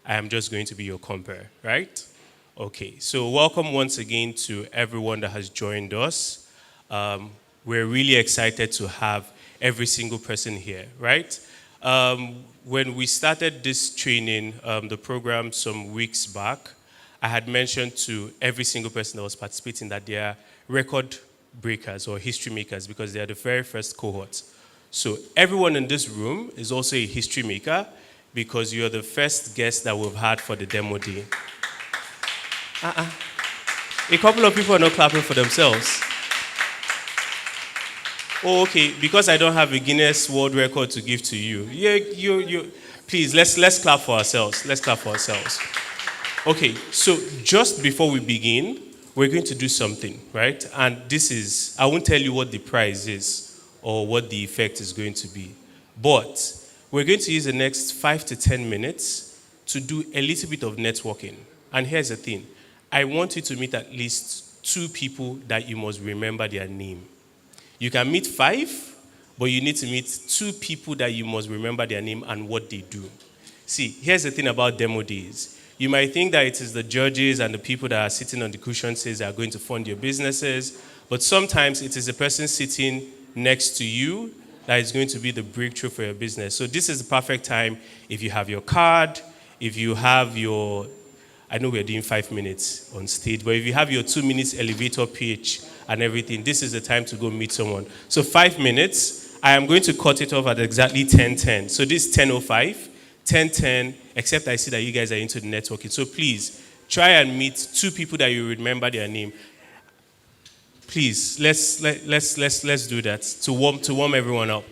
I am just going to be your compere, right? Okay, so welcome once again to everyone that has joined us. We're really excited to have every single person here, right? When we started this training, the program some weeks back, I had mentioned to every single person that was participating that they are record breakers or history makers because they are the very first cohort. So everyone in this room is also a history maker because you're the first guest that we've had for the demo day. A couple of people are not clapping for themselves. Oh, okay, because I don't have a Guinness World Record to give to you. Yeah, you. Please, let's clap for ourselves. Let's clap for ourselves. Okay, so just before we begin, we're going to do something, right? And this is, I won't tell you what the prize is or what the effect is going to be. But we're going to use the next 5 to 10 minutes to do a little bit of networking. And here's the thing. I want you to meet at least 2 people that you must remember their name. You can meet 5, but you need to meet 2 people that you must remember their name and what they do. See, here's the thing about demo days. You might think that it is the judges and the people that are sitting on the cushion seats that are going to fund your businesses, but sometimes it is the person sitting next to you that is going to be the breakthrough for your business. So this is the perfect time if you have your card, if you have your, I know we're doing 5 minutes on stage, but if you have your 2 minutes elevator pitch and everything, this is the time to go meet someone. So 5 minutes, I am going to cut it off at exactly 10:10. So this is 10:05. 10:10, except I see that you guys are into the networking. So please, try and meet 2 people that you remember their name. Please, let's do that to warm everyone up.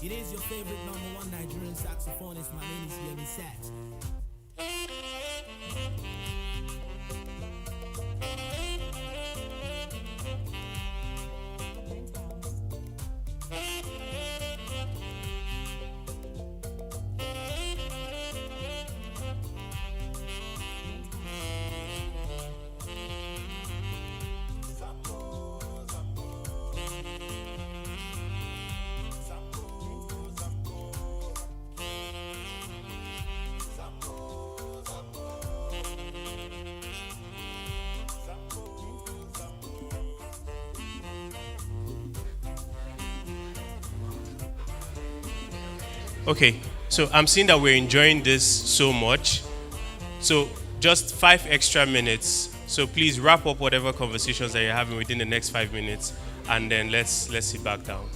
It is your favorite number one Nigerian saxophonist. My name is Yemi Sax. Okay, so I'm seeing that we're enjoying this so much. So just 5 extra minutes. So please wrap up whatever conversations that you're having within the next 5 minutes, and then let's sit back down.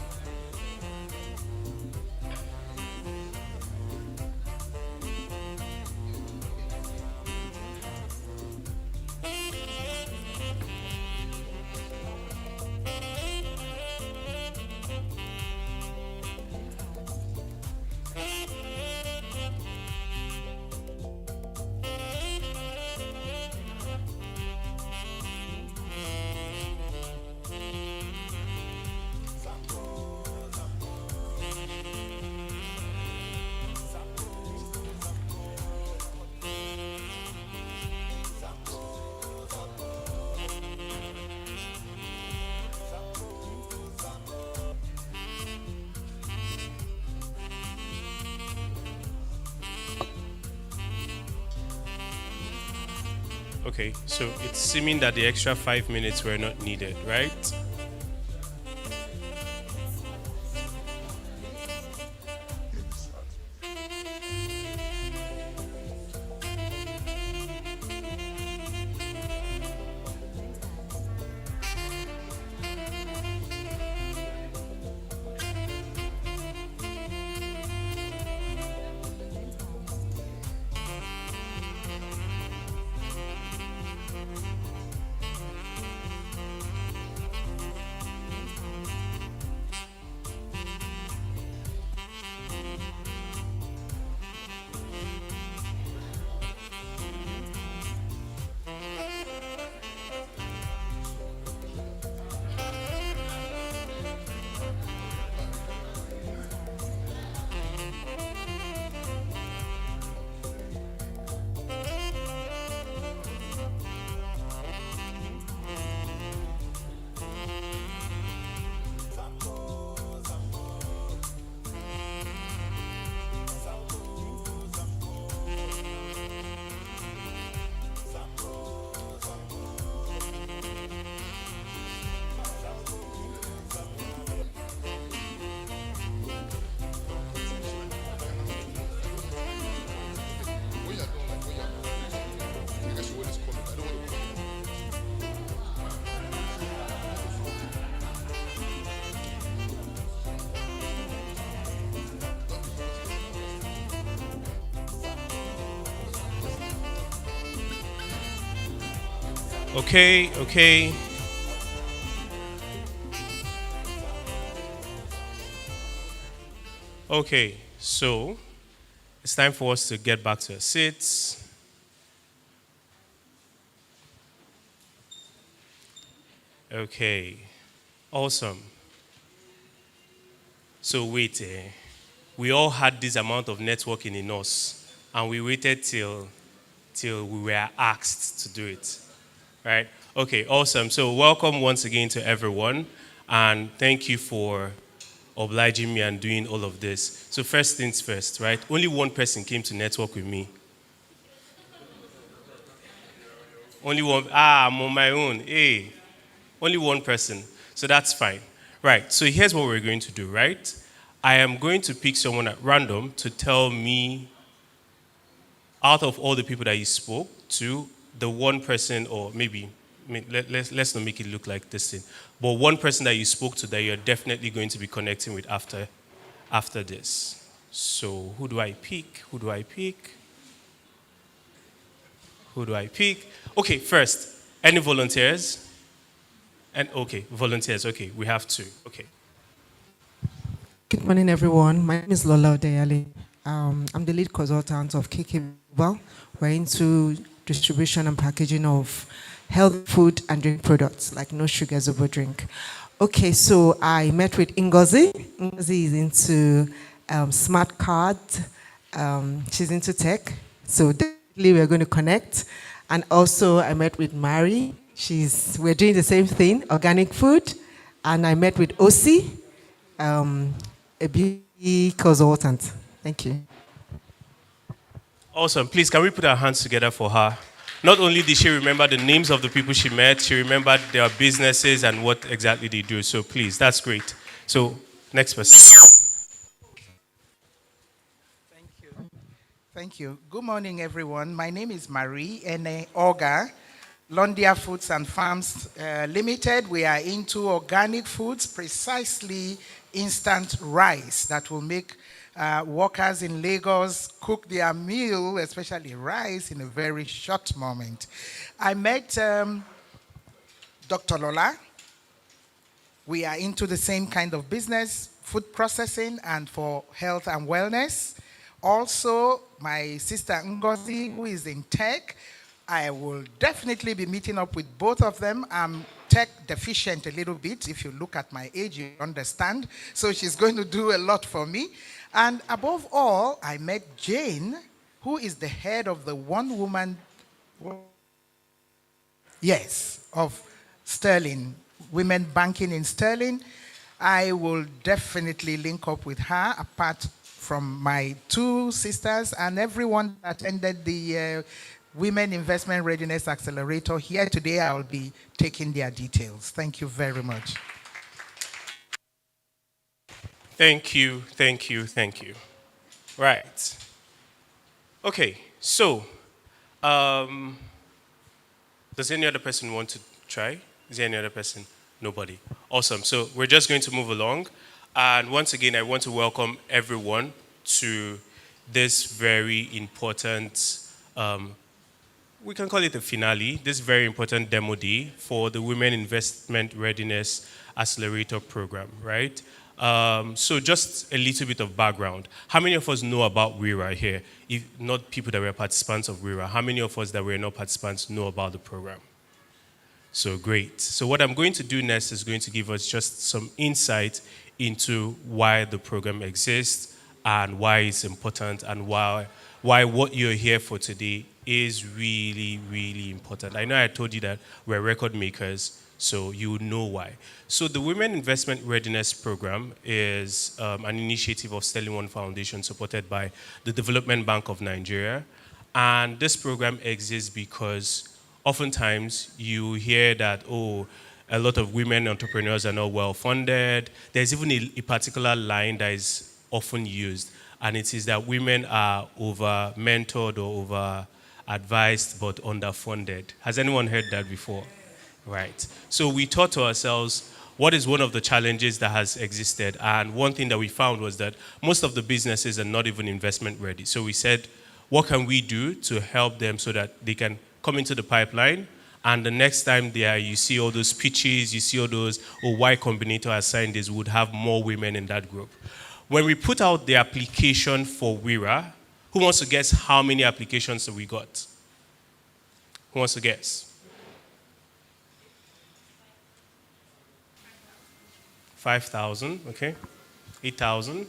Okay, so it's seeming that the extra 5 minutes were not needed, right? Okay, okay. Okay, so it's time for us to get back to our seats. Okay, awesome. So wait, we all had this amount of networking in us, and we waited till we were asked to do it, right? Okay, awesome. So welcome once again to everyone, and thank you for obliging me and doing all of this. So first things first, right? Only one person came to network with me. Only one. Ah, I'm on my own. Hey, only one person. So that's fine. Right. So here's what we're going to do, right? I am going to pick someone at random to tell me, out of all the people that you spoke to, the one person, or maybe, let's not make it look like this thing, but one person that you spoke to that you're definitely going to be connecting with after this. So who do I pick? Who do I pick? Who do I pick? Okay, first, any volunteers? And okay, volunteers. Okay, we have two. Okay. Good morning, everyone. My name is Lola Odeyale. I'm the lead consultant of KK Well. We're into distribution and packaging of health food and drink products like no sugar Zobo drink. Okay, so I met with Ngozi. Ngozi is into smart cards. She's into tech. So definitely we're going to connect. And also I met with Mari. We're doing the same thing, organic food. And I met with Osi, um, a beauty consultant. Thank you. Awesome. Please, can we put our hands together for her? Not only did she remember the names of the people she met, she remembered their businesses and what exactly they do. So please, that's great. So, next person. Thank you. Thank you. Good morning, everyone. My name is Marie Ene Oga, Londia Foods and Farms Limited. We are into organic foods, precisely instant rice that will make workers in Lagos cook their meal, especially rice, in a very short moment. I met Dr. Lola. We are into the same kind of business, food processing and for health and wellness. Also, my sister Ngozi, who is in tech, I will definitely be meeting up with both of them. I'm tech deficient a little bit. If you look at my age, you understand. So she's going to do a lot for me. And above all, I met Jane, who is the head of the one-woman, yes, of Sterling, Women Banking in Sterling. I will definitely link up with her, apart from my two sisters and everyone that attended the Women Investment Readiness Accelerator here today. I will be taking their details. Thank you very much. Thank you, thank you, thank you. Right. Okay, so, does any other person want to try? Is there any other person? Nobody. Awesome. So we're just going to move along. And once again, I want to welcome everyone to this very important, we can call it a finale, this very important demo day for the Women Investment Readiness Accelerator program, right? So just a little bit of background. How many of us know about WIRA here? If not people that were participants of WIRA, how many of us that were not participants know about the program? So great. So what I'm going to do next is going to give us just some insight into why the program exists and why it's important and why what you're here for today is really, really important. I know I told you that we're record makers, so you know why. So the Women Investment Readiness Program is an initiative of Sterling One Foundation supported by the Development Bank of Nigeria. And this program exists because oftentimes you hear that, oh, a lot of women entrepreneurs are not well funded. There's even a particular line that is often used, and it is that women are over mentored or over advised but underfunded. Has anyone heard that before? Right. So we thought to ourselves, what is one of the challenges that has existed? And one thing that we found was that most of the businesses are not even investment ready. So we said, what can we do to help them so that they can come into the pipeline, and the next time you see all those pitches, you see all those, oh, Y Combinator has signed this, would have more women in that group. When we put out the application for WIRA, who wants to guess how many applications we got? Who wants to guess? 5,000, okay. 8,000.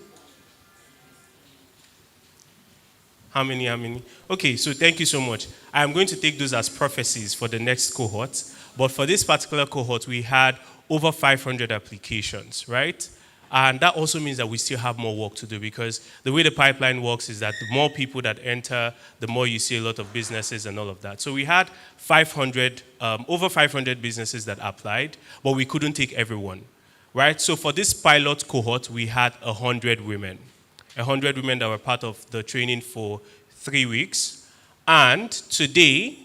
How many? Okay, so thank you so much. I'm going to take those as prophecies for the next cohort. But for this particular cohort, we had over 500 applications, right? And that also means that we still have more work to do, because the way the pipeline works is that the more people that enter, the more you see a lot of businesses and all of that. So we had over 500 businesses that applied, but we couldn't take everyone, right? So for this pilot cohort, we had 100 women. 100 women that were part of the training for 3 weeks. And today,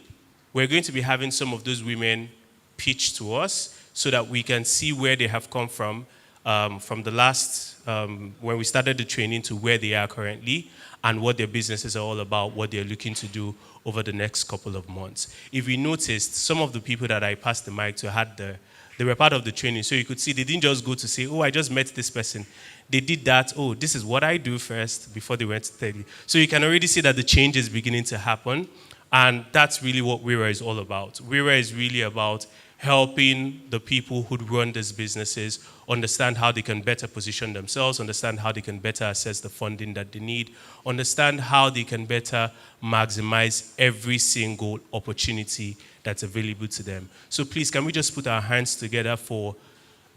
we're going to be having some of those women pitch to us so that we can see where they have come from the last, when we started the training to where they are currently, and what their businesses are all about, what they're looking to do over the next couple of months. If we noticed, some of the people that I passed the mic to had They were part of the training. So you could see they didn't just go to say, oh, I just met this person. They did that, oh, this is what I do first before they went to study. So you can already see that the change is beginning to happen. And that's really what WIRA is all about. WIRA is really about helping the people who run these businesses understand how they can better position themselves, understand how they can better assess the funding that they need, understand how they can better maximize every single opportunity that's available to them. So please, can we just put our hands together for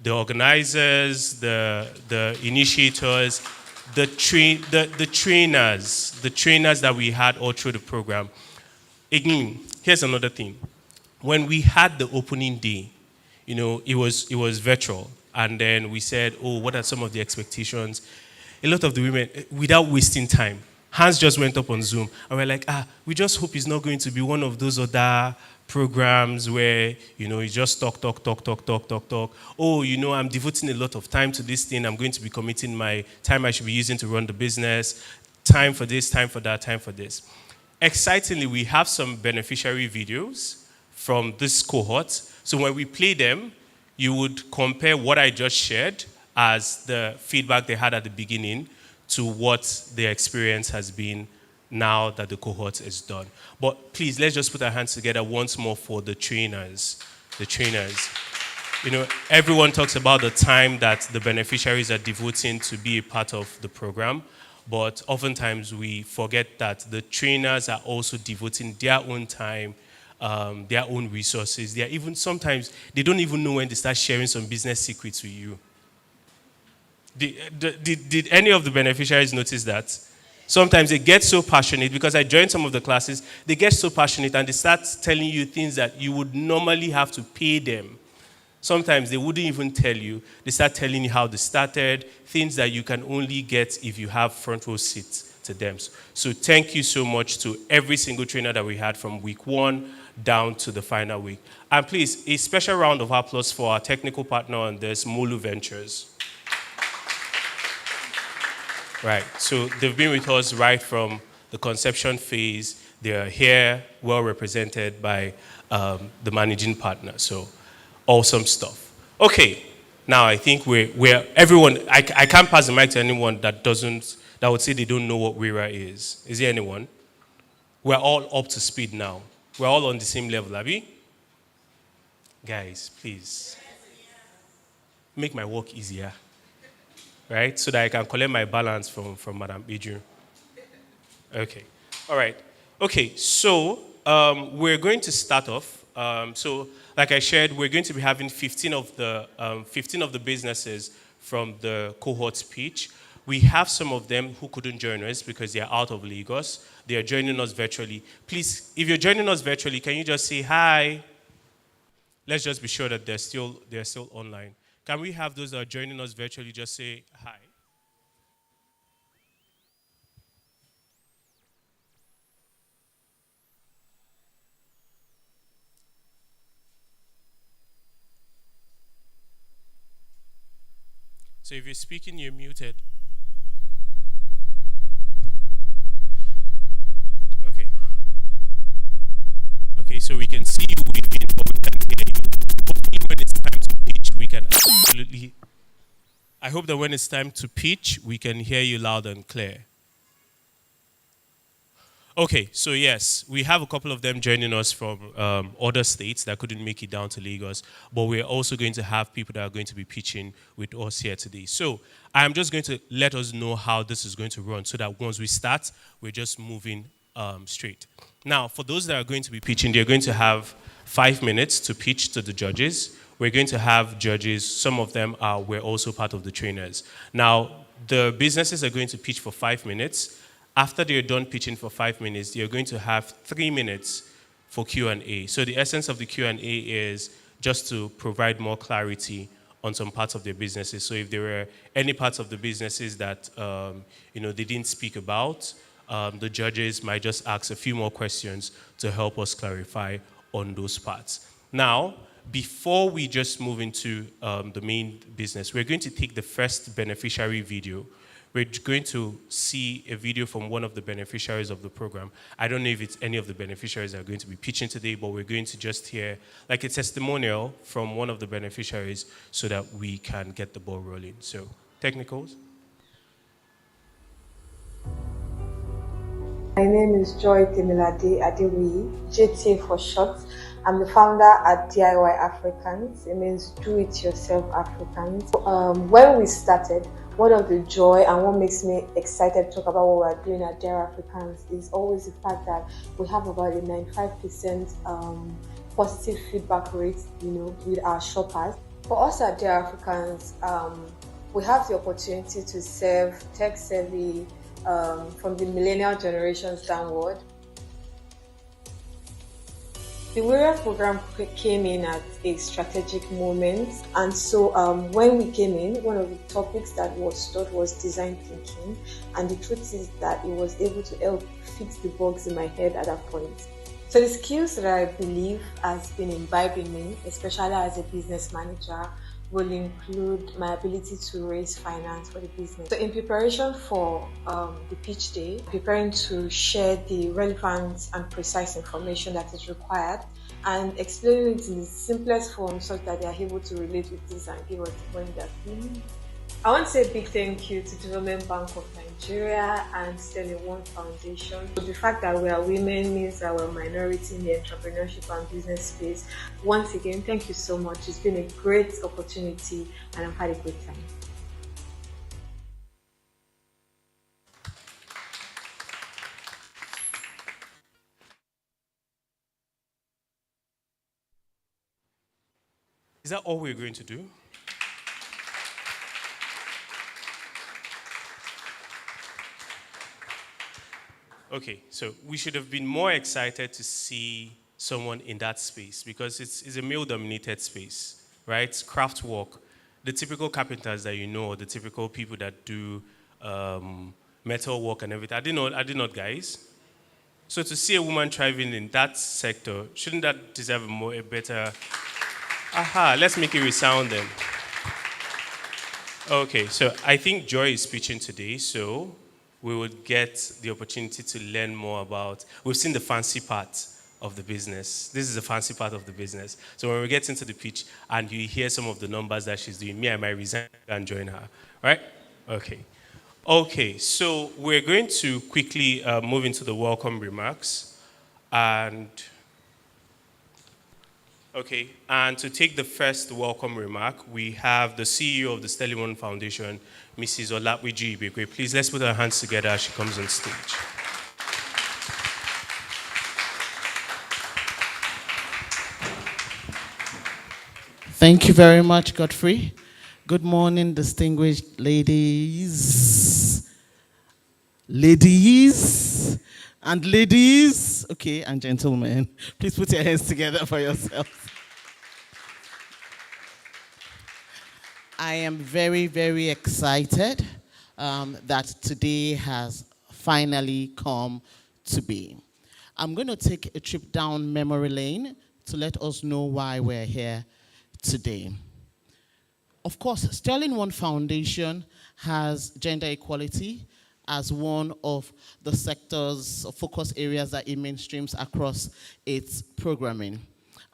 the organizers, the initiators, the trainers that we had all through the program. Again, here's another thing. When we had the opening day, it was virtual. And then we said, oh, what are some of the expectations? A lot of the women, without wasting time, hands just went up on Zoom. And we're like, we just hope it's not going to be one of those other programs where, you just talk. Oh, I'm devoting a lot of time to this thing. I'm going to be committing my time I should be using to run the business. Time for this, time for that, time for this. Excitingly, we have some beneficiary videos from this cohort. So when we play them, you would compare what I just shared as the feedback they had at the beginning to what their experience has been now that the cohort is done. But please, let's just put our hands together once more for the trainers. The trainers. Everyone talks about the time that the beneficiaries are devoting to be a part of the program. But oftentimes we forget that the trainers are also devoting their own time, their own resources. They are even sometimes, they don't even know when they start sharing some business secrets with you. Did any of the beneficiaries notice that? Sometimes they get so passionate, because I joined some of the classes, they get so passionate and they start telling you things that you would normally have to pay them. Sometimes they wouldn't even tell you. They start telling you how they started, things that you can only get if you have front row seats to them. So thank you so much to every single trainer that we had from week 1 down to the final week. And please, a special round of applause for our technical partner on this, Molu Ventures. Right, so they've been with us right from the conception phase. They're here, well represented by the managing partner. So awesome stuff. Okay, now I think we're everyone. I can't pass the mic to anyone that would say they don't know what WIRA is. Is there anyone? We're all up to speed now. We're all on the same level, Abby. Guys, please make my work easier, right? So that I can collect my balance from Madam Adrian. Okay, all right. Okay, so we're going to start off. So, like I shared, we're going to be having 15 of the businesses from the cohort speech. We have some of them who couldn't join us because they are out of Lagos. They are joining us virtually. Please, if you're joining us virtually, can you just say hi? Let's just be sure that they're still online. Can we have those that are joining us virtually just say hi? So if you're speaking, you're muted. Okay. Okay, so we can see you waving, but we can't hear you. Hopefully when it's time to pitch, we can absolutely... I hope that when it's time to pitch, we can hear you loud and clear. Okay, so yes, we have a couple of them joining us from other states that couldn't make it down to Lagos, but we're also going to have people that are going to be pitching with us here today. So I'm just going to let us know how this is going to run so that once we start, we're just moving straight. Now, for those that are going to be pitching, they're going to have 5 minutes to pitch to the judges. We're going to have judges, some of them were also part of the trainers. Now, the businesses are going to pitch for 5 minutes. After they're done pitching for 5 minutes, you're going to have 3 minutes for Q&A. So the essence of the Q&A is just to provide more clarity on some parts of their businesses. So if there were any parts of the businesses that they didn't speak about, the judges might just ask a few more questions to help us clarify on those parts. Now, before we just move into the main business, we're going to take the first beneficiary video. we're going to see a video from one of the beneficiaries of the program. I don't know if it's any of the beneficiaries that are going to be pitching today, but we're going to just hear like a testimonial from one of the beneficiaries so that we can get the ball rolling. So, technicals. My name is Joy Temilade Adewi, JT for short. I'm the founder at DIY Africans. It means Do It Yourself Africans. When we started, one of the joy and what makes me excited to talk about what we're doing at DIY Africans is always the fact that we have about a 95% positive feedback rate, with our shoppers. For us at DIY Africans, we have the opportunity to serve tech-savvy from the millennial generations downward. The WIRA program came in at a strategic moment, and so when we came in, one of the topics that was taught was design thinking, and the truth is that it was able to help fix the bugs in my head at that point. So the skills that I believe has been imbibed in me, especially as a business manager, will include my ability to raise finance for the business. So in preparation for the pitch day, preparing to share the relevant and precise information that is required and explaining it in the simplest form so that they are able to relate with this and give us the point that we need. I want to say a big thank you to Development Bank of Nigeria and Sterling One Foundation. The fact that we are women means that we're a minority in the entrepreneurship and business space. Once again, thank you so much. It's been a great opportunity and I've had a great time. Is that all we're going to do? Okay, so we should have been more excited to see someone in that space because it's a male-dominated space, right? Craft work. The typical carpenters that you know, the typical people that do metal work and everything. I did not, guys. So to see a woman thriving in that sector, shouldn't that deserve a better? Aha, let's make it resound then. Okay, so I think Joy is speaking today, so we would get the opportunity to learn more about, we've seen the fancy part of the business. This is the fancy part of the business. So when we get into the pitch and you hear some of the numbers that she's doing, I might resign and join her, right? Okay, so we're going to quickly move into the welcome remarks. And to take the first welcome remark, we have the CEO of the Sterling One Foundation, Mrs. Olapwiji Ibekwe. Please, let's put our hands together as she comes on stage. Thank you very much, Godfrey. Good morning, distinguished ladies. Okay, and gentlemen. Please put your hands together for yourselves. I am very, very excited that today has finally come to be. I'm going to take a trip down memory lane to let us know why we're here today. Of course, Sterling One Foundation has gender equality as one of the sector's focus areas that it mainstreams across its programming.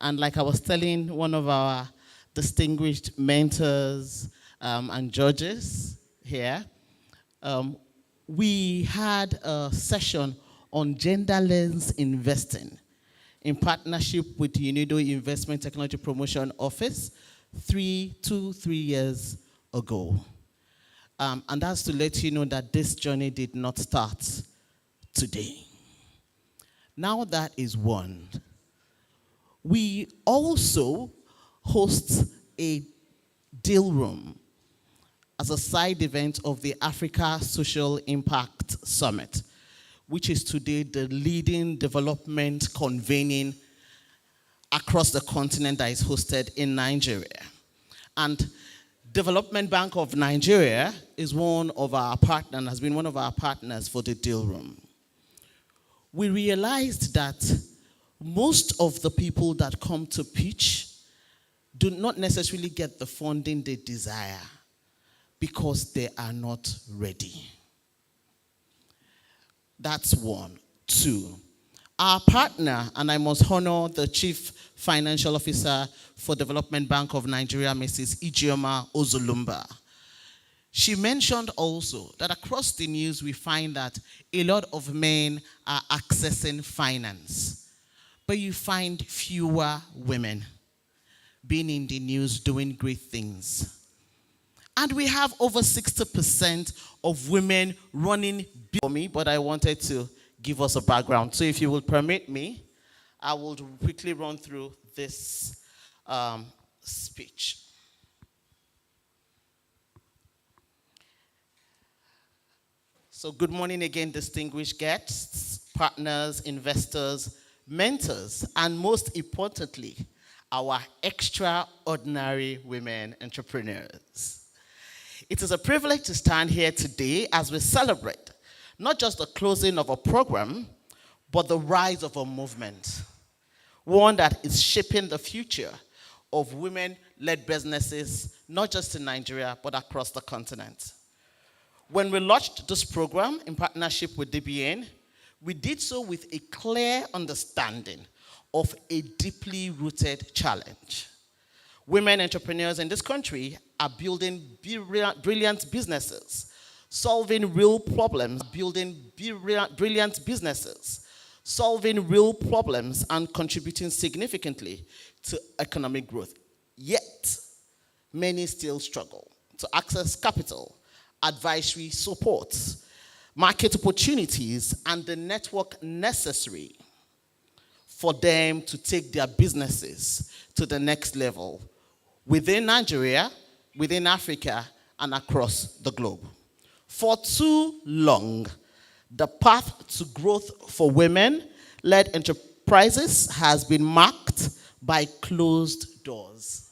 And like I was telling one of our distinguished mentors and judges here, we had a session on genderless investing in partnership with the UNIDO Investment Technology Promotion Office 3 years ago. And that's to let you know that this journey did not start today. Now that is one. We also host a deal room as a side event of the Africa Social Impact Summit, which is today the leading development convening across the continent that is hosted in Nigeria. And Development Bank of Nigeria is one of our partners, has been one of our partners for the deal room. We realized that most of the people that come to pitch do not necessarily get the funding they desire. because they are not ready. That's one. Two, our partner, and I must honor the Chief Financial Officer for Development Bank of Nigeria, Mrs. Ijeoma Ozulumba. She mentioned also that across the news we find that a lot of men are accessing finance, but you find fewer women being in the news doing great things. And we have over 60% of women running for me, but I wanted to give us a background. So if you will permit me, I will quickly run through this speech. So good morning again, distinguished guests, partners, investors, mentors, and most importantly, our extraordinary women entrepreneurs. It is a privilege to stand here today as we celebrate not just the closing of a program, but the rise of a movement, one that is shaping the future of women-led businesses, not just in Nigeria, but across the continent. When we launched this program in partnership with DBN, we did so with a clear understanding of a deeply rooted challenge. Women entrepreneurs in this country are building brilliant businesses, solving real problems, and contributing significantly to economic growth. Yet, many still struggle to access capital, advisory support, market opportunities, and the network necessary for them to take their businesses to the next level within Nigeria, within Africa, and across the globe. For too long, the path to growth for women-led enterprises has been marked by closed doors,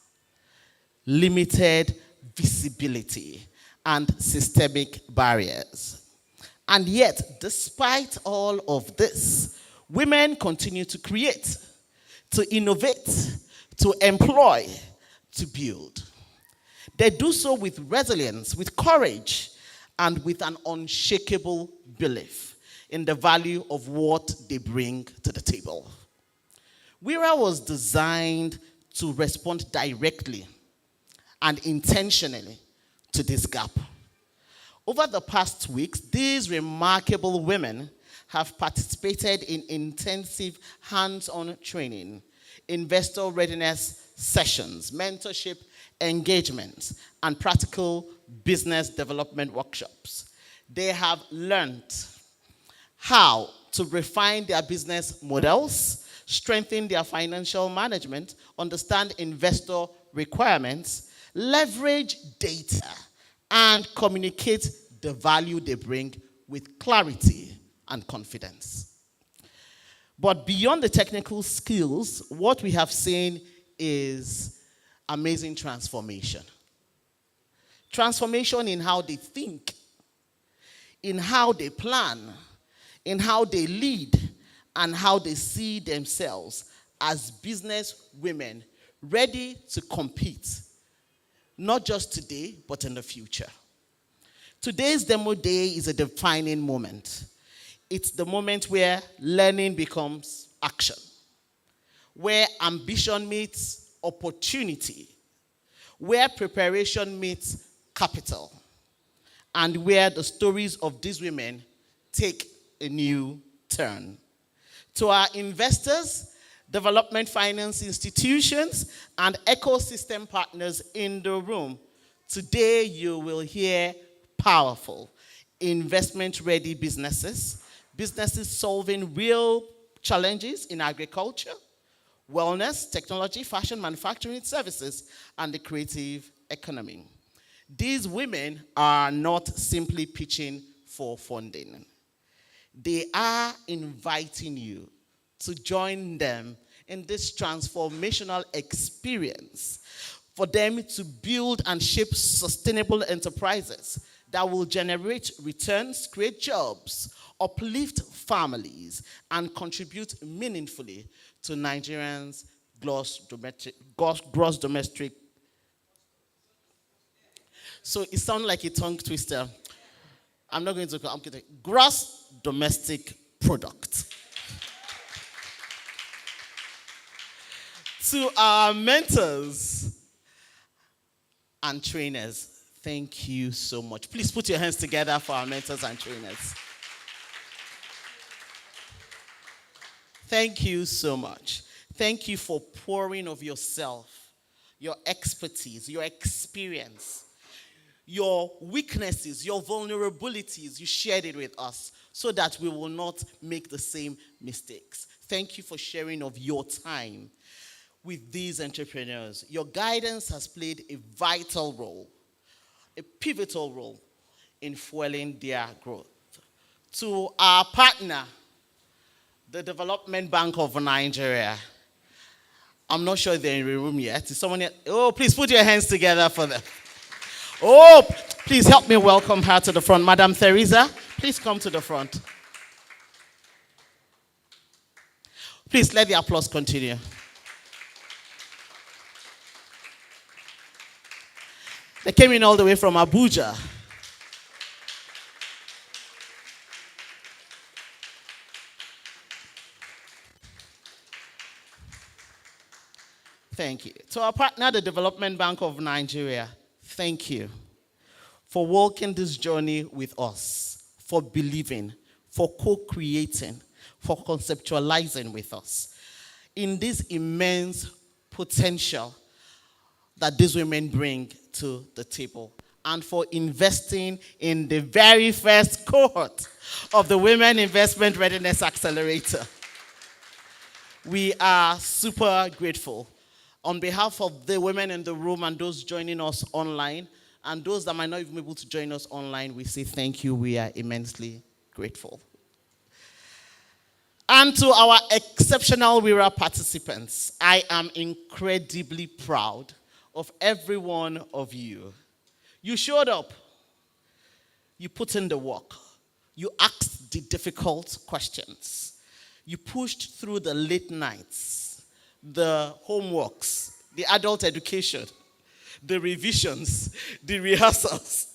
limited visibility, and systemic barriers. And yet, despite all of this, women continue to create, to innovate, to employ, to build. They do so with resilience, with courage, and with an unshakable belief in the value of what they bring to the table. WIRA was designed to respond directly and intentionally to this gap. Over the past weeks, these remarkable women have participated in intensive hands-on training, investor readiness sessions, mentorship engagements, and practical business development workshops. They have learned how to refine their business models, strengthen their financial management, understand investor requirements, leverage data, and communicate the value they bring with clarity and confidence. But beyond the technical skills, what we have seen is amazing transformation. Transformation in how they think, in how they plan, in how they lead, and how they see themselves as business women ready to compete, not just today, but in the future. Today's demo day is a defining moment. It's the moment where learning becomes action, where ambition meets opportunity, where preparation meets capital, and where the stories of these women take a new turn. To our investors, development finance institutions, and ecosystem partners in the room, today you will hear powerful, investment-ready businesses solving real challenges in agriculture, wellness, technology, fashion, manufacturing, services, and the creative economy. These women are not simply pitching for funding. They are inviting you to join them in this transformational experience for them to build and shape sustainable enterprises that will generate returns, create jobs, uplift families, and contribute meaningfully to Nigerians' gross domestic. So it sounds like a tongue twister. I'm going to gross domestic product. To our mentors and trainers, thank you so much. Please put your hands together for our mentors and trainers. Thank you so much. Thank you for pouring of yourself, your expertise, your experience, your weaknesses, your vulnerabilities. You shared it with us so that we will not make the same mistakes. Thank you for sharing of your time with these entrepreneurs. Your guidance has played a vital role, a pivotal role in fueling their growth. To our partner, the Development Bank of Nigeria. I'm not sure they're in the room yet. Is someone here? Oh, please put your hands together for them. Oh, please help me welcome her to the front. Madam Theresa, please come to the front. Please let the applause continue. They came in all the way from Abuja. Thank you. To our partner, the Development Bank of Nigeria, thank you for walking this journey with us, for believing, for co-creating, for conceptualizing with us in this immense potential that these women bring to the table, and for investing in the very first cohort of the Women Investment Readiness Accelerator. We are super grateful. On behalf of the women in the room and those joining us online, and those that might not even be able to join us online, we say thank you. We are immensely grateful. And to our exceptional WIRA participants, I am incredibly proud of every one of you. You showed up. You put in the work. You asked the difficult questions. You pushed through the late nights, the homeworks, the adult education, the revisions, the rehearsals,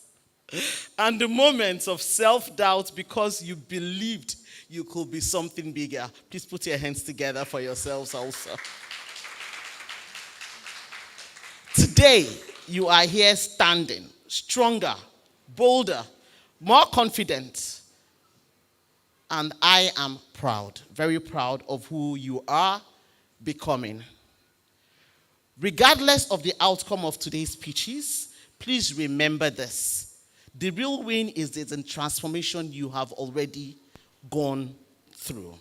and the moments of self-doubt because you believed you could be something bigger. Please put your hands together for yourselves also. Today, you are here standing, stronger, bolder, more confident, and I am proud, very proud of who you are becoming. Regardless of the outcome of today's pitches, please remember this. The real win is the transformation you have already gone through,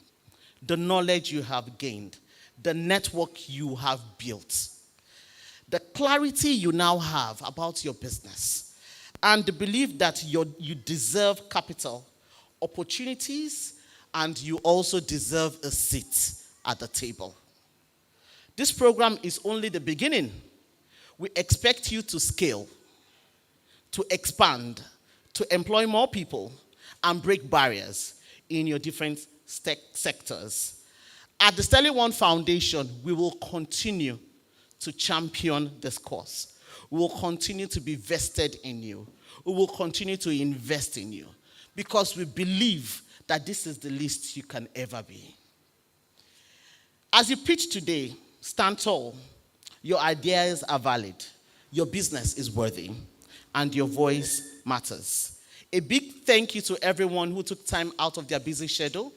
the knowledge you have gained, the network you have built, the clarity you now have about your business, and the belief that you deserve capital, opportunities, and you also deserve a seat at the table. This program is only the beginning. We expect you to scale, to expand, to employ more people, and break barriers in your different sectors. At the Sterling One Foundation, we will continue to champion this cause. We will continue to be vested in you. We will continue to invest in you because we believe that this is the least you can ever be. As you pitch today, stand tall. Your ideas are valid. Your business is worthy. And your voice matters. A big thank you to everyone who took time out of their busy schedule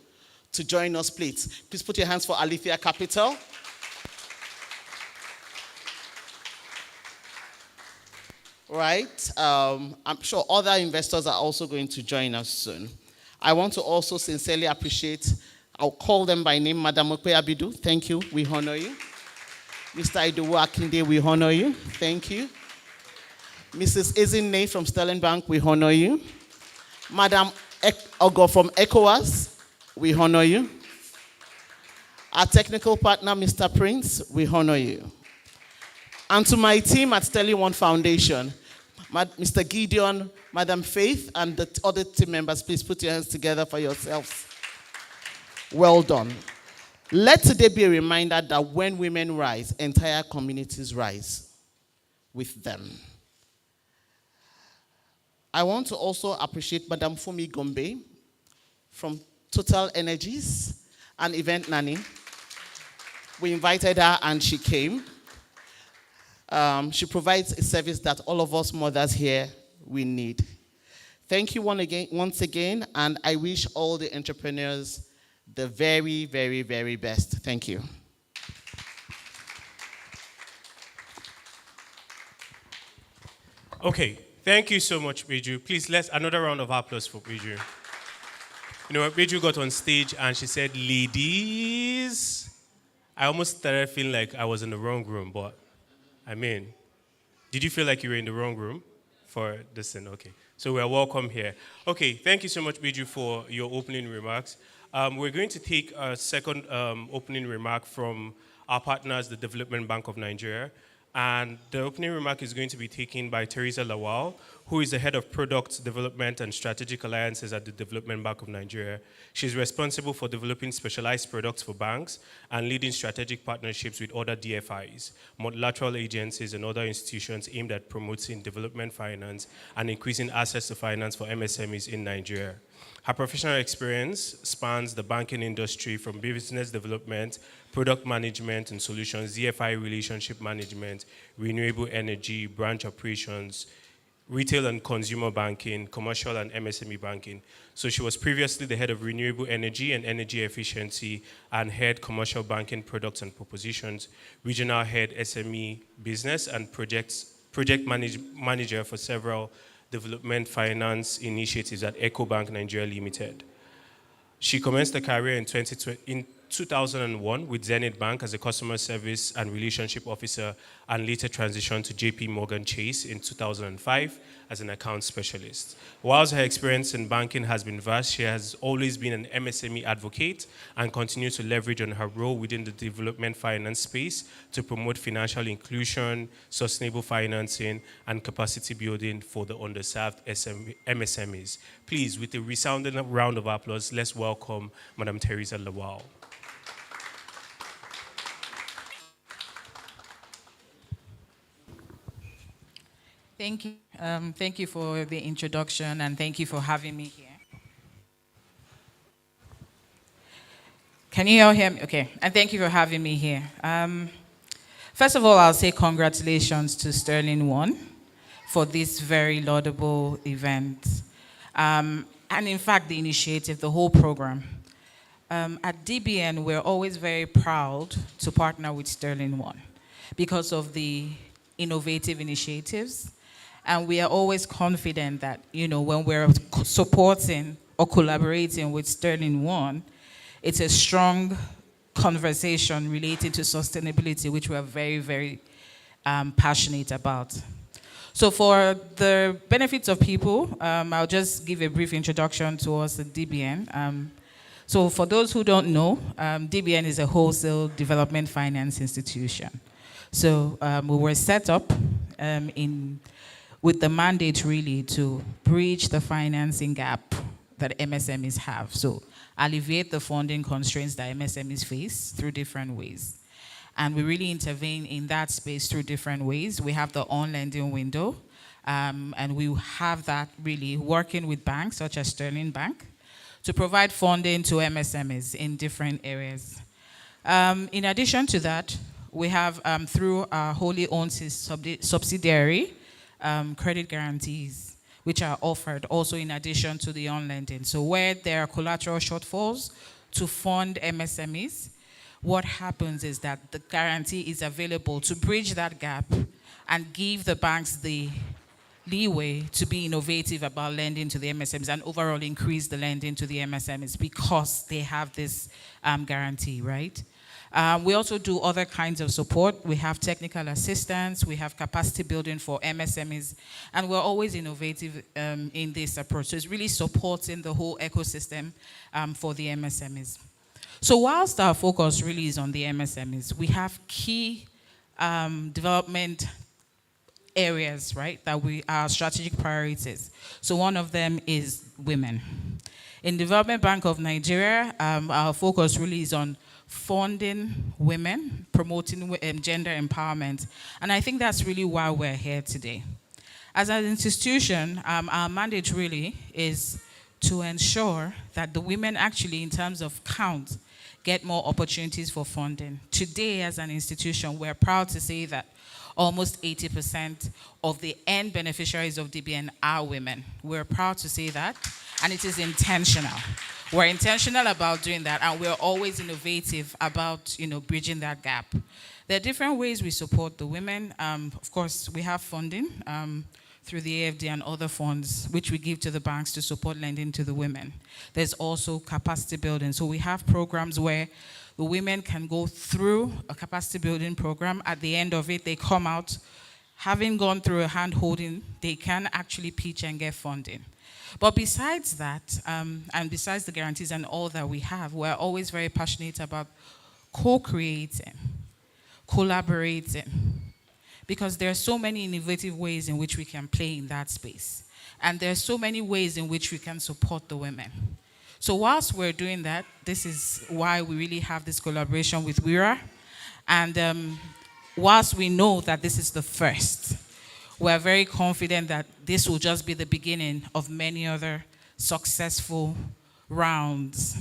to join us, please. Please put your hands for Alethea Capital. Right? I'm sure other investors are also going to join us soon. I want to also sincerely appreciate, I'll call them by name, Madam Okwe Abidu. Thank you. We honor you. Mr. Idowu Akinde, we honor you. Thank you. Mrs. Ezinne from Sterling Bank, we honor you. Madam Ogo from ECOWAS, we honor you. Our technical partner, Mr. Prince, we honor you. And to my team at Sterling One Foundation, Mr. Gideon, Madam Faith, and the other team members, please put your hands together for yourselves. Well done. Let today be a reminder that when women rise, entire communities rise with them. I want to also appreciate Madam Fumi Gombe from Total Energies and Event Nanny. We invited her and she came. She provides a service that all of us mothers here, we need. Thank you once again, and I wish all the entrepreneurs the very, very, very best. Thank you. Okay, thank you so much, Biju. Please, let's another round of applause for Biju. You know, Biju got on stage and she said, ladies. I almost started feeling like I was in the wrong room, but I mean, did you feel like you were in the wrong room for this thing? Okay, so we are welcome here. Okay, thank you so much, Biju, for your opening remarks. We're going to take a second opening remark from our partners, the Development Bank of Nigeria. And the opening remark is going to be taken by Teresa Lawal, who is the head of product development and strategic alliances at the Development Bank of Nigeria. She's responsible for developing specialized products for banks and leading strategic partnerships with other DFIs, multilateral agencies, and other institutions aimed at promoting development finance and increasing access to finance for MSMEs in Nigeria. Her professional experience spans the banking industry from business development, product management and solutions, DFI relationship management, renewable energy, branch operations, retail and consumer banking, commercial and MSME banking. So she was previously the head of renewable energy and energy efficiency and head commercial banking products and propositions, regional head SME business and project manager for several development finance initiatives at EcoBank Nigeria Limited. She commenced her career in 2001 with Zenith Bank as a customer service and relationship officer and later transitioned to JP Morgan Chase in 2005 as an account specialist. Whilst her experience in banking has been vast, she has always been an MSME advocate and continues to leverage on her role within the development finance space to promote financial inclusion, sustainable financing, and capacity building for the underserved MSMEs. Please, with a resounding round of applause, let's welcome Madam Teresa Lawal. Thank you. Thank you for the introduction and thank you for having me here. Can you all hear me? Okay. And thank you for having me here. First of all, I'll say congratulations to Sterling One for this very laudable event. And in fact, the initiative, the whole program. At DBN, we're always very proud to partner with Sterling One because of the innovative initiatives. And we are always confident that, you know, when we're supporting or collaborating with Sterling One, it's a strong conversation related to sustainability, which we are very, very passionate about. So for the benefits of people, I'll just give a brief introduction to us at DBN. So for those who don't know, DBN is a wholesale development finance institution. So we were set up with the mandate really to bridge the financing gap that MSMEs have. So alleviate the funding constraints that MSMEs face through different ways. And we really intervene in that space through different ways. We have the on-lending window, and we have that really working with banks such as Sterling Bank to provide funding to MSMEs in different areas. In addition to that, we have through our wholly owned subsidiary, credit guarantees, which are offered also in addition to the on-lending. So where there are collateral shortfalls to fund MSMEs, what happens is that the guarantee is available to bridge that gap and give the banks the leeway to be innovative about lending to the MSMEs and overall increase the lending to the MSMEs because they have this guarantee, right? We also do other kinds of support. We have technical assistance, we have capacity building for MSMEs, and we're always innovative in this approach. So it's really supporting the whole ecosystem for the MSMEs. So whilst our focus really is on the MSMEs, we have key development areas, right, that are strategic priorities. So one of them is women. In Development Bank of Nigeria, our focus really is on funding women, promoting gender empowerment. And I think that's really why we're here today. As an institution, our mandate really is to ensure that the women actually, in terms of count, get more opportunities for funding. Today, as an institution, we're proud to say that almost 80% of the end beneficiaries of DBN are women. We're proud to say that, and it is intentional. We're intentional about doing that, and we're always innovative about, bridging that gap. There are different ways we support the women. Of course, we have funding through the AFD and other funds, which we give to the banks to support lending to the women. There's also capacity building. So we have programs where the women can go through a capacity building program. At the end of it, they come out, having gone through a hand-holding, they can actually pitch and get funding. But besides that, and besides the guarantees and all that we have, we're always very passionate about co-creating, collaborating, because there are so many innovative ways in which we can play in that space. And there are so many ways in which we can support the women. So whilst we're doing that, this is why we really have this collaboration with WIRA. And whilst we know that this is the first, we're very confident that this will just be the beginning of many other successful rounds.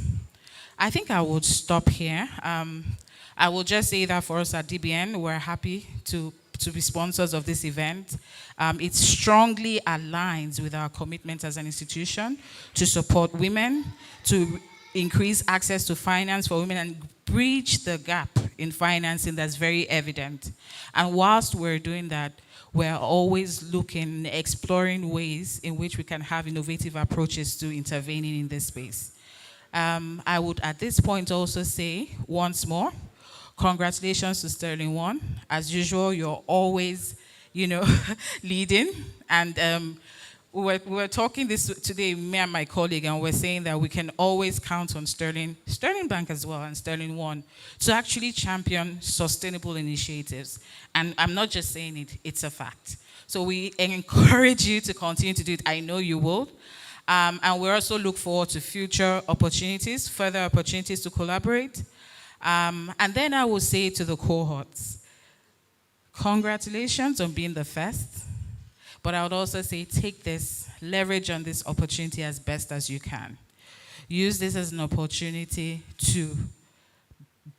I think I would stop here. I will just say that for us at DBN, we're happy to be sponsors of this event. It strongly aligns with our commitment as an institution to support women, to increase access to finance for women, and bridge the gap in financing that's very evident. And whilst we're doing that, we're always looking, exploring ways in which we can have innovative approaches to intervening in this space. I would at this point also say once more, congratulations to Sterling One. As usual, you're always, leading. And we were talking this today, me and my colleague, and we're saying that we can always count on Sterling Bank as well, and Sterling One, to actually champion sustainable initiatives. And I'm not just saying it, it's a fact. So we encourage you to continue to do it. I know you will. And we also look forward to future opportunities, further opportunities to collaborate. And then I will say to the cohorts, congratulations on being the first. But I would also say take this, leverage on this opportunity as best as you can. Use this as an opportunity to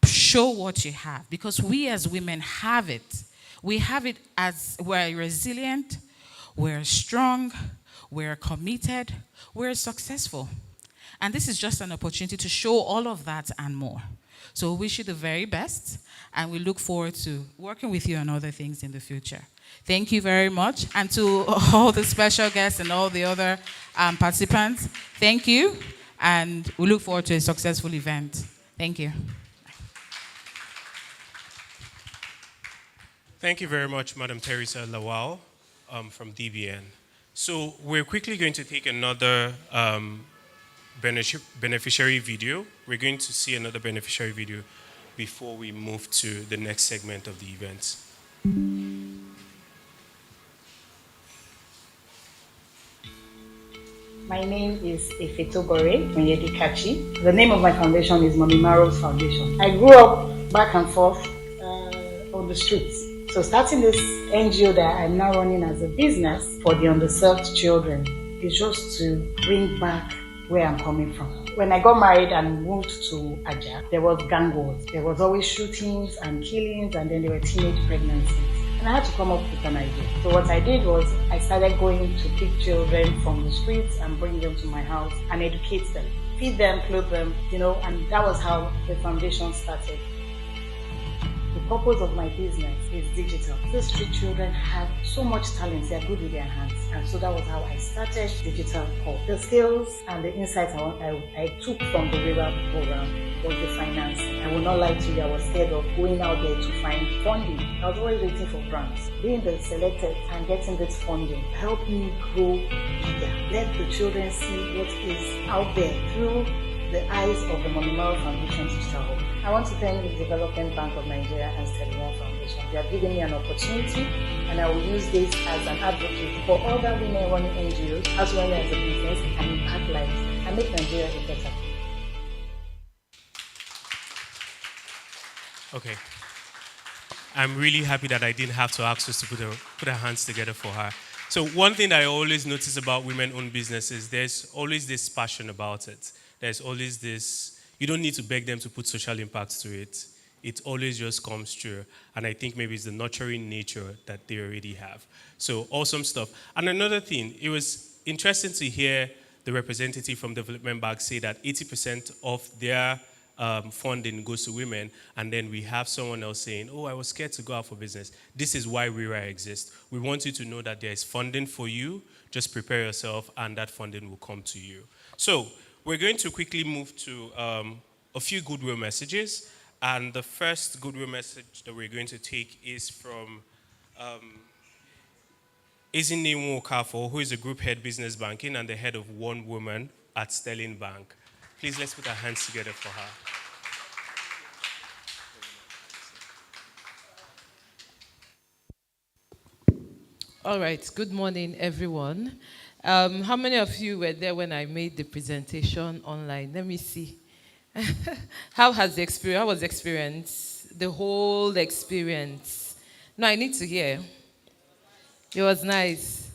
show what you have, because we as women have it. We have it as we're resilient, we're strong, we're committed, we're successful. And this is just an opportunity to show all of that and more. So we wish you the very best, and we look forward to working with you on other things in the future. Thank you very much. And to all the special guests and all the other participants, thank you, and we look forward to a successful event. Thank you. Thank you very much, Madam Teresa Lawal from DBN. So we're quickly going to take another beneficiary video. We're going to see another beneficiary video before we move to the next segment of the event. My name is Efetobore Onyedikachi. The name of my foundation is Mommy Maro's Foundation. I grew up back and forth on the streets. So starting this NGO that I'm now running as a business for the underserved children is just to bring back where I'm coming from. When I got married and moved to Aja, there was gang wars. There was always shootings and killings, and then there were teenage pregnancies. And I had to come up with an idea. So what I did was I started going to pick children from the streets and bring them to my house and educate them, feed them, clothe them, and that was how the foundation started. The purpose of my business is digital. These street children have so much talent, they are good with their hands. And so that was how I started Digital Hub. The skills and the insights I took from the WIRA program was the finance. I will not lie to you, I was scared of going out there to find funding. I was always waiting for grants. Being the selected and getting this funding helped me grow bigger. Let the children see what is out there through the eyes of the Mommy Maro Foundation Digital Hub. I want to thank the Development Bank of Nigeria and Sterling One Foundation. They have given me an opportunity, and I will use this as an advocate for other women running NGOs, as well as a business, and impact lives, and make Nigeria a better place. Okay. I'm really happy that I didn't have to ask us to put our hands together for her. So one thing I always notice about women-owned businesses, there's always this passion about it. There's always this, you don't need to beg them to put social impact to it. It always just comes true. And I think maybe it's the nurturing nature that they already have. So awesome stuff. And another thing, it was interesting to hear the representative from Development Bank say that 80% of their funding goes to women, and then we have someone else saying, oh, I was scared to go out for business. This is why WIRA exists. We want you to know that there is funding for you. Just prepare yourself, and that funding will come to you. So we're going to quickly move to a few goodwill messages, and the first goodwill message that we're going to take is from Ezinne Nwokafo, who is a group head business banking and the head of One Woman at Sterling Bank. Please, let's put our hands together for her. All right, good morning, everyone. How many of you were there when I made the presentation online? Let me see. How was the experience? The whole experience. No, I need to hear. It was nice.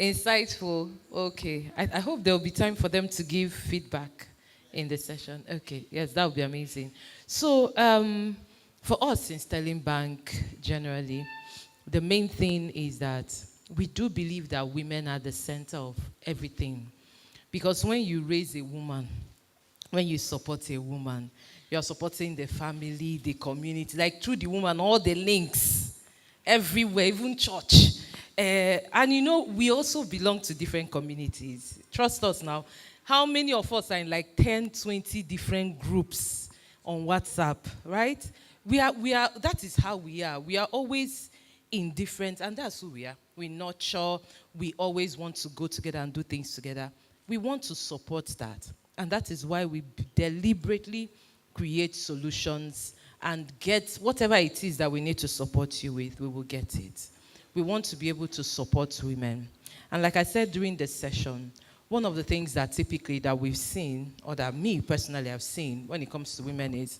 Insightful. Okay. I hope there will be time for them to give feedback in the session. Okay. Yes, that would be amazing. So, for us in Sterling Bank, generally, the main thing is that we do believe that women are the center of everything. Because when you raise a woman, when you support a woman, you're supporting the family, the community, like through the woman, all the links, everywhere, even church. And you know, we also belong to different communities. Trust us now. How many of us are in like 10, 20 different groups on WhatsApp, right? That is how we are. We are always indifferent, and that's who we are. We nurture. We always want to go together and do things together. We want to support that. And that is why we deliberately create solutions and get whatever it is that we need to support you with, we will get it. We want to be able to support women. And like I said during the session, one of the things that typically that we've seen, or that me personally have seen when it comes to women is,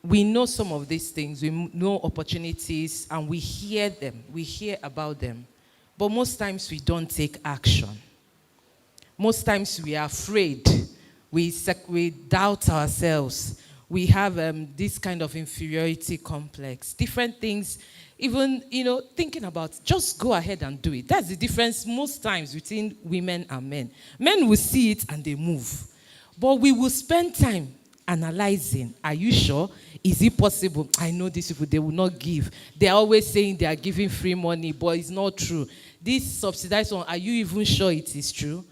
we know some of these things, we know opportunities, and we hear them, we hear about them. But most times we don't take action. Most times we are afraid. We doubt ourselves. We have this kind of inferiority complex. Different things, even, thinking about, just go ahead and do it. That's the difference most times between women and men. Men will see it and they move. But we will spend time analyzing. Are you sure? Is it possible? I know these people, they will not give. They're always saying they are giving free money, but it's not true. This subsidized one, are you even sure it is true?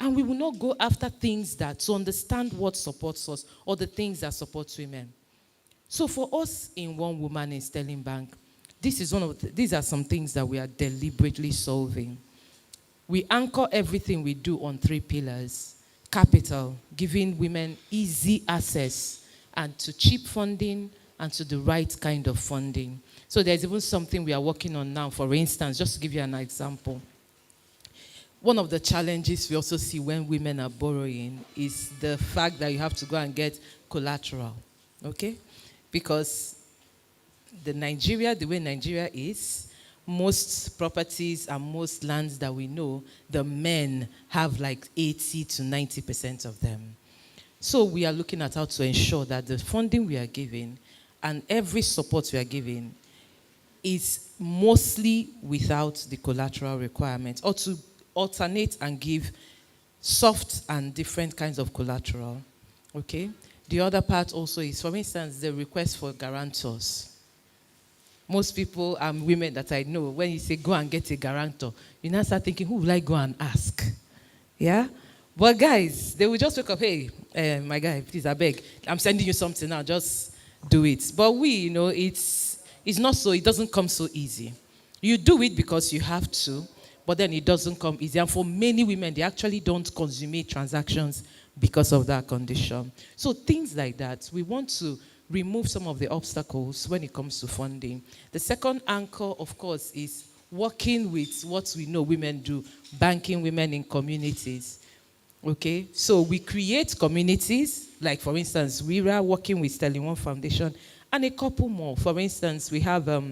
And we will not go after things to understand what supports us or the things that support women. So for us in One Woman in Sterling Bank, these are some things that we are deliberately solving. We anchor everything we do on 3 pillars. Capital, giving women easy access and to cheap funding and to the right kind of funding. So there's even something we are working on now. For instance, just to give you an example, one of the challenges we also see when women are borrowing is the fact that you have to go and get collateral, okay? Because the way Nigeria is, most properties and most lands that we know, the men have like 80 to 90% of them. So we are looking at how to ensure that the funding we are giving and every support we are giving is mostly without the collateral requirement, or to alternate and give soft and different kinds of collateral, okay? The other part also is, for instance, the request for guarantors. Most people and women that I know, when you say go and get a guarantor, you now start thinking, who will I go and ask? Yeah? But guys, they will just wake up, hey, my guy, please, I beg, I'm sending you something now, just do it. But it's not so, it doesn't come so easy. You do it because you have to, but then it doesn't come easy. And for many women, they actually don't consummate transactions because of that condition. So things like that, we want to remove some of the obstacles when it comes to funding. The second anchor, of course, is working with what we know women do, banking women in communities. Okay, so we create communities, like for instance, WIRA working with Sterling One Foundation, and a couple more. For instance, we have a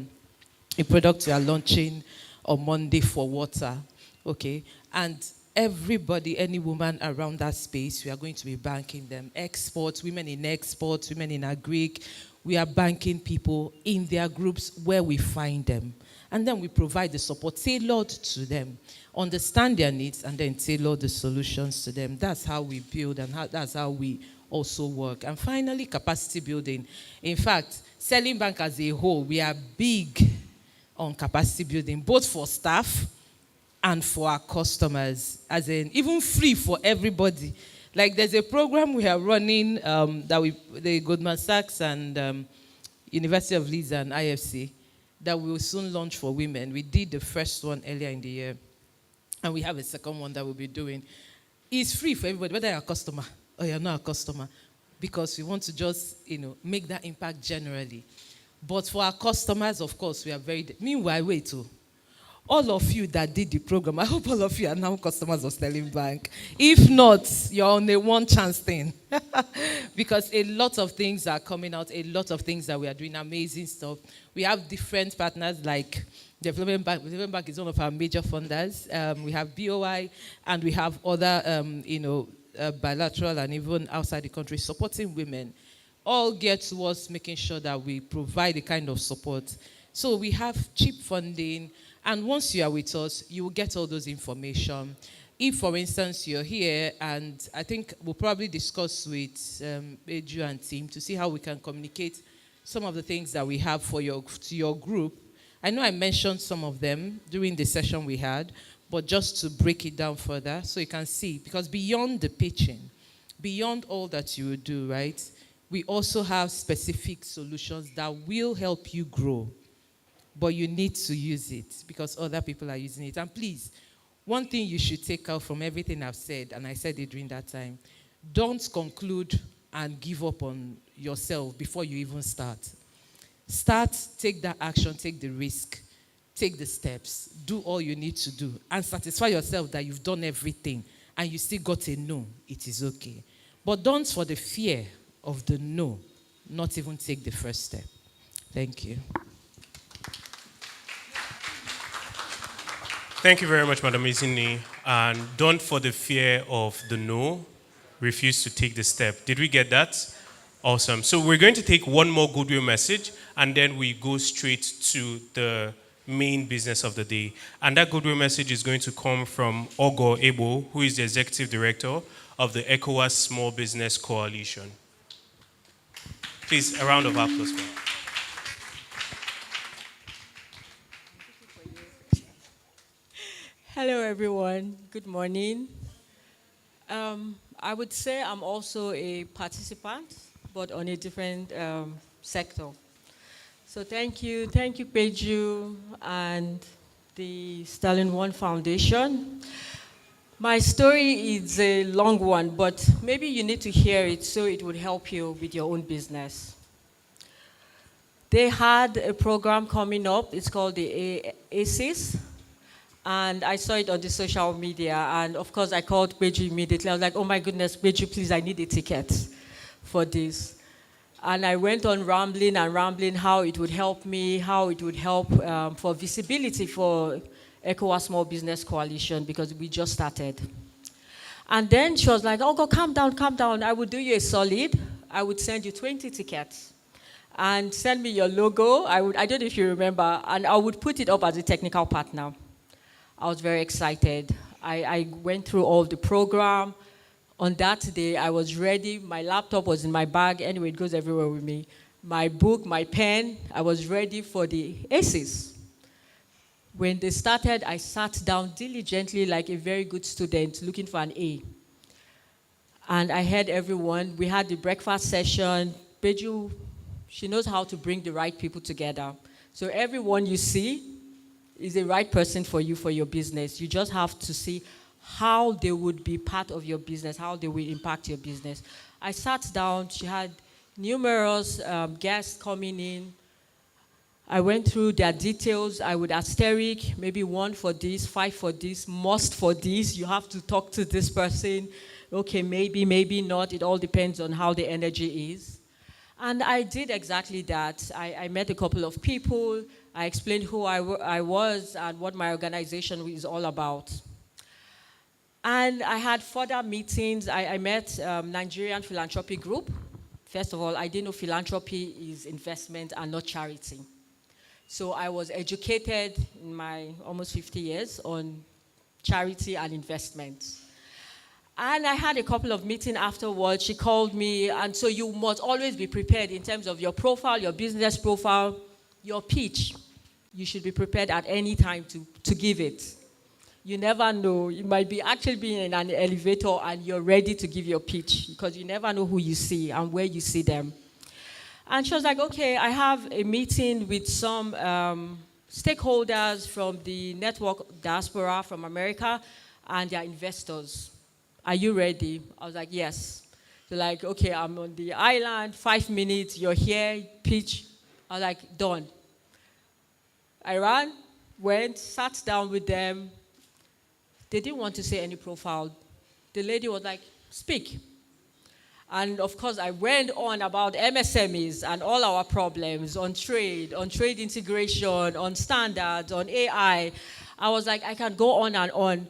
product we are launching on Monday for water, okay? And everybody, any woman around that space, we are going to be banking them. Exports, women in exports, women in agric, we are banking people in their groups where we find them. And then we provide the support tailored to them, understand their needs, and then tailor the solutions to them. That's how we build, and that's how we also work. And finally, capacity building. In fact, Selling Bank as a whole, we are big on capacity building, both for staff and for our customers, as in even free for everybody. Like there's a program we are running the Goldman Sachs and University of Leeds and IFC that we will soon launch for women. We did the first one earlier in the year, and we have a second one that we'll be doing. It's free for everybody, whether you're a customer or you're not a customer, because we want to just, make that impact generally. But for our customers, of course, we are meanwhile, wait, all of you that did the program, I hope all of you are now customers of Sterling Bank. If not, you're on a one-chance thing. Because a lot of things are coming out, a lot of things that we are doing, amazing stuff. We have different partners like Development Bank. Development Bank is one of our major funders. We have BOI, and we have other, bilateral and even outside the country supporting women, all geared towards making sure that we provide the kind of support. So we have cheap funding, and once you are with us, you will get all those information. If, for instance, you're here, and I think we'll probably discuss with Eju and team to see how we can communicate some of the things that we have for to your group. I know I mentioned some of them during the session we had, but just to break it down further so you can see, because beyond the pitching, beyond all that you will do, right, we also have specific solutions that will help you grow. But you need to use it because other people are using it. And please, one thing you should take out from everything I've said, and I said it during that time, don't conclude and give up on yourself before you even start. Start, take that action, take the risk, take the steps, do all you need to do, and satisfy yourself that you've done everything and you still got a no. It is okay. But don't, for the fear of the no, not even take the first step. Thank you. Thank you very much, Madam Izini. And don't, for the fear of the no, refuse to take the step. Did we get that? Awesome. So we're going to take one more goodwill message, and then we go straight to the main business of the day. And that goodwill message is going to come from Ogo Ebo, who is the Executive Director of the ECOWAS Small Business Coalition. Please, a round of applause for her. Hello, everyone. Good morning. I would say I'm also a participant, but on a different sector. So thank you, Peju, and the Sterling One Foundation. My story is a long one, but maybe you need to hear it so it would help you with your own business. They had a program coming up. It's called the ACES. And I saw it on the social media, and of course I called Beju immediately. I was like, oh my goodness, Beju, please, I need a ticket for this. And I went on rambling how it would help me, how it would help for visibility for ECOWAS Small Business Coalition, because we just started. And then she was like, oh, go calm down. I would do you a solid. I would send you 20 tickets. And send me your logo. I don't know if you remember, and I would put it up as a technical partner. I was very excited. I went through all the program. On that day, I was ready. My laptop was in my bag. Anyway, it goes everywhere with me. My book, my pen, I was ready for the ACES. When they started, I sat down diligently like a very good student looking for an A. And I heard everyone. We had the breakfast session. Beju, she knows how to bring the right people together. So everyone you see is the right person for you, for your business. You just have to see how they would be part of your business, how they will impact your business. I sat down. She had numerous guests coming in. I went through their details. I would asterisk, maybe 1 for this, 5 for this, must for this. You have to talk to this person. Okay, maybe not. It all depends on how the energy is. And I did exactly that. I met a couple of people. I explained who I was and what my organization is all about. And I had further meetings. I met Nigerian Philanthropy Group. First of all, I didn't know philanthropy is investment and not charity. So I was educated in my almost 50 years on charity and investment. And I had a couple of meetings afterwards. She called me, and so you must always be prepared in terms of your profile, your business profile, your pitch. You should be prepared at any time to give it. You never know. You might be actually being in an elevator and you're ready to give your pitch because you never know who you see and where you see them. And she was like, okay, I have a meeting with some stakeholders from the network diaspora from America and their investors. Are you ready? I was like, yes. They're like, okay, I'm on the island, 5 minutes, you're here, pitch. I was like, done. I ran, went, sat down with them. They didn't want to say any profile. The lady was like, speak. And of course, I went on about MSMEs and all our problems on trade integration, on standards, on AI. I was like, I can go on and on.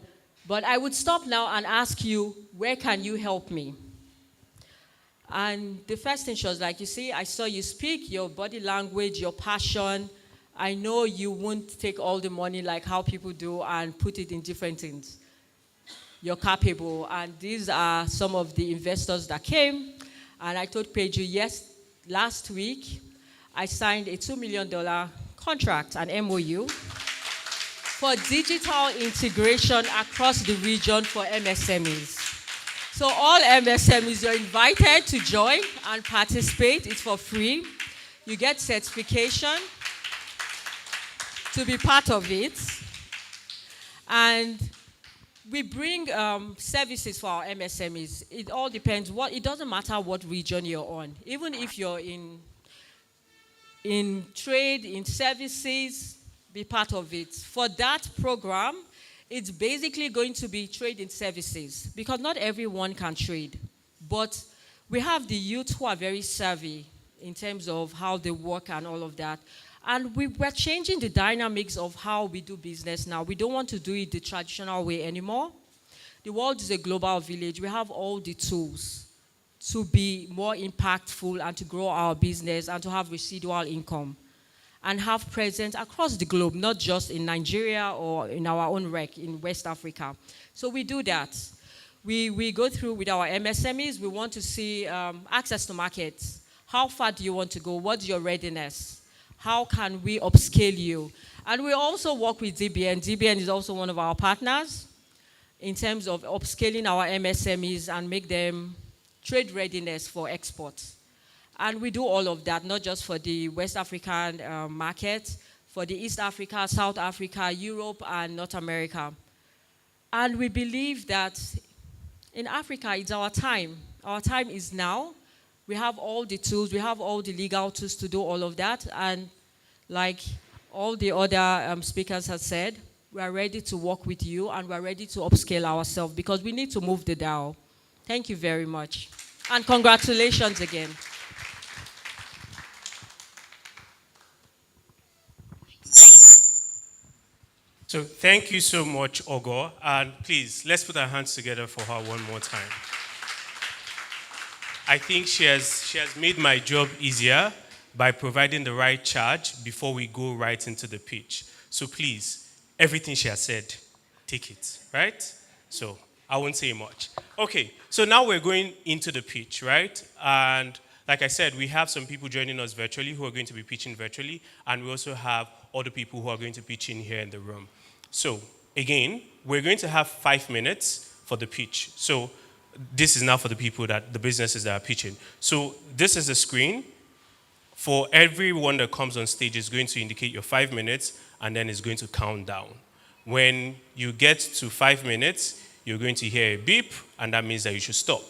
But I would stop now and ask you, where can you help me? And the first thing she was like, you see, I saw you speak, your body language, your passion. I know you won't take all the money like how people do and put it in different things. You're capable. And these are some of the investors that came. And I told Peju, yes, last week, I signed a $2 million contract, an MOU, for digital integration across the region for MSMEs. So all MSMEs, you're invited to join and participate. It's for free. You get certification to be part of it. And we bring services for our MSMEs. It all depends. It doesn't matter what region you're on. Even if you're in trade, in services, be part of it. For that program, it's basically going to be trade in services because not everyone can trade. But we have the youth who are very savvy in terms of how they work and all of that. And we're changing the dynamics of how we do business now. We don't want to do it the traditional way anymore. The world is a global village. We have all the tools to be more impactful and to grow our business and to have residual income and have presence across the globe, not just in Nigeria or in our own rec in West Africa. So we do that. We go through with our MSMEs. We want to see access to markets. How far do you want to go? What's your readiness? How can we upscale you? And we also work with DBN. DBN is also one of our partners in terms of upscaling our MSMEs and make them trade readiness for export. And we do all of that, not just for the West African market, for the East Africa, South Africa, Europe, and North America. And we believe that in Africa, it's our time. Our time is now. We have all the tools, we have all the legal tools to do all of that. And like all the other speakers have said, we are ready to work with you and we are ready to upscale ourselves because we need to move the dial. Thank you very much. And congratulations again. So thank you so much, Ogo. And please, let's put our hands together for her one more time. I think she has made my job easier by providing the right charge before we go right into the pitch. So please, everything she has said, take it, right? So I won't say much. Okay, so now we're going into the pitch, right? And like I said, we have some people joining us virtually who are going to be pitching virtually, and we also have other people who are going to pitch in here in the room. So again, we're going to have 5 minutes for the pitch. So this is now for the people the businesses that are pitching. So this is the screen. For everyone that comes on stage, it's going to indicate your 5 minutes, and then it's going to count down. When you get to 5 minutes, you're going to hear a beep, and that means that you should stop.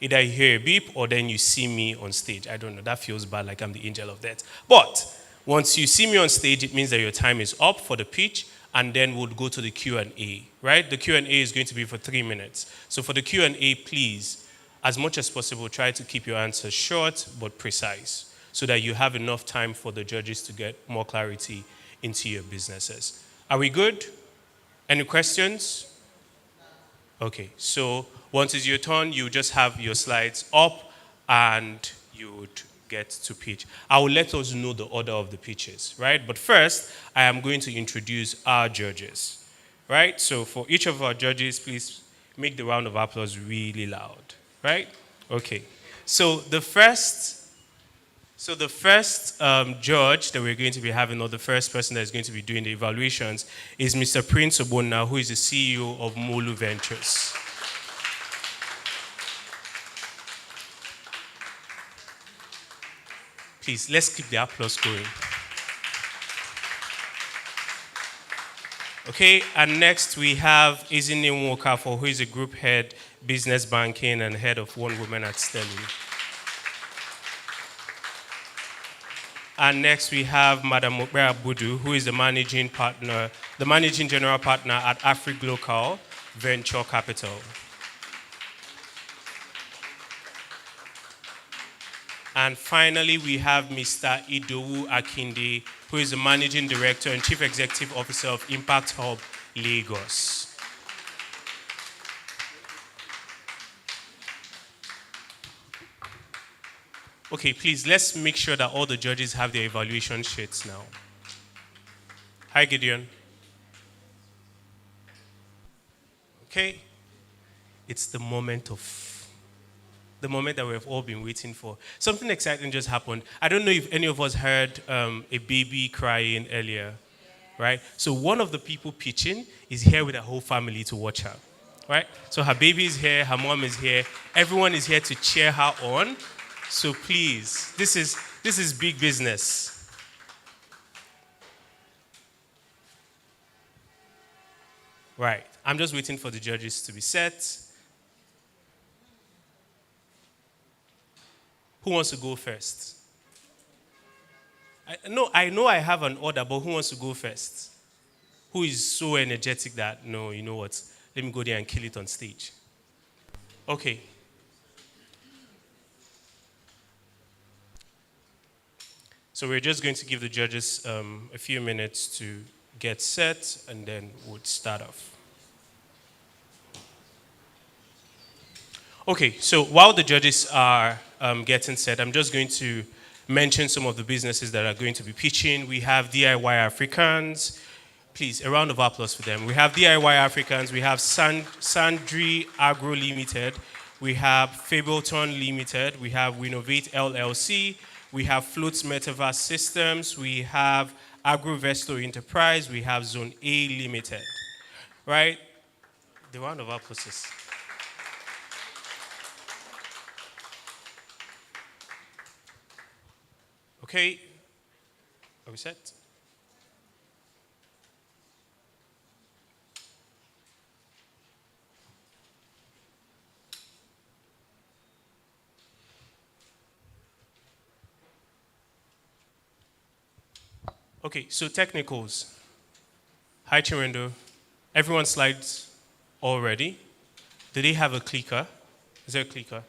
Either you hear a beep, or then you see me on stage. I don't know, that feels bad, like I'm the angel of death. But once you see me on stage, it means that your time is up for the pitch, and then we'll go to the Q&A, right? The Q&A is going to be for 3 minutes. So for the Q&A, please, as much as possible, try to keep your answers short but precise so that you have enough time for the judges to get more clarity into your businesses. Are we good? Any questions? Okay, so once it's your turn, you just have your slides up and you would get to pitch. I will let us know the order of the pitches, right? But first, I am going to introduce our judges, right? So for each of our judges, please make the round of applause really loud, right? Okay, so the first judge that we're going to be having, or the first person that is going to be doing the evaluations, is Mr. Prince Obonna, who is the CEO of Molu Ventures. Please, let's keep the applause going. Okay, and next we have Izine Nwokafo, who is a group head, business banking, and head of One Woman at Sterling. And next we have Madam Mokbera Budu, who is the managing general partner at AfriGlocal Venture Capital. And finally, we have Mr. Idowu Akinde, who is the managing director and chief executive officer of Impact Hub Lagos. Okay, please, let's make sure that all the judges have their evaluation sheets now. Hi, Gideon. Okay, it's the moment that we've all been waiting for. Something exciting just happened. I don't know if any of us heard a baby crying earlier, right? So one of the people pitching is here with her whole family to watch her, right? So her baby is here, her mom is here, everyone is here to cheer her on. So please, this is big business. Right, I'm just waiting for the judges to be set. Who wants to go first? I know I have an order, but who wants to go first? Who is so energetic that, no, you know what, let me go there and kill it on stage. Okay. So we're just going to give the judges a few minutes to get set, and then we'll start off. Okay, so while the judges are getting set, I'm just going to mention some of the businesses that are going to be pitching. We have DIY Africans. Please, a round of applause for them. We have DIY Africans. We have Sandri Agro Limited. We have Fableton Limited. We have Winovate LLC. We have Floats Metaverse Systems. We have Agrovesto Enterprise. We have Zone A Limited. Right? The round of applause. Okay, are we set? Okay, so technicals. Hi, Chirindo. Everyone's slides all ready? Do they have a clicker? Is there a clicker?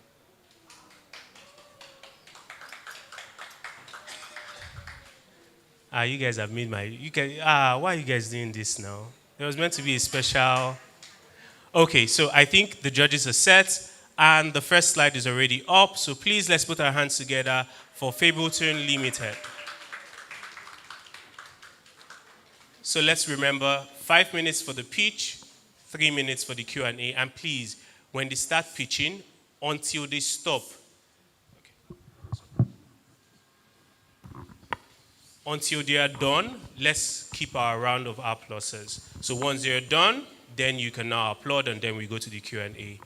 You guys have made why are you guys doing this now? It was meant to be a special. Okay, so I think the judges are set, and the first slide is already up. So please, let's put our hands together for Fableton Limited. So let's remember, 5 minutes for the pitch, 3 minutes for the Q&A, and please, when they start pitching, until they stop. Until they are done, let's keep our round of applauses. So once they're done, then you can now applaud, and then we go to the Q&A.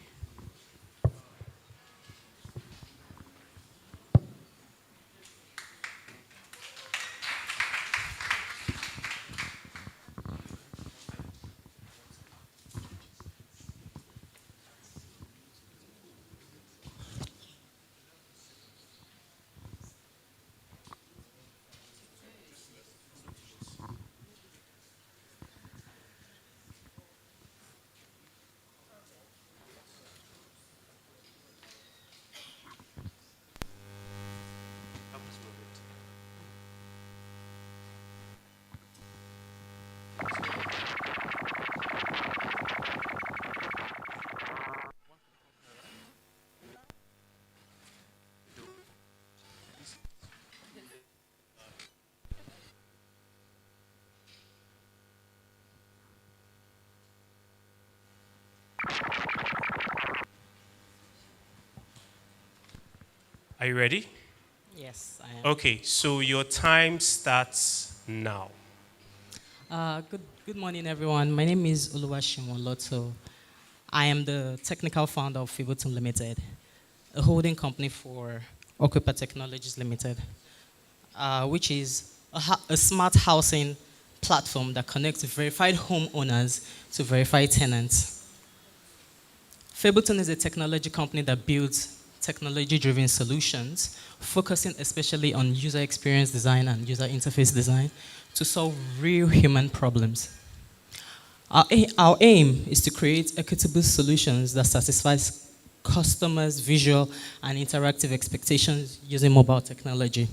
Are you ready? Yes, I am. Okay, so your time starts now. Good morning, everyone. My name is Oluwashimon Lotto. I am the technical founder of Fiboton Limited, a holding company for Occupy Technologies Limited, which is a smart housing platform that connects verified homeowners to verified tenants. Fiboton is a technology company that builds technology-driven solutions, focusing especially on user experience design and user interface design to solve real human problems. Our aim is to create equitable solutions that satisfies customers' visual and interactive expectations using mobile technology.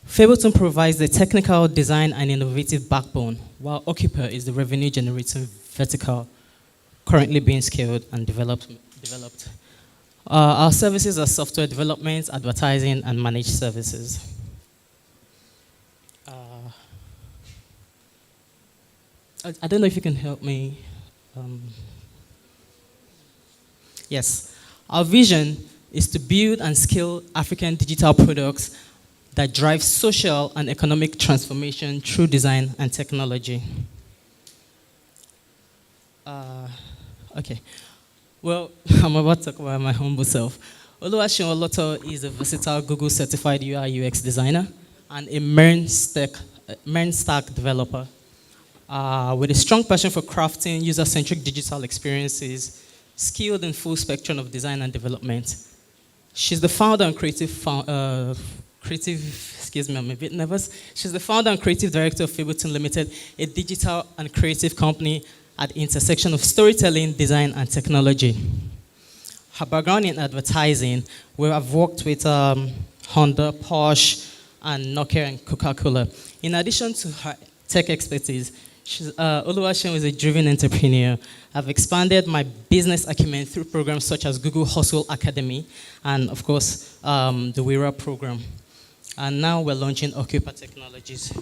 Fiboton provides the technical design and innovative backbone, while Occupy is the revenue-generating vertical currently being scaled and developed. Our services are software development, advertising, and managed services. I don't know if you can help me. Yes. Our vision is to build and scale African digital products that drive social and economic transformation through design and technology. Okay. Well, I'm about to talk about my humble self. Oluwaseun Oloto is a versatile Google certified UI UX designer and a MERN stack developer with a strong passion for crafting user-centric digital experiences, skilled in full spectrum of design and development. She's the founder and excuse me, I'm a bit nervous. She's the founder and creative director of Fiboton Limited, a digital and creative company at the intersection of storytelling, design, and technology. Her background in advertising, where I've worked with Honda, Porsche, and Nokia and Coca-Cola. In addition to her tech expertise, Oluwaseun is a driven entrepreneur. I've expanded my business acumen through programs such as Google Hustle Academy and, of course, the WIRA program. And now we're launching Occupy Technologies.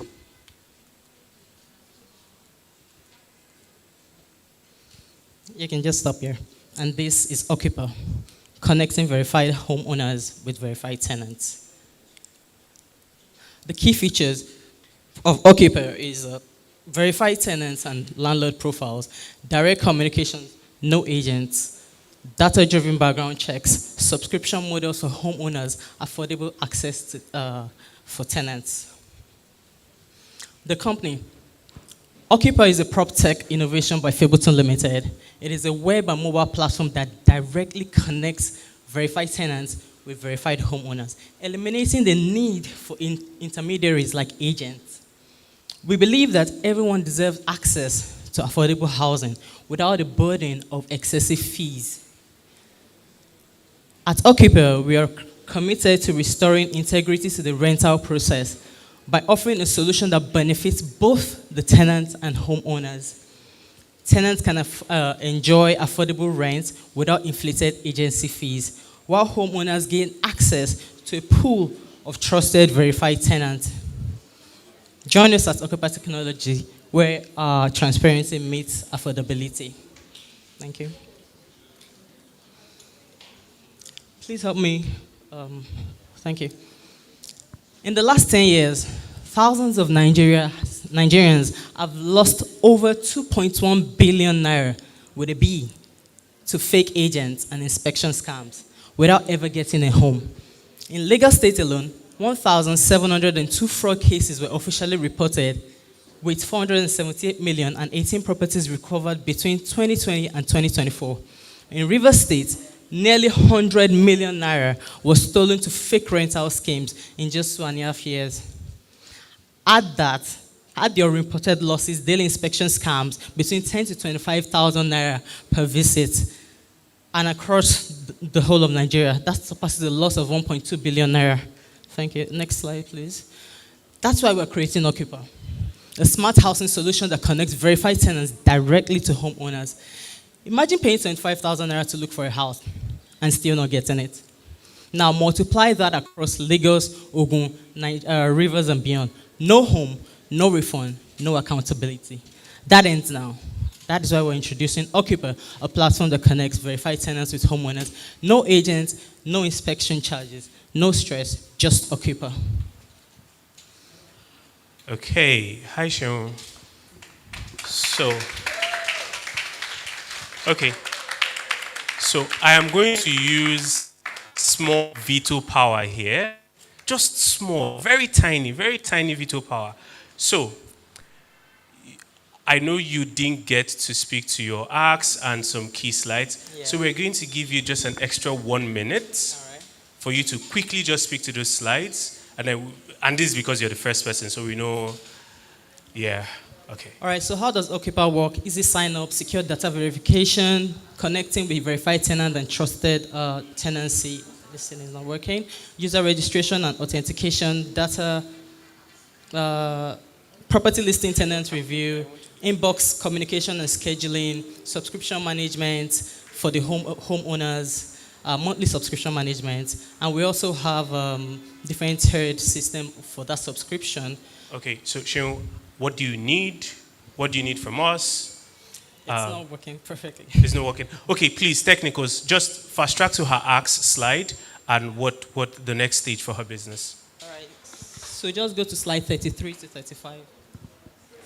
You can just stop here. And this is Occupy, connecting verified homeowners with verified tenants. The key features of Occupy is verified tenants and landlord profiles, direct communications, no agents, data-driven background checks, subscription models for homeowners, affordable access to, for tenants. The company, Occupy is a prop tech innovation by Fiboton Limited. It is a web and mobile platform that directly connects verified tenants with verified homeowners, eliminating the need for intermediaries like agents. We believe that everyone deserves access to affordable housing without the burden of excessive fees. At Occupy, we are committed to restoring integrity to the rental process by offering a solution that benefits both the tenants and homeowners. Tenants can enjoy affordable rent without inflated agency fees, while homeowners gain access to a pool of trusted, verified tenants. Join us at Occupy Technology, where transparency meets affordability. Thank you. Please help me. Thank you. In the last 10 years, thousands of Nigerians have lost over 2.1 billion naira with a B to fake agents and inspection scams without ever getting a home. In Lagos State alone, 1,702 fraud cases were officially reported, with 478 million and 18 properties recovered between 2020 and 2024. In Rivers State, nearly 100 million naira was stolen to fake rental schemes in just 2.5 years. Add the unreported losses, daily inspection scams between 10 to 25,000 naira per visit, and across the whole of Nigeria, that surpasses a loss of 1.2 billion naira. Thank you. Next slide, please. That's why we're creating Occupy, a smart housing solution that connects verified tenants directly to homeowners. Imagine paying 25,000 naira to look for a house and still not getting it. Now multiply that across Lagos, Ogun, Rivers, and beyond. No home, no refund, no accountability. That ends now. That is why we're introducing Occupy, a platform that connects verified tenants with homeowners. No agents, no inspection charges, No stress, just occupy. Okay, hi Sharon. So, okay. So I am going to use small veto power here. Just small, very tiny veto power. So, I know you didn't get to speak to your acts and some key slides. Yeah. So we're going to give you just an extra 1 minute for you to quickly just speak to those slides. And this is because you're the first person, so we know, yeah, okay. All right, so how does Occupy work? Easy sign up, secure data verification, connecting with verified tenant and trusted tenancy. This thing is not working. User registration and authentication, data, property listing tenant review, inbox communication and scheduling, subscription management for the homeowners, monthly subscription management, and we also have different tiered system for that subscription. Okay, so Sharon, what do you need? What do you need from us? It's not working perfectly. It's not working. Okay, please, technicals, just fast track to her acts slide and what the next stage for her business. All right, so just go to slide 33 to 35.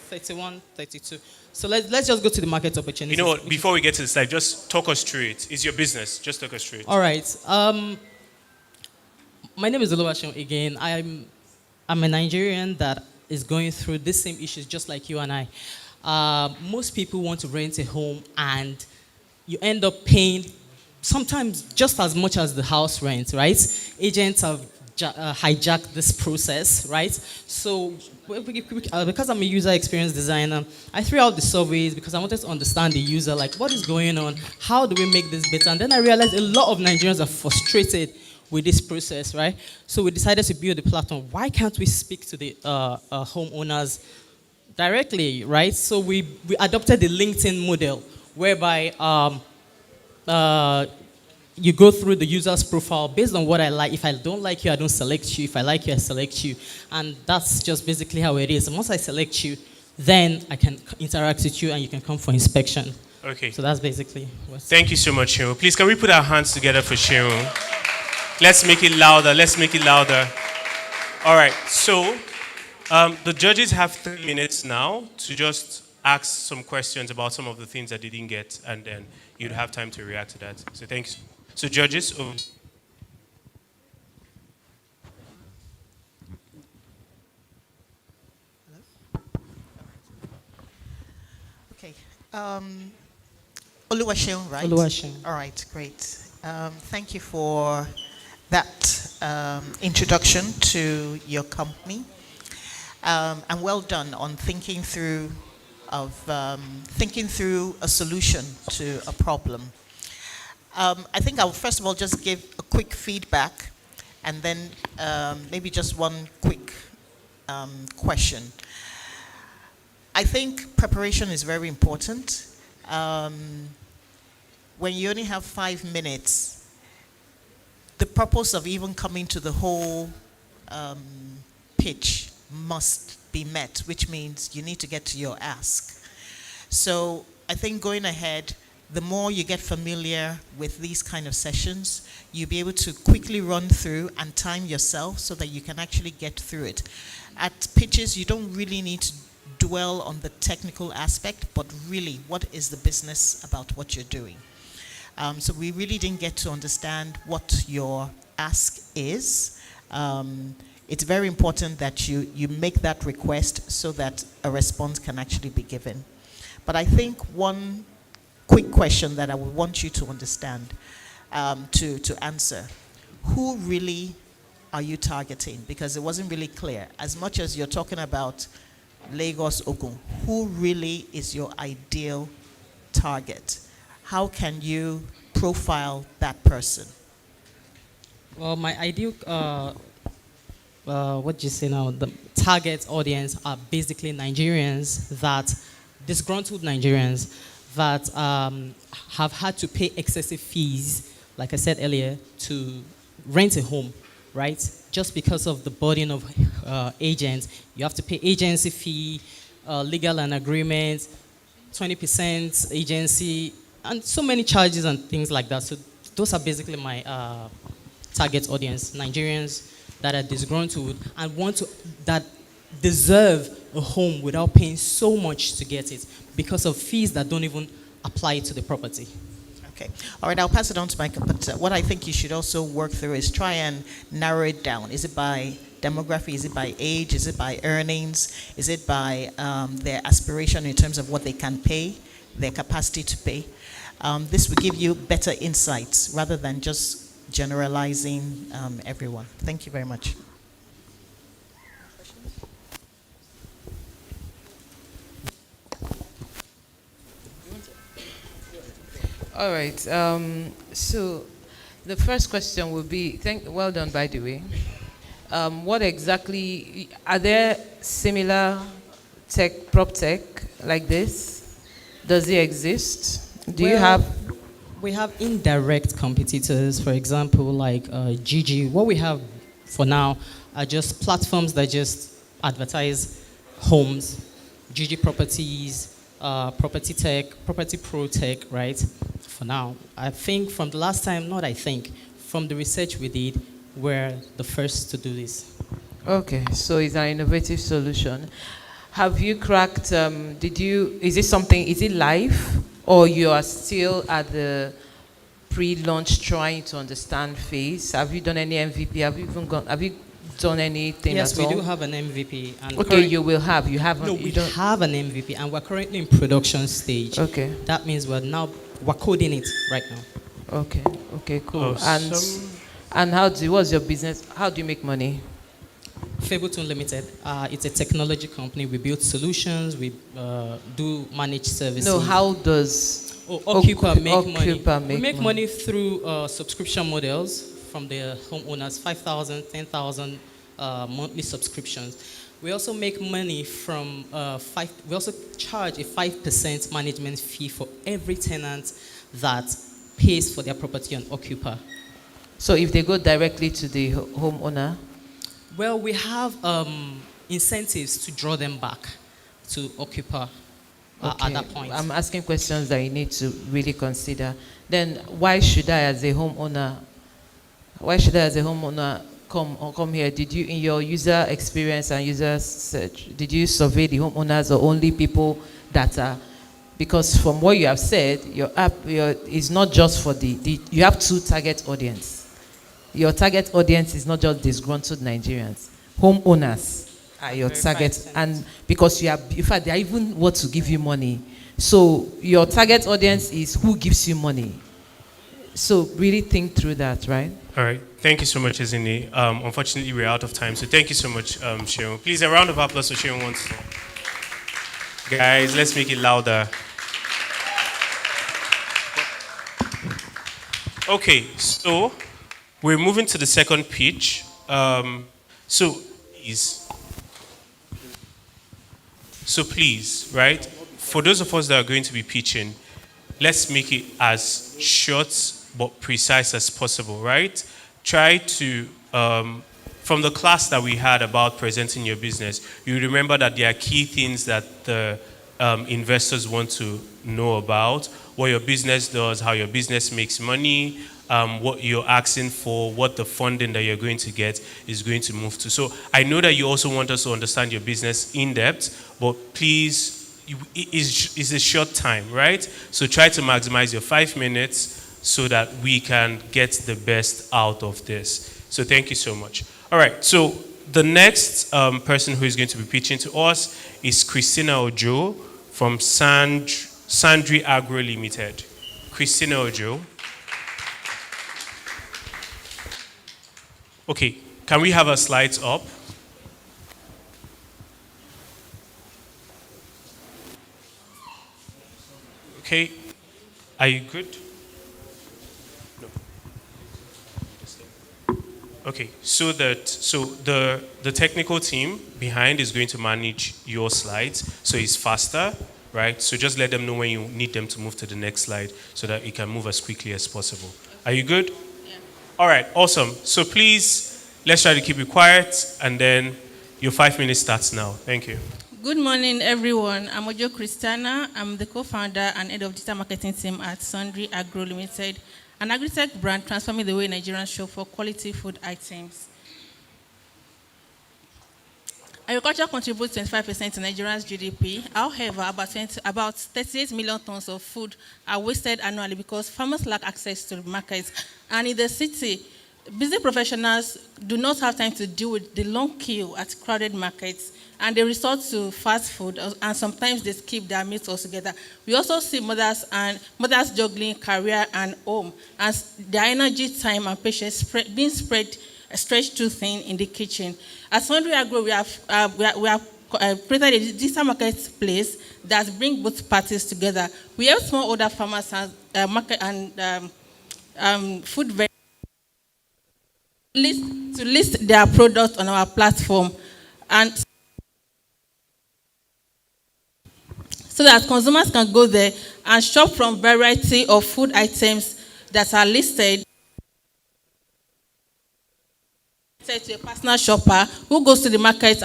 31, 32. So let's just go to the market opportunity. You know what, before we get to the slide, just talk us through it. It's your business, just talk us through it. All right. My name is Oluwaseun again. I'm a Nigerian that is going through the same issues just like you and I. Most people want to rent a home and you end up paying sometimes just as much as the house rent, right? Agents have hijacked this process, right? So because I'm a user experience designer, I threw out the surveys because I wanted to understand the user, like what is going on? How do we make this better? And then I realized a lot of Nigerians are frustrated with this process, right? So we decided to build a platform. Why can't we speak to the homeowners directly, right? So we adopted the LinkedIn model, whereby you go through the user's profile based on what I like. If I don't like you, I don't select you. If I like you, I select you. And that's just basically how it is. And once I select you, then I can interact with you and you can come for inspection. Okay. So that's basically what's... Thank you so much, Sharon. Please, can we put our hands together for Sharon? Let's make it louder. Let's make it louder. All right. So the judges have 3 minutes now to just ask some questions about some of the things that they didn't get, and then you'd have time to react to that. So thanks. So judges, Okay. Oluwaseun, right? Oluwaseun. All right, great. Thank you for that introduction to your company. And well done on thinking through a solution to a problem. I think I'll first of all just give a quick feedback and then maybe just one quick question. I think preparation is very important. When you only have 5 minutes, the purpose of even coming to the whole pitch must be met, which means you need to get to your ask. So I think going ahead, the more you get familiar with these kind of sessions, you'll be able to quickly run through and time yourself so that you can actually get through it. At pitches, you don't really need to dwell on the technical aspect, but really, what is the business about what you're doing? So we really didn't get to understand what your ask is. It's very important that you make that request so that a response can actually be given. But I think one quick question that I would want you to understand, to answer. Who really are you targeting? Because it wasn't really clear. As much as you're talking about Lagos, Ogun, who really is your ideal target? How can you profile that person? Well, my ideal, what do you say now? The target audience are basically Nigerians that, disgruntled Nigerians that have had to pay excessive fees, like I said earlier, to rent a home, right? Just because of the burden of agents. You have to pay agency fee, legal and agreement, 20% agency, and so many charges and things like that. So those are basically my target audience, Nigerians that are disgruntled and that deserve a home without paying so much to get it because of fees that don't even apply to the property. Okay. All right, I'll pass it on to Michael. But what I think you should also work through is try and narrow it down. Is it by demography? Is it by age? Is it by earnings? Is it by their aspiration in terms of what they can pay, their capacity to pay? This will give you better insights rather than just generalizing everyone. Thank you very much. All right. So the first question will be, well done, by the way. What exactly, are there similar prop tech like this? Does it exist? We have indirect competitors, for example, like Gigi. What we have for now are just platforms that just advertise homes, Gigi Properties, Property Tech, Property Pro Tech, right? For now, I think from the last time, from the research we did, we're the first to do this. Okay, so it's an innovative solution. Have you cracked, is it live? Or you are still at the pre-launch trying to understand phase? Have you done any MVP? Have you done anything yes, at all? Yes, we do have an MVP. And okay, you will have. You haven't. No, we have an MVP, and we're currently in production stage. Okay. That means we're coding it right now. Okay. Okay. Cool. Awesome. And what's your business? How do you make money? Fableton Limited. It's a technology company. We build solutions. We do managed services. No, how does Occupa make money? We make money through subscription models from the homeowners, 5,000, 10,000 monthly subscriptions. We also make money from we also charge a 5% management fee for every tenant that pays for their property on Occupa. So if they go directly to the homeowner? Well, we have incentives to draw them back to Occupa at that point. I'm asking questions that you need to really consider. Then why should I as a homeowner come here? Did you, in your user experience and user search, did you survey the homeowners or only people that are, because from what you have said, your app is not just for you have two target audience. Your target audience is not just disgruntled Nigerians. Homeowners are your target, and because you are, in fact, they are even what to give you money. So your target audience is who gives you money. So really think through that, right? All right. Thank you so much, Ezini. Unfortunately, we're out of time, so thank you so much, Sharon. Please, a round of applause for Sharon once more. Guys, let's make it louder. Okay, so we're moving to the second pitch. So please, right? For those of us that are going to be pitching, let's make it as short but precise as possible, right? Try to, from the class that we had about presenting your business, you remember that there are key things that the investors want to know about, what your business does, how your business makes money, what you're asking for, what the funding that you're going to get is going to move to. So I know that you also want us to understand your business in depth, but please, it's a short time, right? So try to maximize your 5 minutes so that we can get the best out of this. So thank you so much. All right, so the next person who is going to be pitching to us is Christina Ojo from Sandri Agro Limited. Christina Ojo. Okay, can we have our slides up? Okay, are you good? No. Okay, so the technical team behind is going to manage your slides, so it's faster, right? So just let them know when you need them to move to the next slide so that it can move as quickly as possible. Are you good? Yeah. All right, awesome. So please, let's try to keep it quiet, and then your 5 minutes starts now. Thank you. Good morning, everyone. I'm Ojo Christiana. I'm the co-founder and head of digital marketing team at Sundry Agro Limited. an agri-tech brand transforming the way Nigerians shop for quality food items. Agriculture contributes 25% to Nigeria's GDP. However, about 38 million tons of food are wasted annually because farmers lack access to the markets. And in the city, busy professionals do not have time to deal with the long queue at crowded markets, and they resort to fast food, and sometimes they skip their meals altogether. We also see mothers juggling career and home, as their energy, time, and patience being stretched too thin in the kitchen. At Sundry Agro, we have created a digital marketplace that brings both parties together. We have smallholder farmers and market and food vendors to list their products on our platform, and so that consumers can go there and shop from variety of food items that are listed to a personal shopper who goes to the market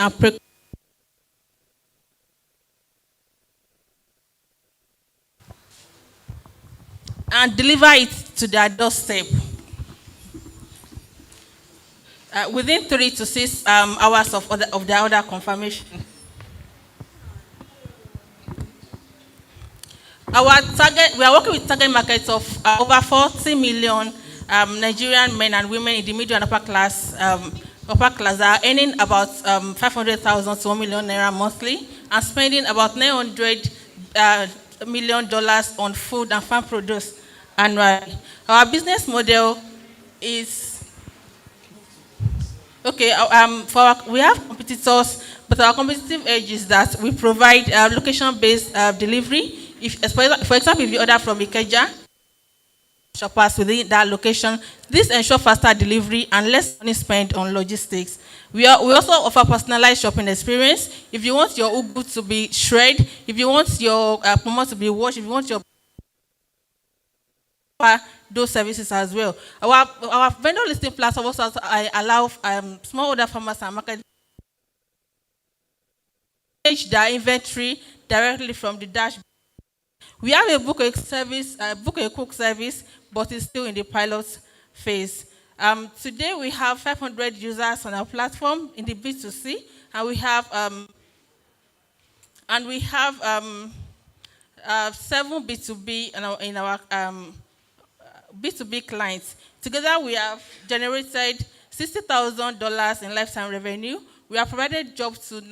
and deliver it to their doorstep within 3 to 6 hours of their order confirmation. We are working with target markets of over 40 million Nigerian men and women in the middle and upper class are earning about 500,000 to 1 million naira monthly and spending about $900 million on food and farm produce annually. Our business model is okay. We have competitors, but our competitive edge is that we provide location-based delivery. For example, if you order from Ikeja, shoppers within that location, this ensures faster delivery and less money spent on logistics. We also offer personalized shopping experience. If you want your ugu to be shredded, if you want your pomo to be washed, if you want your those services as well. Our vendor listing platform also allow smallholder farmers and market manage their inventory directly from the dashboard. We have a book a cook service, but it's still in the pilot phase. Today we have 500 users on our platform in the B2C, and we have 7 B2B in our B2B clients. Together we have generated $60,000 in lifetime revenue. We have provided jobs to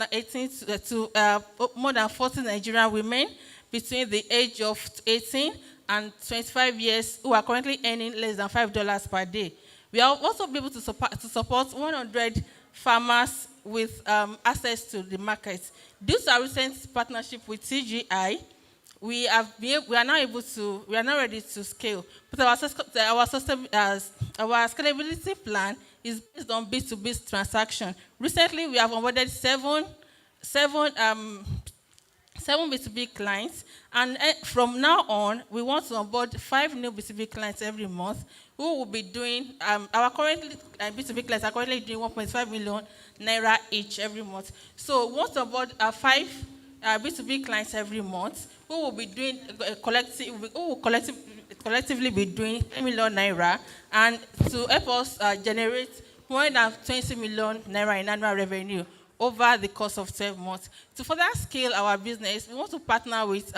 more than 40 Nigerian women between the age of 18 and 25 years who are currently earning less than $5 per day. We are also able to support 100 farmers with access to the market. Due to our recent partnership with TGI, we are now ready to scale. But our scalability plan is based on B2B transaction. Recently, we have onboarded seven B2B clients, and from now on, we want to onboard 5 new B2B clients every month who will be doing, our currently B2B clients are currently doing 1.5 million naira each every month. So we want to onboard 5 B2B clients every month who will be doing collectively be doing 10 million naira, and to help us generate more than 20 million naira in annual revenue over the course of 12 months. To further scale our business, we want to partner with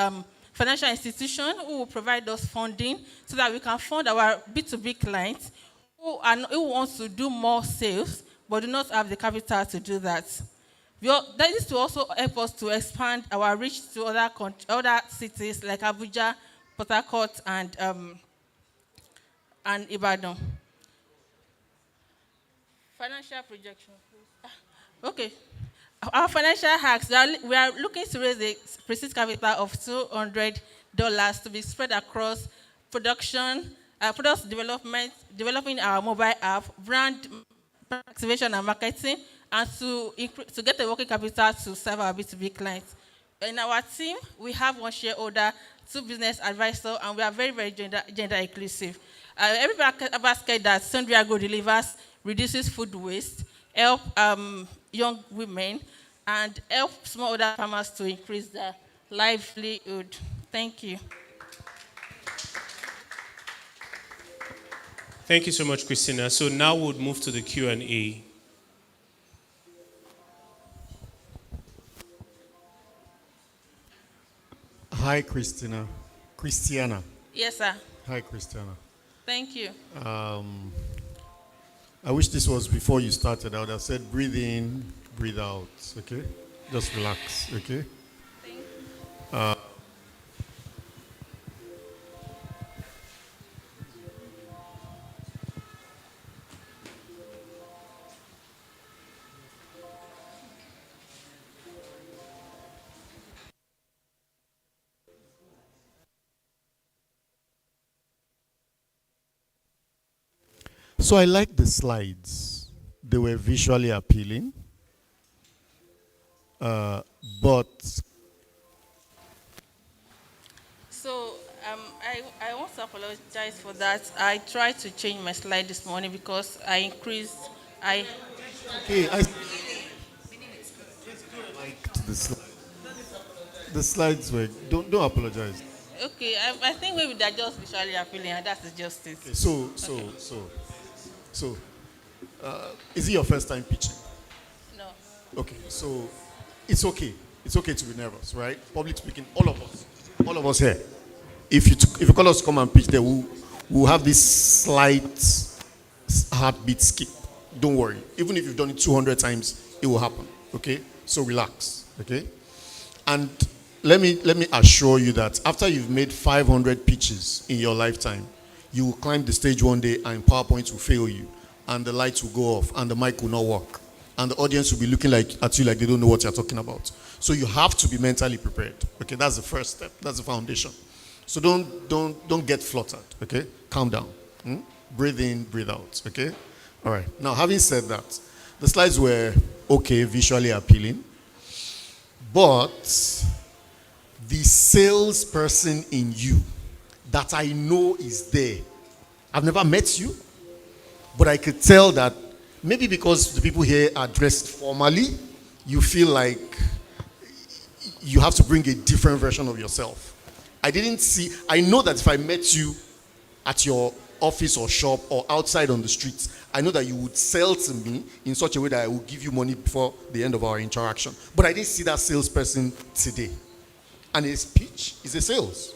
financial institutions who will provide us funding so that we can fund our B2B clients who want to do more sales but do not have the capital to do that. This will also help us to expand our reach to other cities like Abuja, Port Harcourt, and Ibadan. Financial projection, please. Okay. Our financial hacks, we are looking to raise a pre-seed capital of $200 to be spread across production, product development, developing our mobile app, brand activation and marketing, and to get a working capital to serve our B2B clients. In our team, we have 1 shareholder, 2 business advisors, and we are very, very gender inclusive. Every basket that Sundry Agro delivers reduces food waste, help young women, and help smallholder farmers to increase their livelihood. Thank you. Thank you so much, Christina. So now we'll move to the Q&A. Hi, Christina. Christiana. Yes, sir. Hi, Christiana. Thank you. I wish this was before you started. I would have said breathe in, breathe out, okay? Just relax, okay? Thank you. So I like the slides. They were visually appealing. But So I want to apologize for that. I tried to change my slide this morning because I increased. okay, I liked the slides were. Don't apologize. Okay, I think maybe they're just visually appealing, and that's just it. Okay, so, is it your first time pitching? No. Okay, so it's okay. It's okay to be nervous, right? Public speaking, all of us here. If you call us to come and pitch, there we'll have this slight heartbeat skip. Don't worry. Even if you've done it 200 times, it will happen. Okay? So relax. Okay? And let me assure you that after you've made 500 pitches in your lifetime, you will climb the stage one day and PowerPoint will fail you, and the lights will go off, and the mic will not work, and the audience will be looking at you like they don't know what you're talking about. So you have to be mentally prepared. Okay, that's the first step. That's the foundation. So don't get fluttered. Okay, calm down. Breathe in, breathe out. Okay. All right. Now, having said that, the slides were okay, visually appealing, but the salesperson in you that I know is there. I've never met you, but I could tell that maybe because the people here are dressed formally, you feel like you have to bring a different version of yourself. I know that if I met you at your office or shop or outside on the streets, I know that you would sell to me in such a way that I will give you money before the end of our interaction. But I didn't see that salesperson today. And his pitch is a sales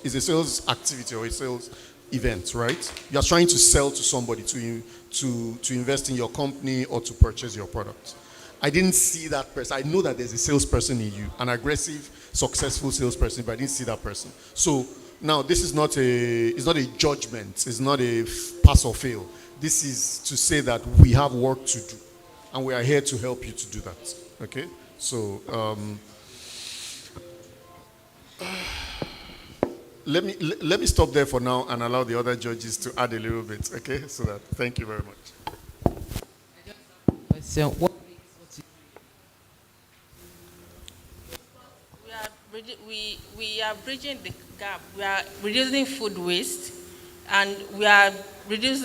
activity or a sales event, right? You are trying to sell to somebody to invest in your company or to purchase your product. I didn't see that person. I know that there's a salesperson in you, an aggressive, successful salesperson, but I didn't see that person. So now this is not a judgment. It's not a pass or fail. This is to say that we have work to do, and we are here to help you to do that. Okay? So let me stop there for now and allow the other judges to add a little bit. Okay? So that thank you very much. So what? We are bridging the gap. We are reducing food waste, and we are bridging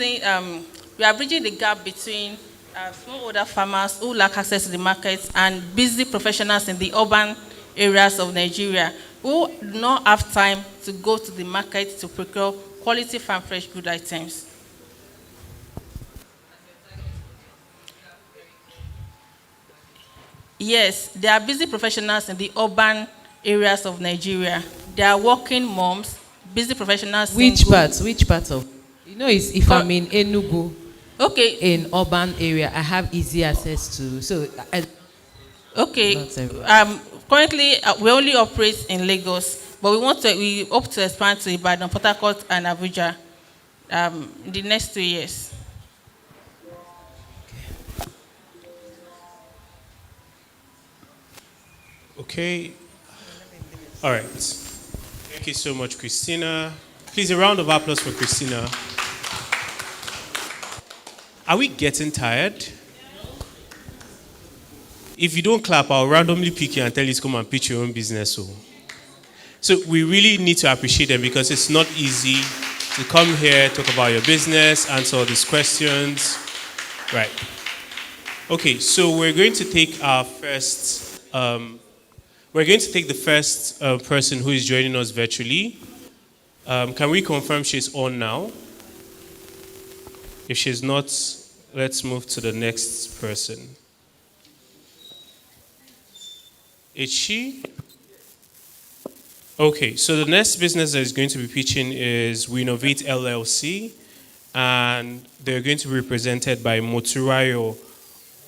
the gap between smallholder farmers who lack access to the markets and busy professionals in the urban areas of Nigeria who do not have time to go to the market to procure quality farm fresh good items. Yes, there are busy professionals in the urban areas of Nigeria. They are working moms, busy professionals. Which parts of? If I'm in Enugu, okay, in urban area, I have easy access to. So, okay. Currently, we only operate in Lagos, but we hope to expand to Ibadan, Port Harcourt, and Abuja in the next 2 years. Okay. All right. Thank you so much, Christina. Please, a round of applause for Christina. Are we getting tired? If you don't clap, I'll randomly pick you and tell you to come and pitch your own business. So we really need to appreciate them because it's not easy to come here, talk about your business, answer all these questions. Right. Okay, so we're going to take our first... we're going to take the first person who is joining us virtually. Can we confirm she's on now? If she's not, let's move to the next person. Is she? Okay, so the next business that is going to be pitching is We Innovate LLC, and they're going to be represented by Moturayo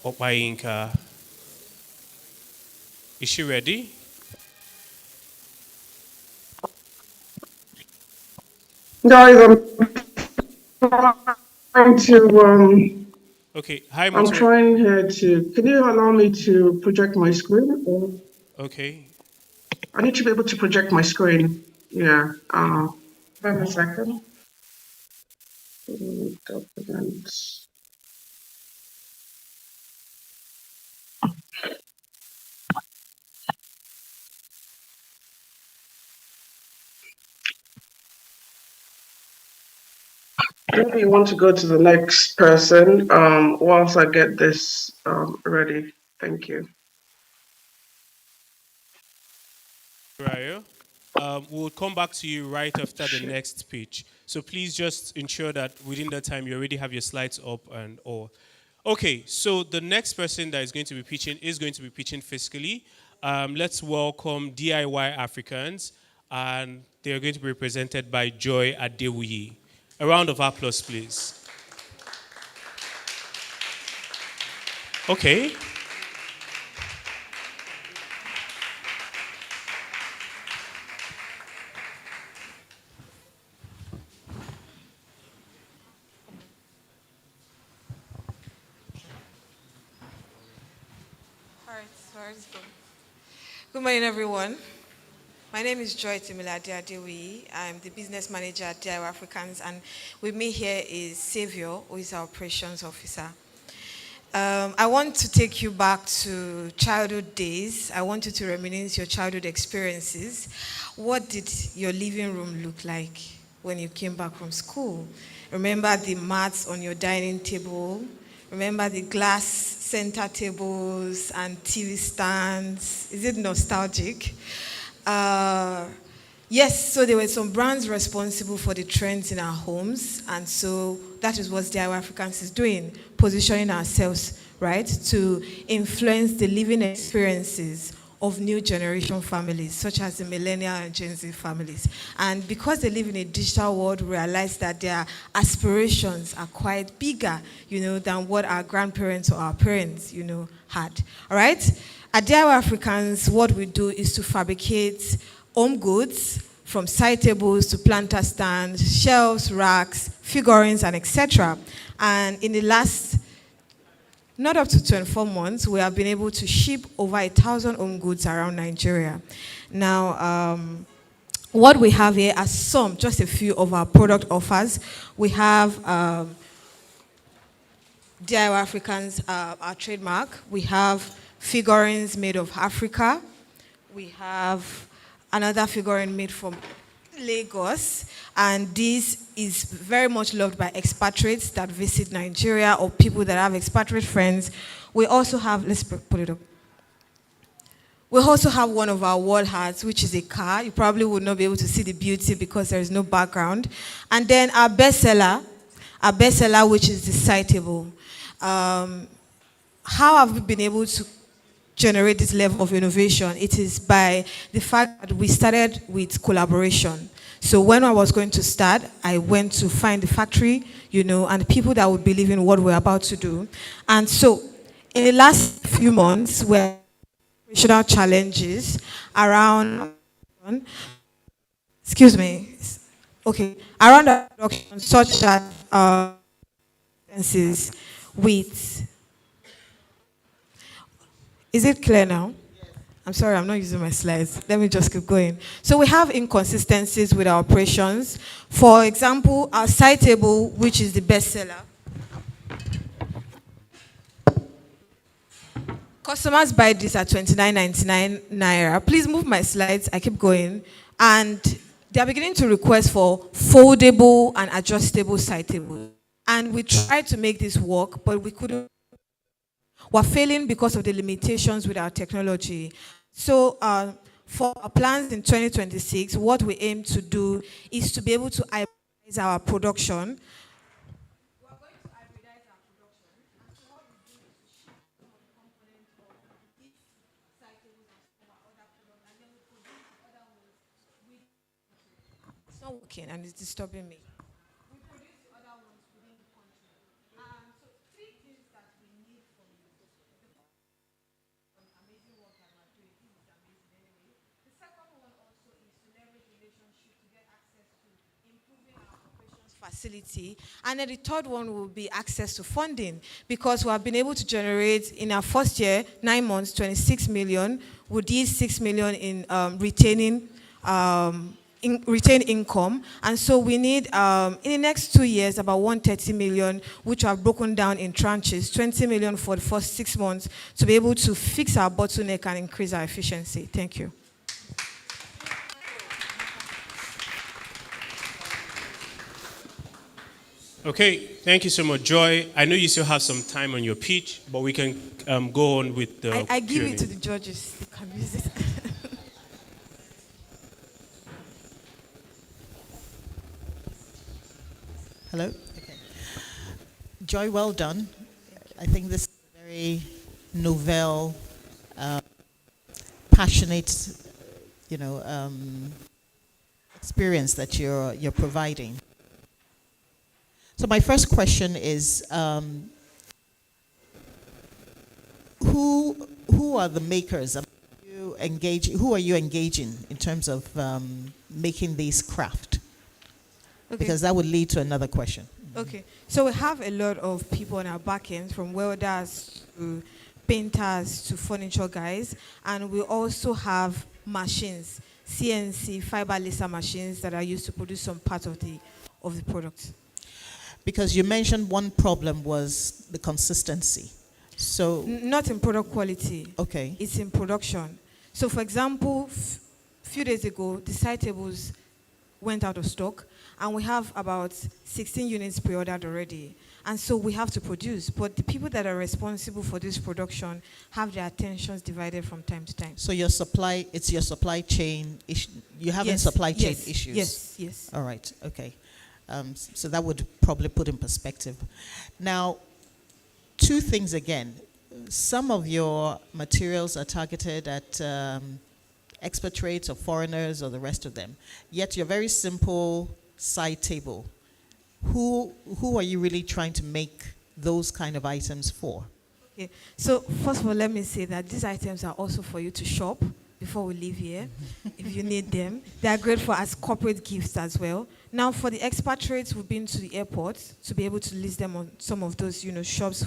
Opayinka. Is she ready? Guys, I'm trying to, Okay, hi I'm Motura. trying here to, can you allow me to project my screen? Or Okay. I need to be able to project my screen. Yeah. Wait a second. Documents. Maybe you want to go to the next person whilst I get this ready. Thank you. Rayo. We'll come back to you right after the next speech. So please just ensure that within that time you already have your slides up and all. Okay, so the next person that is going to be pitching fiscally. Let's welcome DIY Africans, and they are going to be represented by Joy Adewuyi. A round of applause, please. Okay. Good morning, everyone. My name is Joy Timilade Adewi. I'm the business manager at DIY Africans, and with me here is Saviour, who is our operations officer. I want to take you back to childhood days. I want you to reminisce your childhood experiences. What did your living room look like when you came back from school? Remember the mats on your dining table? Remember the glass center tables and TV stands? Is it nostalgic? Yes, so there were some brands responsible for the trends in our homes, and so that is what DIY Africans is doing, positioning ourselves, right, to influence the living experiences of new generation families, such as the millennial and Gen Z families. And because they live in a digital world, realize that their aspirations are quite bigger, than what our grandparents or our parents, had. All right? At DIY Africans, what we do is to fabricate home goods, from side tables to planter stands, shelves, racks, figurines, and etc. And in the last, not up to 24 months, we have been able to ship over 1,000 home goods around Nigeria. Now, what we have here are just a few of our product offers. We have DIY Africans, our trademark. We have figurines made of Africa. We have another figurine made from Lagos, and this is very much loved by expatriates that visit Nigeria or people that have expatriate friends. We also have, let's put it up. We also have one of our wall hats, which is a car. You probably would not be able to see the beauty because there is no background. And then our bestseller, which is the side table. How have we been able to generate this level of innovation? It is by the fact that we started with collaboration. So when I was going to start, I went to find the factory, and people that would believe in what we're about to do. And so in the last few months, we're operational challenges around, around the production, such that with. Is it clear now? I'm sorry, I'm not using my slides. Let me just keep going. So we have inconsistencies with our operations. For example, our side table, which is the bestseller. Customers buy this at 29.99 naira. Please move my slides. I keep going. And they are beginning to request for foldable and adjustable side tables. And we tried to make this work, but we couldn't. We're failing because of the limitations with our technology. So for our plans in 2026, what we aim to do is to be able to hybridize our production. We're going to not working and it's disturbing me. Facility. And then the third one will be access to funding, because we have been able to generate in our first year, 9 months, 26 million. We did 6 million in retained income. And so we need, in the next 2 years, about 130 million, which are broken down in tranches, 20 million for the first 6 months to be able to fix our bottleneck and increase our efficiency. Thank you. Okay, thank you so much, Joy. I know you still have some time on your pitch, but we can go on with the I give Q&A. it to the judges. They can use it. Hello? Okay. Joy, well done. I think this is a very novel, passionate, experience that you're providing. So my first question is, who are the makers? Who are you engaging in terms of making these craft? Okay. Because that would lead to another question. Okay, so we have a lot of people on our back end, from welders to painters to furniture guys, and we also have machines, CNC fiber laser machines that are used to produce some part of the product. Because you mentioned one problem was the consistency. So Not in product quality. Okay. It's in production. So for example, few days ago, the side tables went out of stock, and we have about 16 units pre-ordered already. And so we have to produce. But the people that are responsible for this production have their attentions divided from time to time. So it's your supply chain issue. You having supply chain issues? Yes. All right, okay. So that would probably put in perspective. Now, two things again. Some of your materials are targeted at expatriates or foreigners or the rest of them. Yet your very simple side table, who are you really trying to make those kind of items for? Okay. So first of all, let me say that these items are also for you to shop before we leave here, if you need them. They are great for as corporate gifts as well. Now, for the expatriates, we've been to the airport to be able to list them on some of those, shops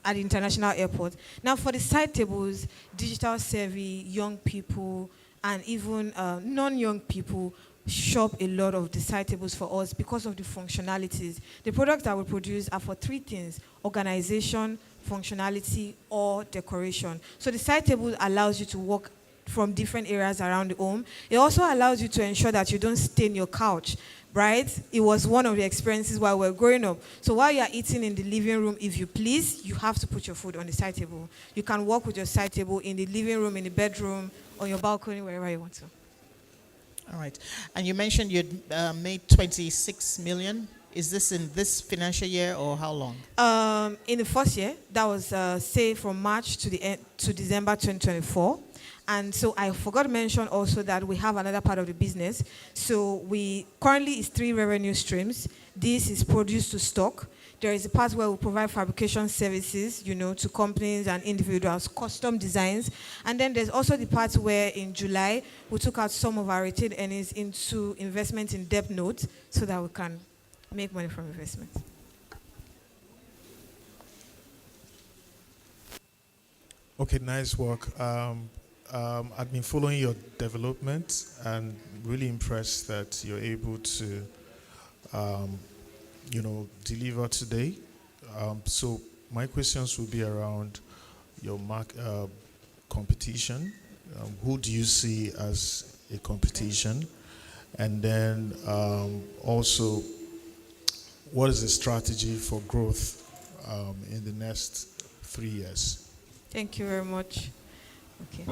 at the international airport. Now, for the side tables, digital savvy, young people, and even non-young people shop a lot of the side tables for us because of the functionalities. The products that we produce are for three things: organization, functionality, or decoration. So the side table allows you to work from different areas around the home. It also allows you to ensure that you don't stain your couch, right? It was one of the experiences while we were growing up. So while you are eating in the living room, if you please, you have to put your food on the side table. You can work with your side table in the living room, in the bedroom, on your balcony, wherever you want to. All right. And you mentioned you'd made 26 million. Is this in this financial year or how long? In the first year, that was, say, from March to December 2024. And so I forgot to mention also that we have another part of the business. So we currently is 3 revenue streams. This is produce to stock. There is a part where we provide fabrication services, to companies and individuals, custom designs. And then there's also the part where in July, we took out some of our retained earnings into investment in debt notes so that we can make money from investment. Okay, nice work. I've been following your development and really impressed that you're able to, deliver today. So my questions will be around your competition. Who do you see as a competition? And then also, what is the strategy for growth in the next 3 years? Thank you very much. Okay.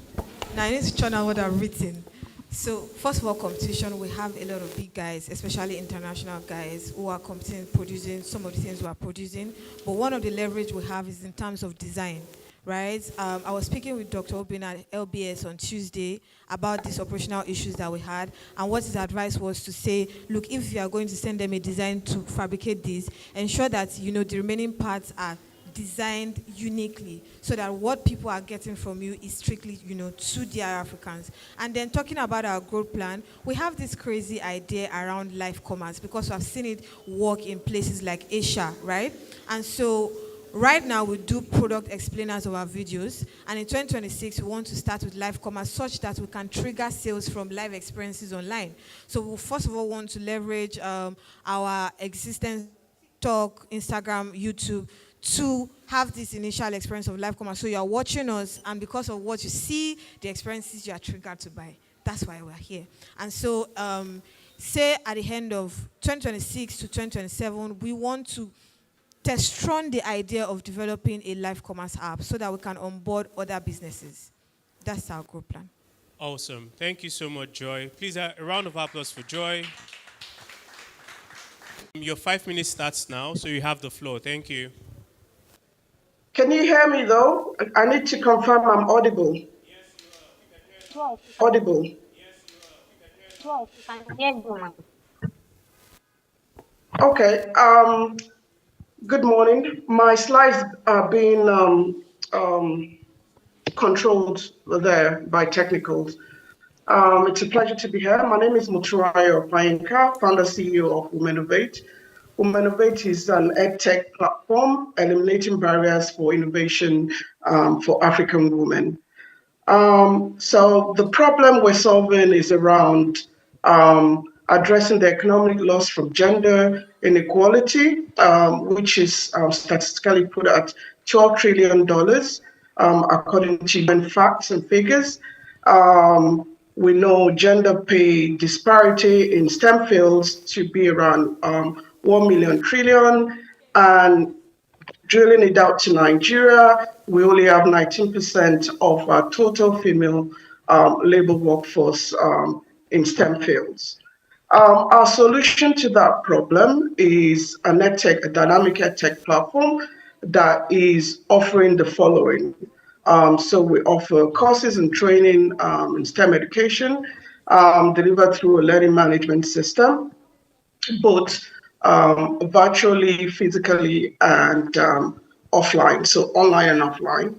Now I need to churn out what I've written. So first of all, competition, we have a lot of big guys, especially international guys, who are competing, producing some of the things we are producing. But one of the leverage we have is in terms of design, right? I was speaking with Dr. Obin at LBS on Tuesday about these operational issues that we had, and what his advice was to say, look, if you are going to send them a design to fabricate this, ensure that, you know, the remaining parts are designed uniquely so that what people are getting from you is strictly, you know, to the Africans. And then talking about our growth plan, we have this crazy idea around live commerce because I've seen it work in places like Asia, right? And so right now we do product explainers of our videos, and in 2026 we want to start with live commerce such that we can trigger sales from live experiences online. So we first of all want to leverage our existing TikTok, Instagram, YouTube to have this initial experience of live commerce. So you are watching us, and because of what you see, the experiences you are triggered to buy. That's why we're here. And so, say at the end of 2026 to 2027, we want to test run the idea of developing a live commerce app so that we can onboard other businesses. That's our growth plan. Awesome. Thank you so much, Joy. Please, a round of applause for Joy. Your 5 minutes starts now, so you have the floor. Thank you. Can you hear me though? I need to confirm I'm audible. Yes, you are. Audible. Yes, you are. Okay. Good morning. My slides are being controlled there by technicals. It's a pleasure to be here. My name is Muturayo Painka, founder CEO of Womenovate. Womenovate is an edtech platform eliminating barriers for innovation for African women. So the problem we're solving is around addressing the economic loss from gender inequality, which is statistically put at $12 trillion, according to UN facts and figures. We know gender pay disparity in STEM fields to be around 1 million trillion, and drilling it out to Nigeria, we only have 19% of our total female labor workforce in STEM fields. Our solution to that problem is a dynamic edtech platform that is offering the following. So we offer courses and training in STEM education delivered through a learning management system, both virtually, physically, and offline, so online and offline.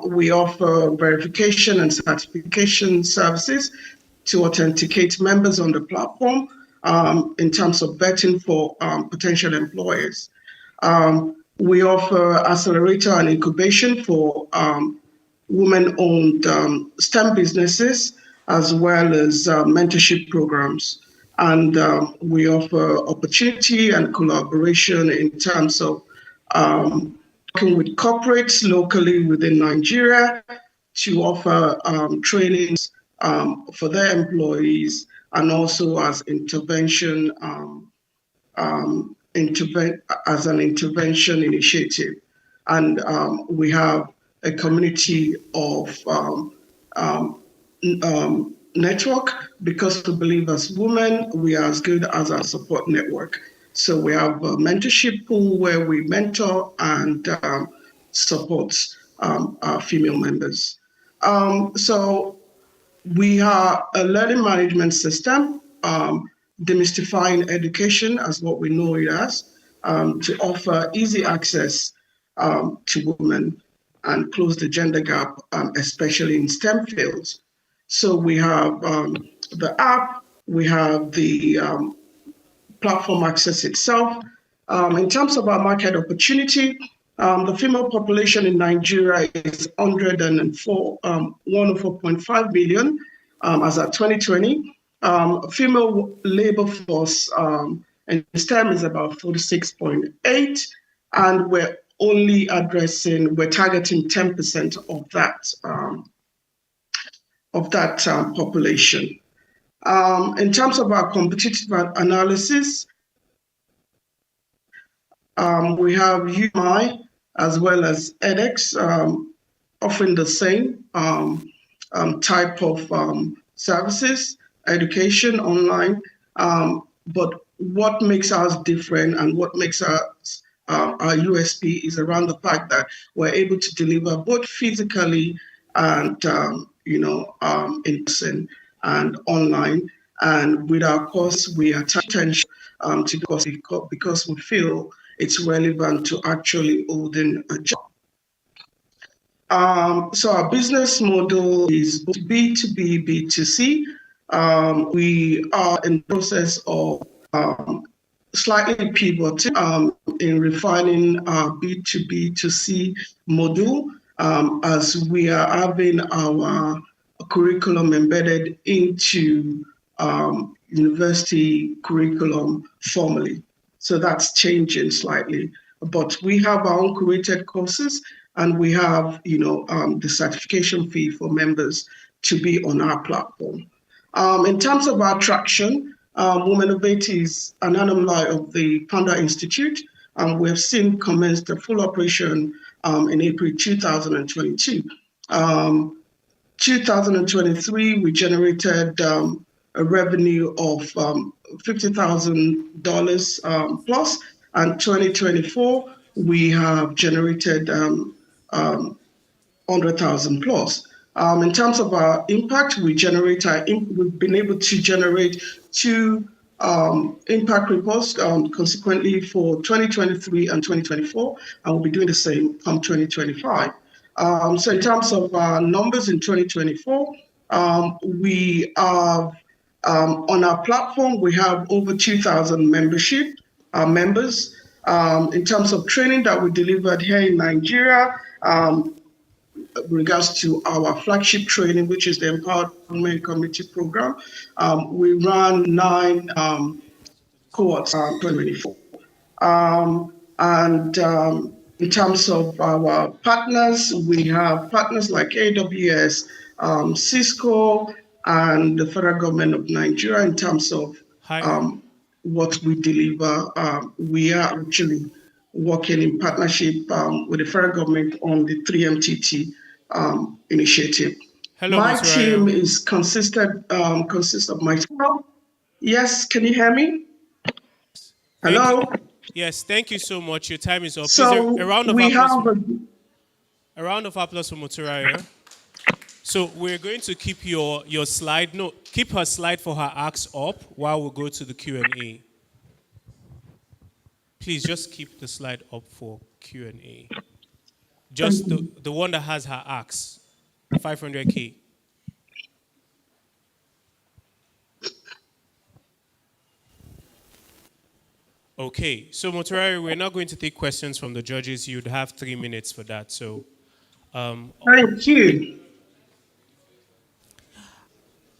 We offer verification and certification services to authenticate members on the platform in terms of vetting for potential employers. We offer Accelerator and incubation for women-owned STEM businesses, as well as mentorship programs. And we offer opportunity and collaboration in terms of working with corporates locally within Nigeria to offer trainings for their employees, and also as intervention as an intervention initiative. And we have a community of network, because we believe as women, we are as good as our support network. So we have a mentorship pool where we mentor and support our female members. So we are a learning management system, demystifying education as what we know it as, to offer easy access to women and close the gender gap, especially in STEM fields. So we have the app, we have the platform access itself. In terms of our market opportunity, the female population in Nigeria is 104.5 million as at 2020. Female labor force in STEM is about 46.8, and we're targeting 10% of that population. In terms of our competitive analysis, we have UMI as well as edX offering the same type of services, education online. But what makes us different and what makes us our USP is around the fact that we're able to deliver both physically and in person and online. And with our course, we are attention to course because we feel it's relevant to actually holding a job. So our business model is B2B, B2C. We are in the process of slightly pivoting in refining our B2B2C model as we are having our curriculum embedded into university curriculum formally. So that's changing slightly. But we have our own curated courses, and we have, the certification fee for members to be on our platform. In terms of our traction, Womenovate is an alumni of the Panda Institute, and we have seen commenced the full operation in April 2022. 2023, we generated a revenue of $50,000 plus, and 2024, we have generated 100,000 plus. In terms of our impact, we've been able to generate two impact reports consequently for 2023 and 2024, and we'll be doing the same come 2025. So in terms of our numbers in 2024, we are on our platform, we have over 2,000 members. In terms of training that we delivered here in Nigeria, regards to our flagship training, which is the Empowerment Community Program, we ran 9 cohorts in 2024. In terms of our partners, we have partners like AWS, Cisco, and the federal government of Nigeria. In terms of what we deliver, we are actually working in partnership with the federal government on the 3MTT initiative. Hello, my Moturayo. team consists of myself. Yes, can you hear me? Hello? Yes, thank you so much. Your time is up. So please, a round of we applause. have A round of applause for Moturayo. So we're going to keep your slide. No, keep her slide for her ask up while we go to the Q&A. Please just keep the slide up for Q&A. Just the one that has her ask, 500K. Okay, so Moturayo, we're not going to take questions from the judges. You'd have 3 minutes for that. So, thank you.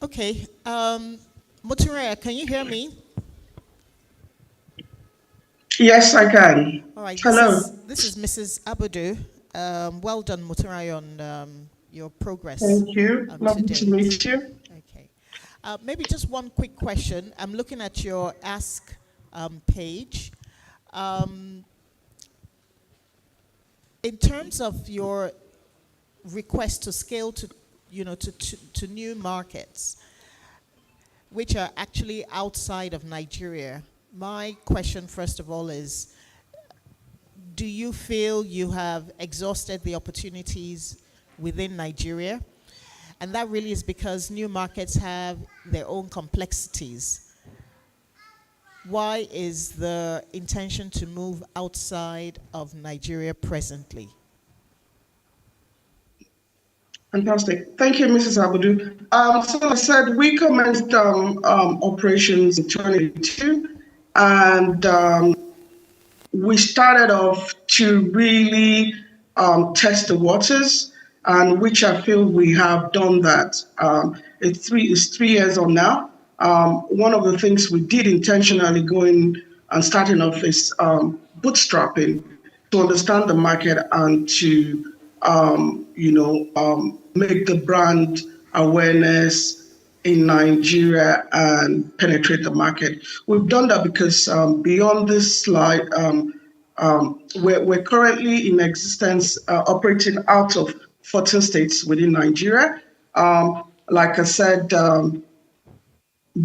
Okay, Moturayo, can you hear me? Yes, I can. All right. Hello. This is Mrs. Abudu. Well done, Moturayo, on your progress. Thank you. Lovely to meet you. Okay. Maybe just one quick question. I'm looking at your Ask page. In terms of your request to scale to new markets, which are actually outside of Nigeria, my question, first of all, is, do you feel you have exhausted the opportunities within Nigeria? And that really is because new markets have their own complexities. Why is the intention to move outside of Nigeria presently? Fantastic. Thank you, Mrs. Abudu. So I said we commenced operations in 2022, and we started off to really test the waters, and which I feel we have done that. It's 3 years on now. One of the things we did intentionally going and starting off is bootstrapping to understand the market and to make the brand awareness in Nigeria and penetrate the market. We've done that because beyond this slide, we're currently in existence, operating out of 14 states within Nigeria. Like I said,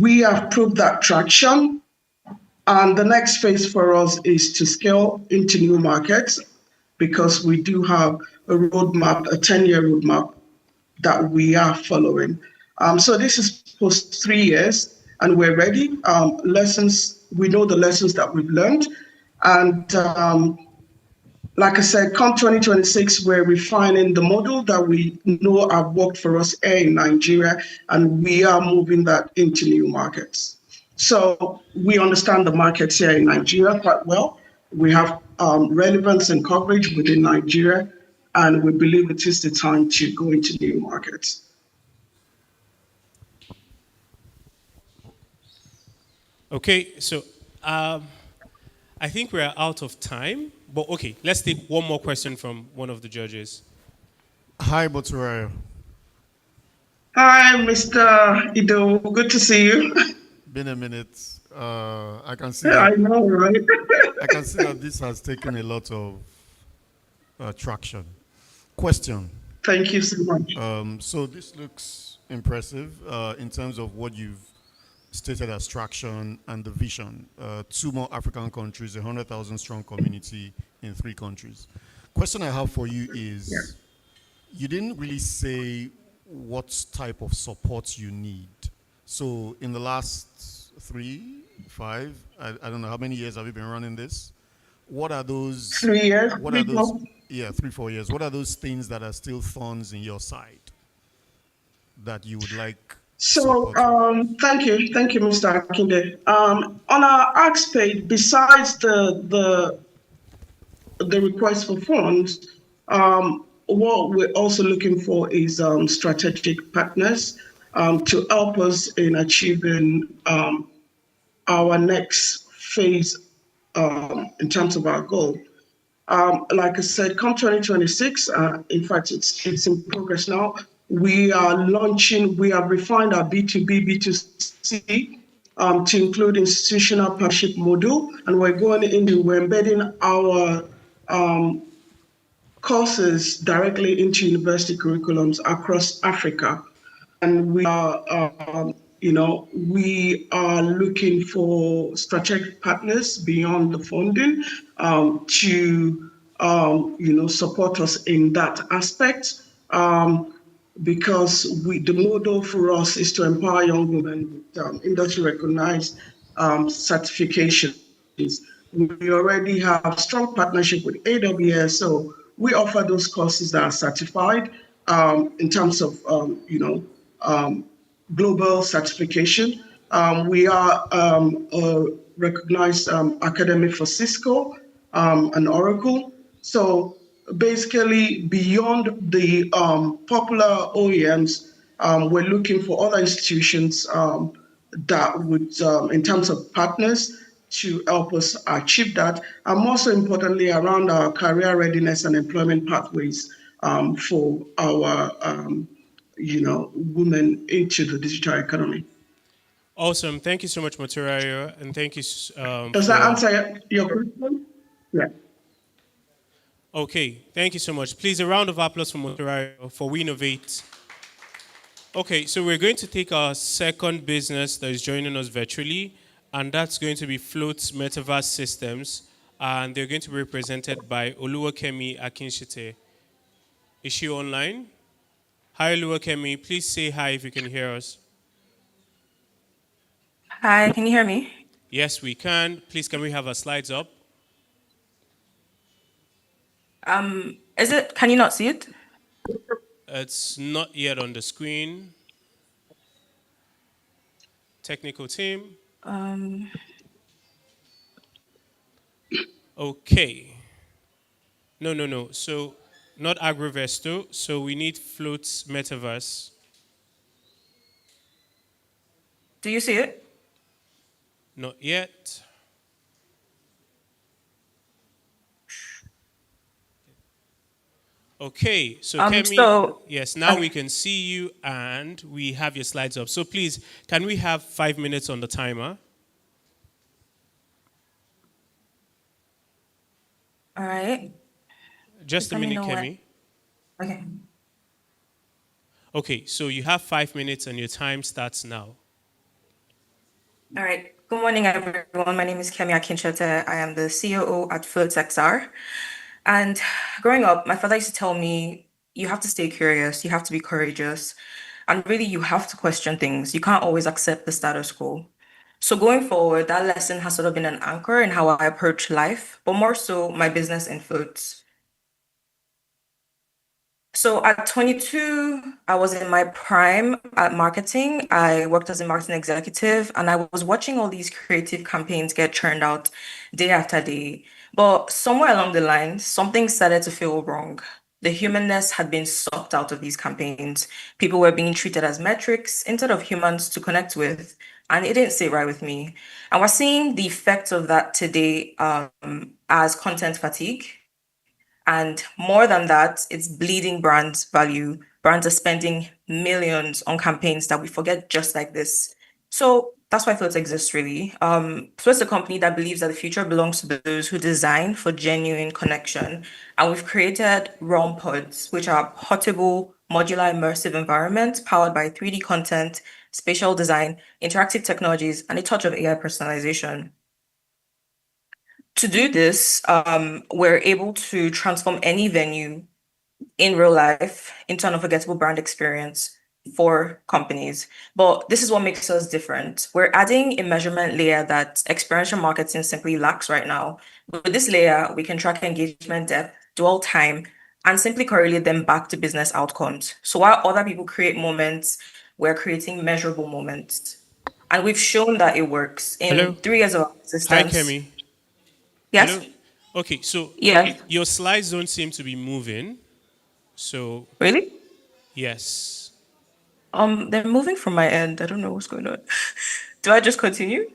we have proved that traction And the next phase for us is to scale into new markets because we do have a roadmap, a 10-year roadmap that we are following. So this is post 3 years, and we're ready. We know the lessons that we've learned, and like I said, come 2026, we're refining the model that we know have worked for us here in Nigeria, and we are moving that into new markets. So we understand the markets here in Nigeria quite well. We have relevance and coverage within Nigeria, and we believe it is the time to go into new markets. Okay, so I think we're out of time, but okay, let's take one more question from one of the judges. Hi, Moturaya. Hi, Mr. Ido. Good to see you. Been a minute. I can see I that. know, right? I can see that this has taken a lot of traction. Question. Thank you so much. So this looks impressive in terms of what you've stated as traction and the vision. 2 more African countries, 100,000 strong community in 3 countries. Question I have for you is, you didn't really say what type of support you need. So in the last 3, 5, I don't know, how many years have you been running this? What are those? 3 years. What are those? Yeah, 3, 4 years. What are those things that are still thorns in your side that you would like? So, thank you, Mr. Akinde. On our ask page, besides the request for funds, what we're also looking for is strategic partners to help us in achieving our next phase in terms of our goal. Like I said, come 2026, in fact, it's in progress now. We have refined our B2B, B2C to include institutional partnership model, and we're embedding our courses directly into university curriculums across Africa. And we are looking for strategic partners beyond the funding to, support us in that aspect. Because the model for us is to empower young women with industry recognized certifications. We already have strong partnership with AWS, so we offer those courses that are certified in terms of, global certification. We are a recognized academy for Cisco and Oracle. So basically, beyond the popular OEMs, we're looking for other institutions that would, in terms of partners, to help us achieve that. And most importantly, around our career readiness and employment pathways for our, women into the digital economy. Awesome. Thank you so much, Maturayo, and thank you. Does that answer your question? Yeah. Okay, thank you so much. Please, a round of applause for Maturayo for We Innovate. Okay, so we're going to take our second business that is joining us virtually, and that's going to be Float's Metaverse Systems, and they're going to be represented by Oluwakemi Akinshite. Is she online? Hi, Oluwakemi. Please say hi if you can hear us. Hi, can you hear me? Yes, we can. Please, can we have our slides up? Can you not see it? It's not yet on the screen. Technical team. Okay. No. So, not Agrovesto. So, we need Float's Metaverse. Do you see it? Not yet. Okay, so Kemi, yes, now we can see you and we have your slides up. So please, can we have 5 minutes on the timer? All right. Just a minute, Kemi. Okay. Okay, so you have 5 minutes and your time starts now. All right. Good morning, everyone. My name is Kemi Akinchete. I am the COO at Floats XR. And growing up, my father used to tell me, you have to stay curious, you have to be courageous, and really, you have to question things. You can't always accept the status quo. So going forward, that lesson has sort of been an anchor in how I approach life, but more so my business in Floats. So at 22, I was in my prime at marketing. I worked as a marketing executive and I was watching all these creative campaigns get churned out day after day. But somewhere along the line, something started to feel wrong. The humanness had been sucked out of these campaigns. People were being treated as metrics instead of humans to connect with. And it didn't sit right with me. And we're seeing the effects of that today as content fatigue. And more than that, it's bleeding brand value. Brands are spending millions on campaigns that we forget just like this. So that's why Float exists, really. Float's a company that believes that the future belongs to those who design for genuine connection. And we've created ROM pods, which are portable, modular, immersive environments powered by 3D content, spatial design, interactive technologies, and a touch of AI personalization. To do this, we're able to transform any venue in real life into an unforgettable brand experience for companies. But this is what makes us different. We're adding a measurement layer that experiential marketing simply lacks right now. With this layer, we can track engagement depth, dwell time, and simply correlate them back to business outcomes. So while other people create moments, we're creating measurable moments. And we've shown that it works. Hello? In 3 years of our Hi, existence, Kemi. yes? Hello? Okay, so Yeah. your slides don't seem to be moving. So, Really? yes. They're moving from my end. I don't know what's going on. Do I just continue?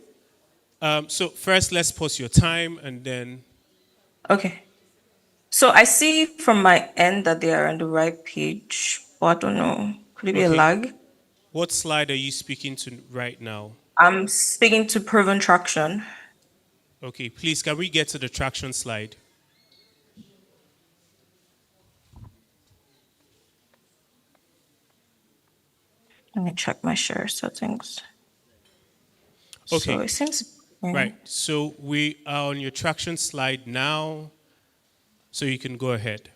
So first, let's pause your time and then. Okay. So I see from my end that they are on the right page, but I don't know. Could it be a Okay. lag? What slide are you speaking to right now? I'm speaking to proven traction. Okay, please, can we get to the traction slide? Let me check my share settings. Okay. So it seems. Right. So we are on your traction slide now. So you can go ahead.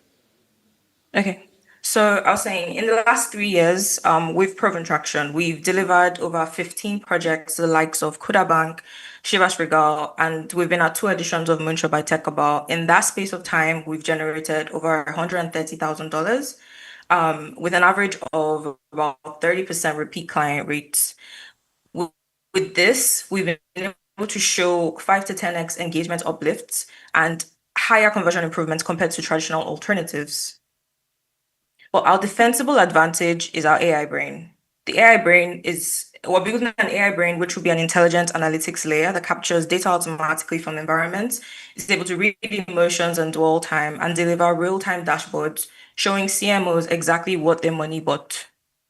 Okay. So I was saying, in the last 3 years, we've proven traction. We've delivered over 15 projects to the likes of Kuda Bank, Shivas Regal, and we've been at 2 editions of Moonshot by Techabal. In that space of time, we've generated over $130,000 with an average of about 30% repeat client rates. With with this, we've been able to show 5 to 10x engagement uplifts and higher conversion improvements compared to traditional alternatives. But our defensible advantage is our AI brain. The AI brain is, we're building an AI brain, which will be an intelligent analytics layer that captures data automatically from the environment. It's able to read emotions and dwell time and deliver real-time dashboards showing CMOs exactly what their money bought.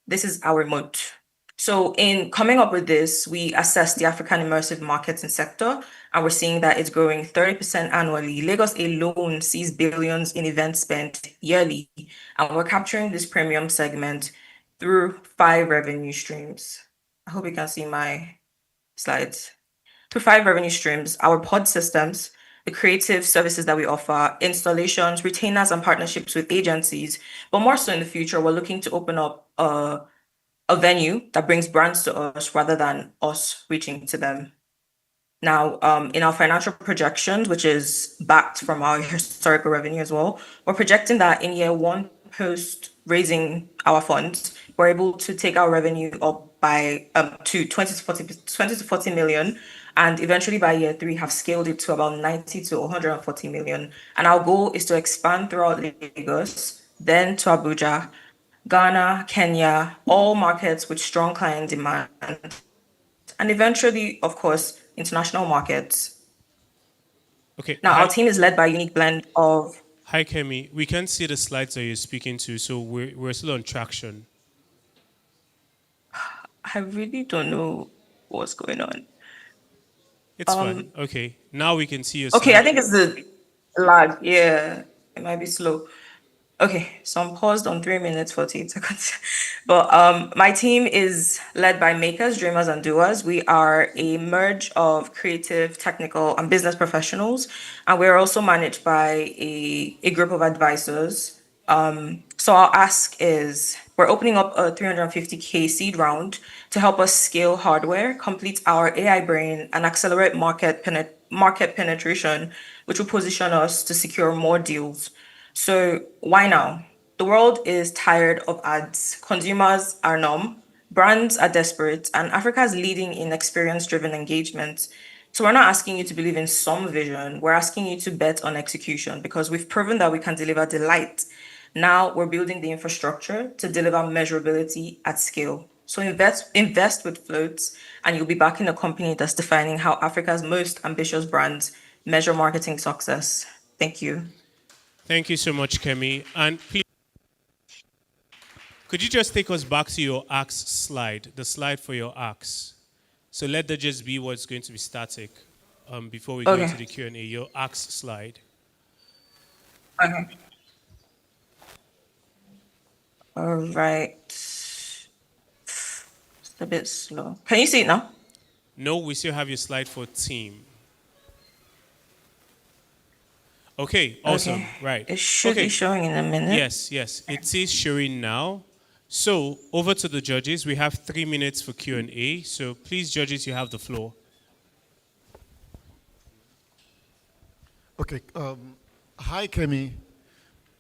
This is our moat. So in coming up with this, we assessed the African immersive marketing sector, and we're seeing that it's growing 30% annually. Lagos alone sees billions in event spent yearly, and we're capturing this premium segment through 5 revenue streams. I hope you can see my slides. Through 5 revenue streams, our pod systems, the creative services that we offer, installations, retainers, and partnerships with agencies. But more so in the future, we're looking to open up a venue that brings brands to us rather than us reaching to them. Now, in our financial projections, which is backed from our historical revenue as well, we're projecting that in year one post raising our funds, we're able to take our revenue up by to 20 to 40 million, and eventually by year three have scaled it to about 90 to 140 million. And our goal is to expand throughout Lagos, then to Abuja, Ghana, Kenya, all markets with strong client demand, and eventually, of course, international markets. Okay. Now, our team is led by a unique blend of. Hi, Kemi. We can't see the slides that you're speaking to, so we're still on traction. I really don't know what's going on. It's fine. Okay. Now we can see your Okay, slide. I think it's the lag. Yeah, it might be slow. Okay, so I'm paused on 3 minutes, 48 seconds. But my team is led by makers, dreamers, and doers. We are a merge of creative, technical, and business professionals. And we're also managed by a group of advisors. So our ask is we're opening up a 350K seed round to help us scale hardware, complete our AI brain, and accelerate market penetration, which will position us to secure more deals. So why now? The world is tired of ads. Consumers are numb, brands are desperate, and Africa is leading in experience-driven engagement. So we're not asking you to believe in some vision. We're asking you to bet on execution because we've proven that we can deliver delight. Now we're building the infrastructure to deliver measurability at scale. So invest with floats, and you'll be backing a company that's defining how Africa's most ambitious brands measure marketing success. Thank you. Thank you so much, Kemi. And please, could you just take us back to your axe slide, the slide for your axe? So let that just be what's going to be static before we go into the Q&A, your axe slide. Okay. All right. It's a bit slow. Can you see it now? No, we still have your slide for team. Okay, awesome. Okay. Right. It should be showing in a minute. Yes, yes. It is showing now. So over to the judges. We have 3 minutes for Q&A. So please, judges, you have the floor. Okay. Hi, Kemi.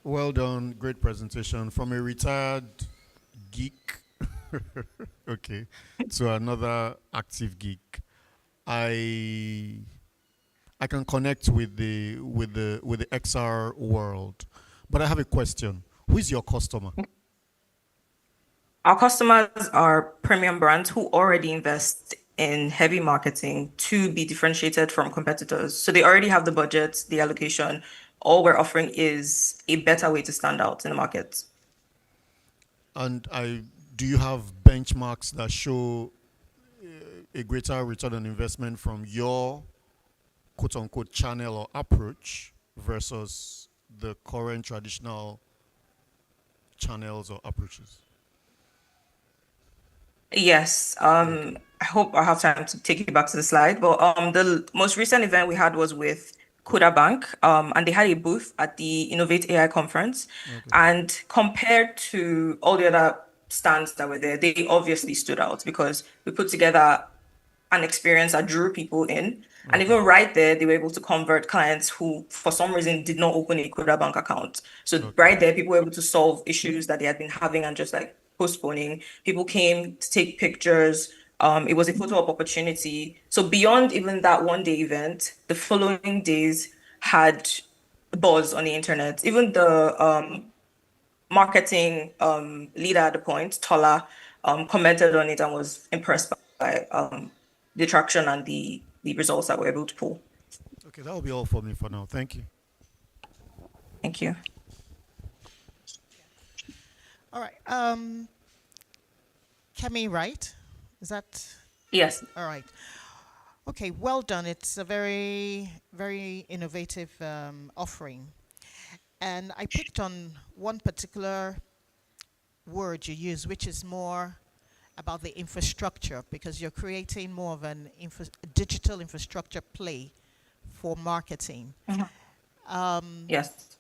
Well done. Great presentation. From a retired geek, okay, to another active geek. I can connect with the XR world, but I have a question. Who is your customer? Our customers are premium brands who already invest in heavy marketing to be differentiated from competitors. So they already have the budget, the allocation. All we're offering is a better way to stand out in the market. And do you have benchmarks that show a greater return on investment from your quote unquote channel or approach versus the current traditional channels or approaches? Yes. I hope I have time to take you back to the slide. But the most recent event we had was with Kuda Bank, and they had a booth at the Innovate AI conference. Okay. And compared to all the other stands that were there, they obviously stood out because we put together an experience that drew people in. And even right there, they were able to convert clients who, for some reason, did not open a Kuda Bank account. So right there, people were able to solve issues that they had been having and just like postponing. People came to take pictures. It was a photo op opportunity. So beyond even that one day event, the following days had buzz on the internet. Even the marketing leader at the point, Tola, commented on it and was impressed by the traction and the results that we're able to pull. Okay, that will be all for me for now. Thank you. Thank you. All right. Kemi, right? Is that? Yes. All right. Okay, well done. It's a very, very innovative offering. And I picked on one particular word you use, which is more about the infrastructure, because you're creating more of an digital infrastructure play for marketing. Yes.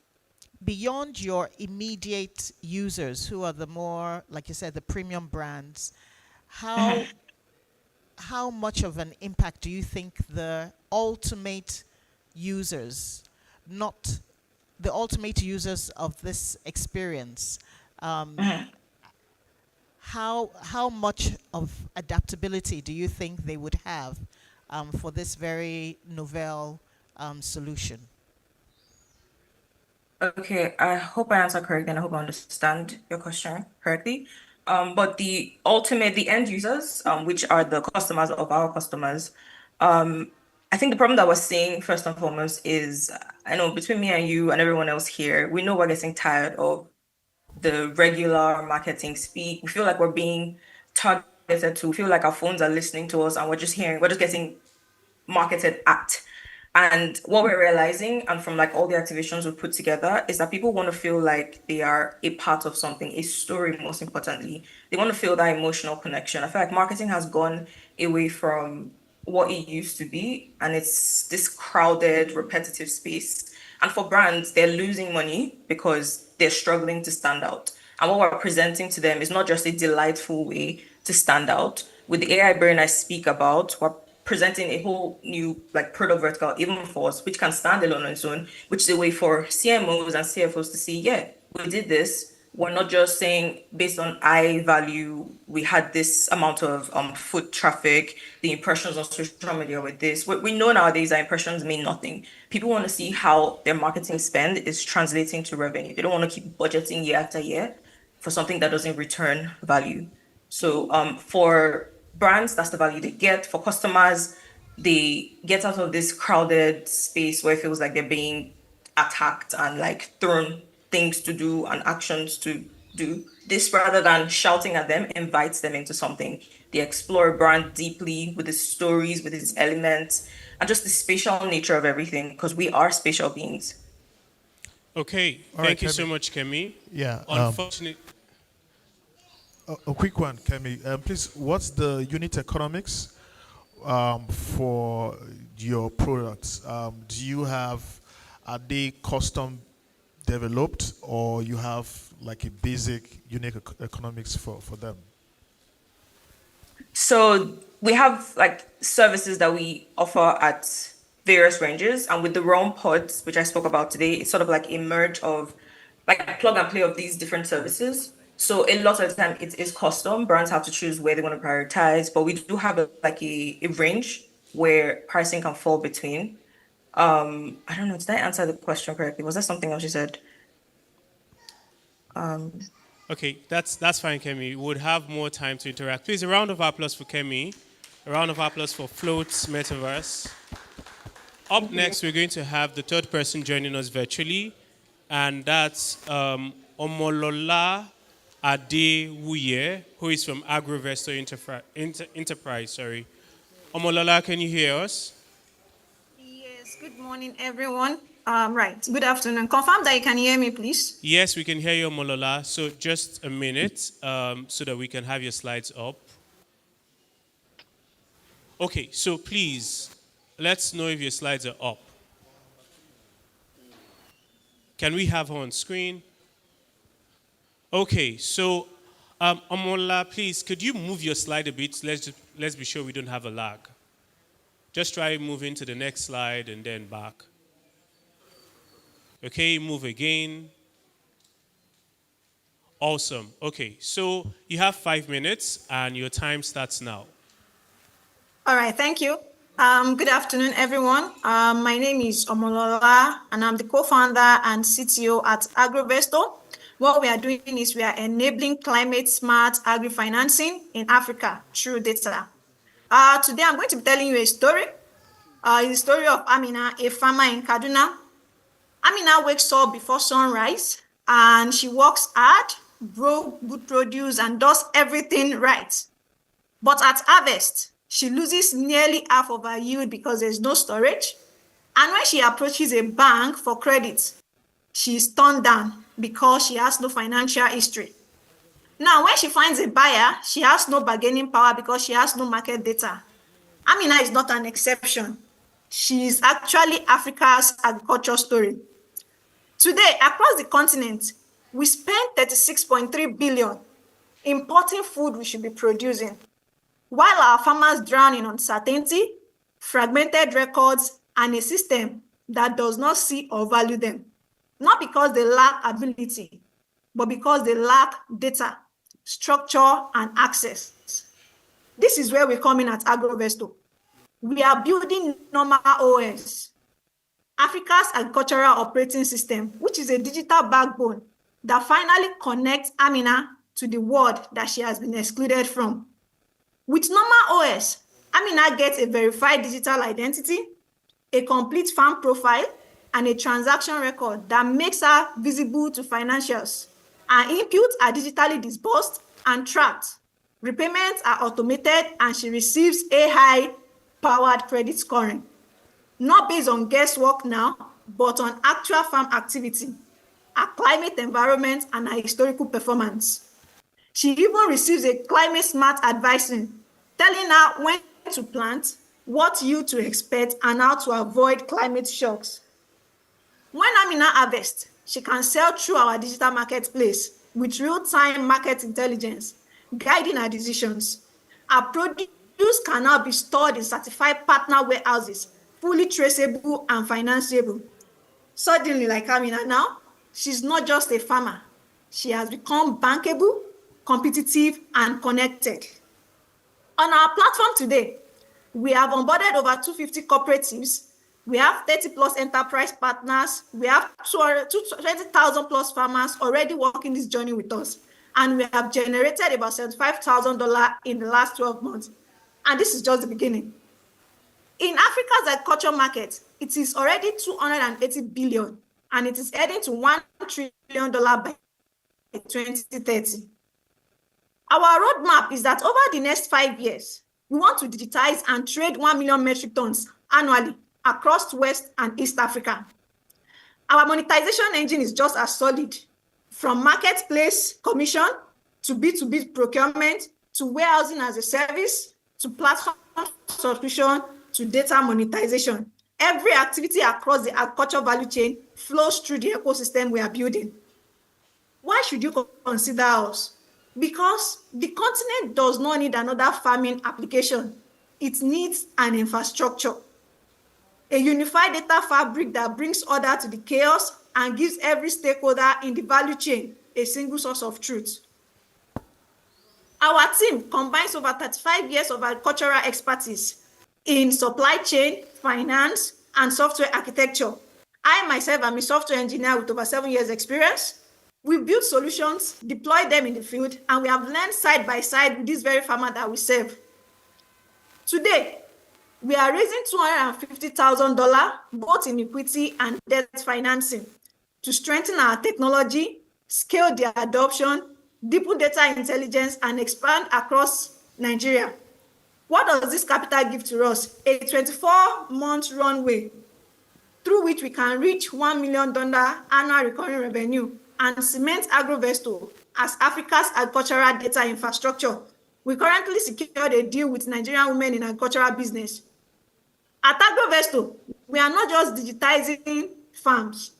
Beyond your immediate users, who are the more, like you said, the premium brands, how much of an impact do you think the ultimate users, not the ultimate users of this experience, how much of adaptability do you think they would have for this very novel solution? Okay, I hope I answer correctly and I hope I understand your question correctly. But the end users, which are the customers of our customers, I think the problem that we're seeing first and foremost is, I know between me and you and everyone else here, we know we're getting tired of the regular marketing speak. We feel like we're being targeted to, we feel like our phones are listening to us and we're just getting marketed at. And what we're realizing, and from like all the activations we've put together, is that people want to feel like they are a part of something, a story, most importantly. They want to feel that emotional connection. I feel like marketing has gone away from what it used to be, and it's this crowded, repetitive space. And for brands, they're losing money because they're struggling to stand out. And what we're presenting to them is not just a delightful way to stand out. With the AI brain I speak about, we're presenting a whole new like product vertical even for us, which can stand alone on its own, which is a way for CMOs and CFOs to see, yeah, we did this. We're not just saying based on I value, we had this amount of foot traffic, the impressions on social media with this. We know nowadays that impressions mean nothing. People want to see how their marketing spend is translating to revenue. They don't want to keep budgeting year after year for something that doesn't return value. So for brands, that's the value they get. For customers, they get out of this crowded space where it feels like they're being attacked and like thrown things to do and actions to do. This, rather than shouting at them, invites them into something. They explore a brand deeply with its stories, with its elements, and just the spatial nature of everything, because we are spatial beings. Okay, All right, thank you so Kemi. much, Kemi. Yeah. Unfortunately, A quick one, Kemi. Please, what's the unit economics for your products? Are they custom developed, or you have like a basic unit economics for them? So we have like services that we offer at various ranges, and with the Realm pods, which I spoke about today, it's sort of like a merge of like a plug and play of these different services. So a lot of the time it is custom. Brands have to choose where they want to prioritize, but we do have a range where pricing can fall between. I don't know, did I answer the question correctly? Was there something else you said? okay, that's fine, Kemi. We would have more time to interact. Please, a round of applause for Kemi. A round of applause for Float's Metaverse. Up next, we're going to have the third person joining us virtually, and that's Omolola Adewuye, who is from Agrovestor Enterprise. Sorry, Omolola, can you hear us? Yes, good morning, everyone. Right, good afternoon. Confirm that you can hear me, please. Yes, we can hear you, Omolola. So just a minute so that we can have your slides up. Okay, so please, let's know if your slides are up. Can we have her on screen? Okay, so Omola, please, could you move your slide a bit? Let's be sure we don't have a lag. Just try moving to the next slide and then back. Okay, move again. Awesome. Okay, so you have 5 minutes and your time starts now. All right, thank you. Good afternoon, everyone. My name is Omolola, and I'm the co-founder and CTO at Agrovestor. What we are doing is we are enabling climate-smart agri-financing in Africa through data. Today, I'm going to be telling you a story. It's the story of Amina, a farmer in Kaduna. Amina wakes up before sunrise, and she works hard, grows good produce, and does everything right. But at harvest, she loses nearly half of her yield because there's no storage. And when she approaches a bank for credit, she is turned down because she has no financial history. Now, when she finds a buyer, she has no bargaining power because she has no market data. Amina is not an exception. She is actually Africa's agriculture story. Today, across the continent, we spend 36.3 billion importing food we should be producing, while our farmers drown in uncertainty, fragmented records, and a system that does not see or value them. Not because they lack ability, but because they lack data, structure, and access. This is where we come in at Agrovestor. We are building normal OS, Africa's agricultural operating system, which is a digital backbone that finally connects Amina to the world that she has been excluded from. With normal OS, Amina gets a verified digital identity, a complete farm profile, and a transaction record that makes her visible to financials. Her inputs are digitally disbursed and tracked. Repayments are automated, and she receives AI-powered credit scoring. not based on guesswork now, but on actual farm activity, our climate environment, and our historical performance. She even receives a climate smart advising, telling her when to plant, what yield to expect, and how to avoid climate shocks. When Amina harvests, she can sell through our digital marketplace with real-time market intelligence, guiding her decisions. Our produce can now be stored in certified partner warehouses, fully traceable and financeable. Suddenly, like Amina now, she's not just a farmer. She has become bankable, competitive, and connected. On our platform today, we have onboarded over 250 cooperatives. We have 30 plus enterprise partners. We have 20,000 plus farmers already working this journey with us. And we have generated about $75,000 in the last 12 months. And this is just the beginning. In Africa's agriculture market, it is already 280 billion, and it is heading to $1 trillion by 2030. Our roadmap is that over the next 5 years, we want to digitize and trade 1 million metric tons annually across West and East Africa. Our monetization engine is just as solid, from marketplace commission to B2B procurement to warehousing as a service to platform subscription to data monetization. Every activity across the agriculture value chain flows through the ecosystem we are building. Why should you consider us? Because the continent does not need another farming application. It needs an infrastructure, a unified data fabric that brings order to the chaos and gives every stakeholder in the value chain a single source of truth. Our team combines over 35 years of agricultural expertise in supply chain, finance, and software architecture. I myself am a software engineer with over 7 years experience. We build solutions, deploy them in the field, and we have learned side by side with this very farmer that we serve. Today, we are raising $250,000 both in equity and debt financing to strengthen our technology, scale their adoption, deepen data intelligence, and expand across Nigeria. What does this capital give to us? A 24-month runway through which we can reach $1 million annual recurring revenue and cement AgroVesto as Africa's agricultural data infrastructure. We currently secured a deal with Nigerian women in agricultural business. At AgroVesto, we are not just digitizing farms.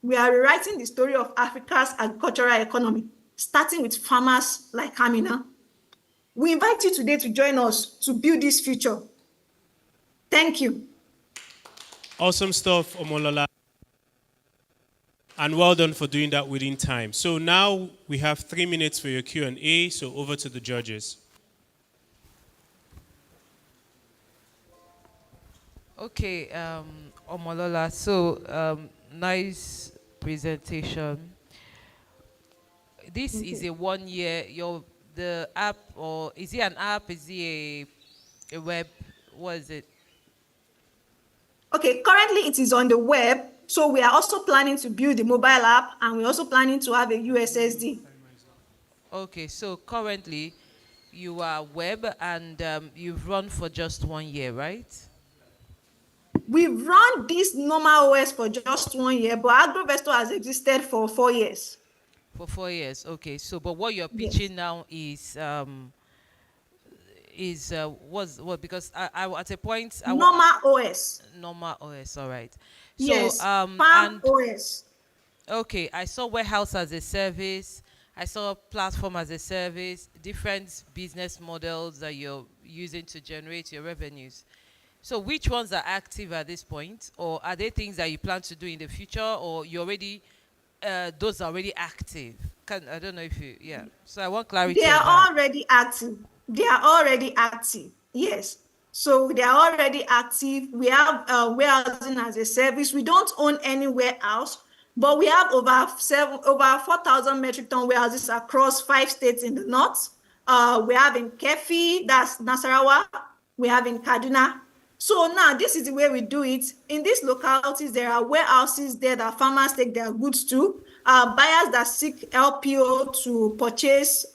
We are rewriting the story of Africa's agricultural economy, starting with farmers like Amina. We invite you today to join us to build this future. Thank you. Awesome stuff, Omolola. And well done for doing that within time. So now we have 3 minutes for your Q&A, so over to the judges. Okay, Omolola, so nice presentation. This is a 1 year, the app, or is it an app, is it a web, what is it? Okay, currently it is on the web, so we are also planning to build the mobile app, and we're also planning to have a USSD. Okay, so currently you are web, and you've run for just 1 year, right? We've run this normal OS for just 1 year, but AgroVesto has existed for 4 years. For 4 years, okay. So, but what you're pitching now is what? Because I at a point normal OS. Normal OS, all right. So, yes, farm OS. Okay, I saw warehouse as a service. I saw platform as a service. Different business models that you're using to generate your revenues. So which ones are active at this point, or are they things that you plan to do in the future, or you already those are already active? I don't know if you, yeah. So I want clarity. They are already active. They are already active. Yes. So they are already active. We have warehousing as a service. We don't own any warehouse, but we have over 4,000 metric ton warehouses across 5 states in the north. We have in Kefi, that's Nasarawa. We have in Kaduna. So now this is the way we do it. In these localities, there are warehouses there that farmers take their goods to. Buyers that seek LPO to purchase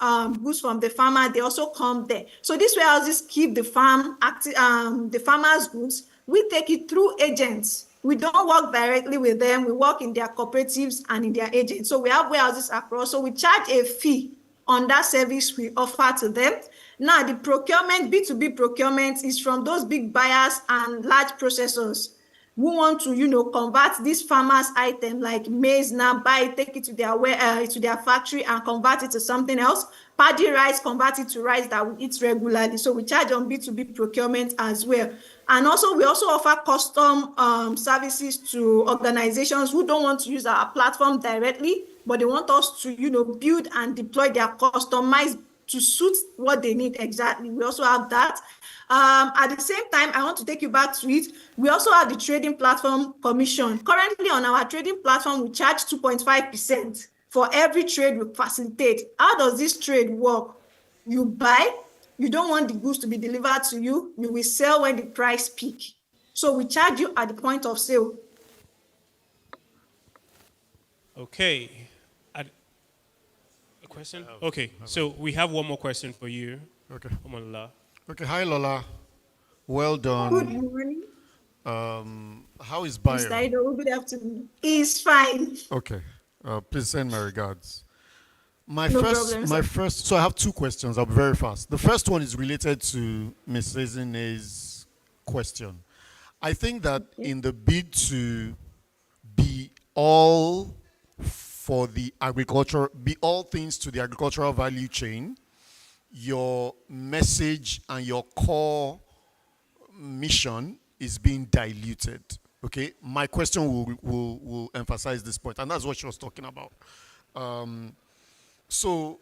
goods from the farmer, they also come there. So these warehouses keep the farm the farmers' goods We take it through agents. We don't work directly with them. We work in their cooperatives and in their agents. So we have warehouses across. So we charge a fee on that service we offer to them. Now, the procurement, B2B procurement, is from those big buyers and large processors who want to, convert this farmers' item like maize now, buy it, take it to their factory and convert it to something else. Paddy rice, convert it to rice that we eat regularly. So we charge on B2B procurement as well. And also, we also offer custom services to organizations who don't want to use our platform directly, but they want us to, build and deploy their customized to suit what they need exactly. We also have that. At the same time, I want to take you back to it. We also have the trading platform commission. Currently on our trading platform, we charge 2.5% for every trade we facilitate. How does this trade work? You buy, you don't want the goods to be delivered to you, you will sell when the price peak. So we charge you at the point of sale. Okay. A question? Okay, so we have one more question for you. Okay. Omola. Okay, hi Lola. Well done. Good morning. How is Bio? Mr. Ido, good afternoon. He's fine. Okay. Please send my regards. My No problem, sir. first, so I have two questions. I'll be very fast. The first one is related to Ms. Ezine's question. I think that in the bid to be all for the agriculture, be all things to the agricultural value chain, your message and your core mission is being diluted. Okay, my question will emphasize this point, and that's what she was talking about. So,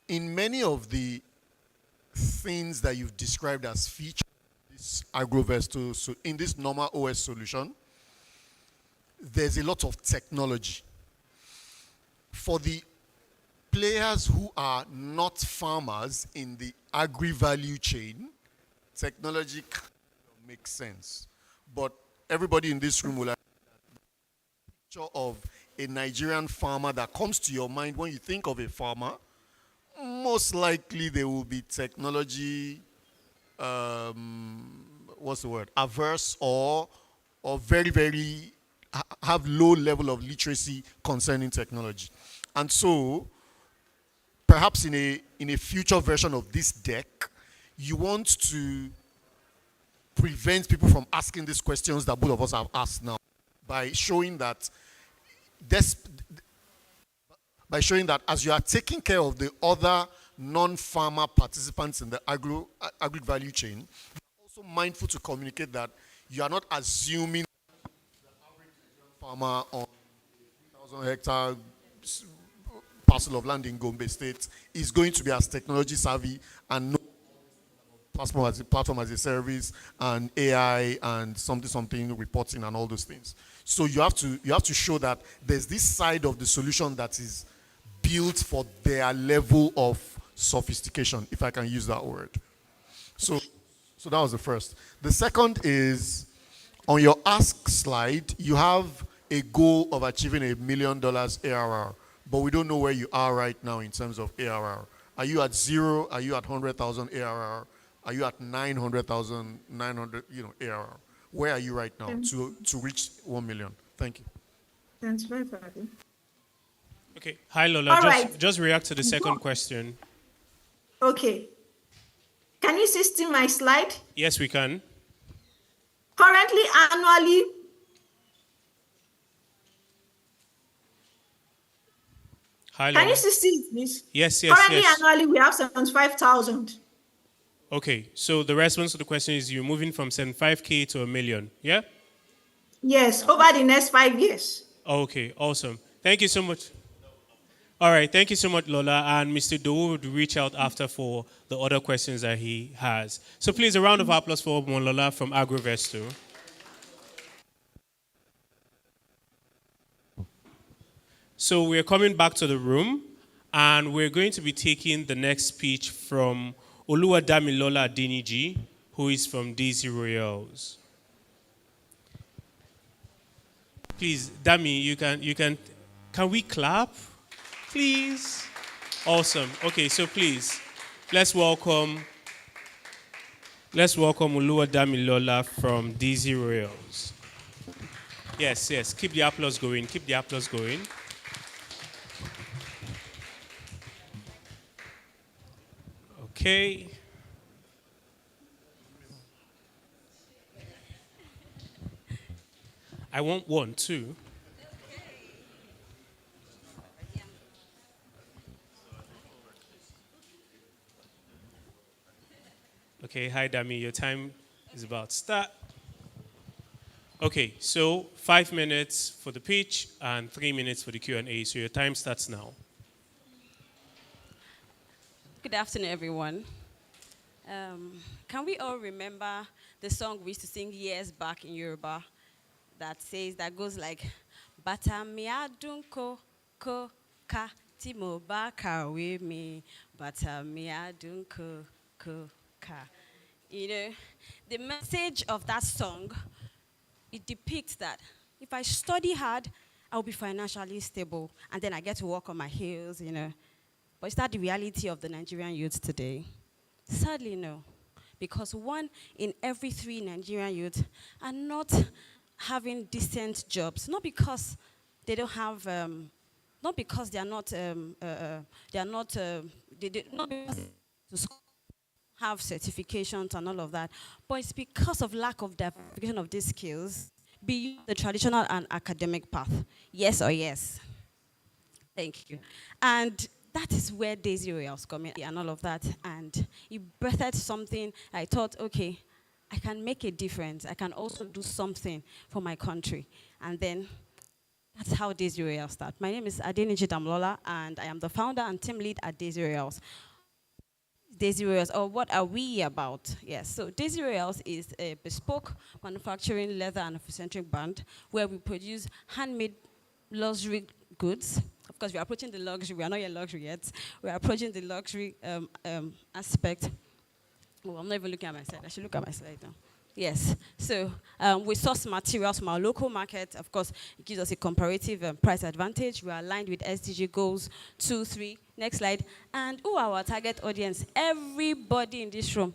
in many of the things that you've described as features in this AgroVesto, so in this normal OS solution, there's a lot of technology. For the players who are not farmers in the agri-value chain, technology makes sense. But everybody in this room will have a picture of a Nigerian farmer that comes to your mind when you think of a farmer. Most likely there will be technology, averse or very, very have low level of literacy concerning technology. And so, perhaps in a future version of this deck, you want to prevent people from asking these questions that both of us have asked now by showing that as you are taking care of the other non-farmer participants in the agri value chain, you're also mindful to communicate that you are not assuming the average farmer on 1,000 hectare parcel of land in Gombe State is going to be as technology savvy and know platform as a service and AI and something reporting and all those things. So you have to show that there's this side of the solution that is built for their level of sophistication, if I can use that word. So that was the first. The second is on your ask slide, you have a goal of achieving $1 million ARR, but we don't know where you are right now in terms of ARR. Are you at 0? Are you at 100,000 ARR? Are you at 900,000, ARR? Where are you right now to reach 1 million? Thank you. That's very funny. Okay. Hi, Lola. All just react to the second question. Okay. Can you see my slide? Yes, we can. Currently, annually, Hi, Lola. can you see it, please? Yes. Currently, annually, we have 75,000. Okay, so the response to the question is you're moving from 75K to 1 million, yeah? Yes, over the next 5 years. Okay, awesome. Thank you so much. All right, thank you so much, Lola. And Mr. Doe would reach out after for the other questions that he has. So please, a round of applause for Lola from AgroVesto. So we're coming back to the room, and we're going to be taking the next speech from Oluwadamilola Adeniji, who is from Daisy Royals. Please, Dami, can we clap? Please. Awesome. Okay, so please, let's welcome Let's welcome Uluwa Damilola from DZ Royals. Yes, yes. Keep the applause going. Keep the applause going. Okay. I want one, too. Okay, hi, Dami. Your time is about to start. Okay, so 5 minutes for the pitch and 3 minutes for the Q&A. So your time starts now. Good afternoon, everyone. Can we all remember the song we used to sing years back in Yoruba that goes like, Bata mi adunko ko ka ti mo ba kawe mi, bata mi adunko ko ka. You know, the message of that song, it depicts that if I study hard, I'll be financially stable, and then I get to walk on my heels, you know. But is that the reality of the Nigerian youth today? Sadly, no. Because 1 in every 3 Nigerian youth are not having decent jobs. Not because they don't have, not because they are not, not because to school have certifications and all of that, but it's because of lack of diversification of these skills beyond the traditional and academic path. Yes or yes? Thank you. And that is where Daisy Royals come in and all of that. And it birthed something. I thought, okay, I can make a difference. I can also do something for my country. And then that's how Daisy Royals started. My name is Adeniji Damlola, and I am the founder and team lead at Daisy Royals. Daisy Royals, or what are we about? Yes, so Daisy Royals is a bespoke manufacturing leather and Afrocentric brand where we produce handmade luxury goods. Of course, we are approaching the luxury. We are not yet luxury yet. We are approaching the luxury aspect. Oh, I'm not even looking at my slide. I should look at my slide now. Yes. So we source materials from our local market. Of course, it gives us a comparative price advantage. We are aligned with SDG goals 2, 3. Next slide. And who are our target audience? Everybody in this room.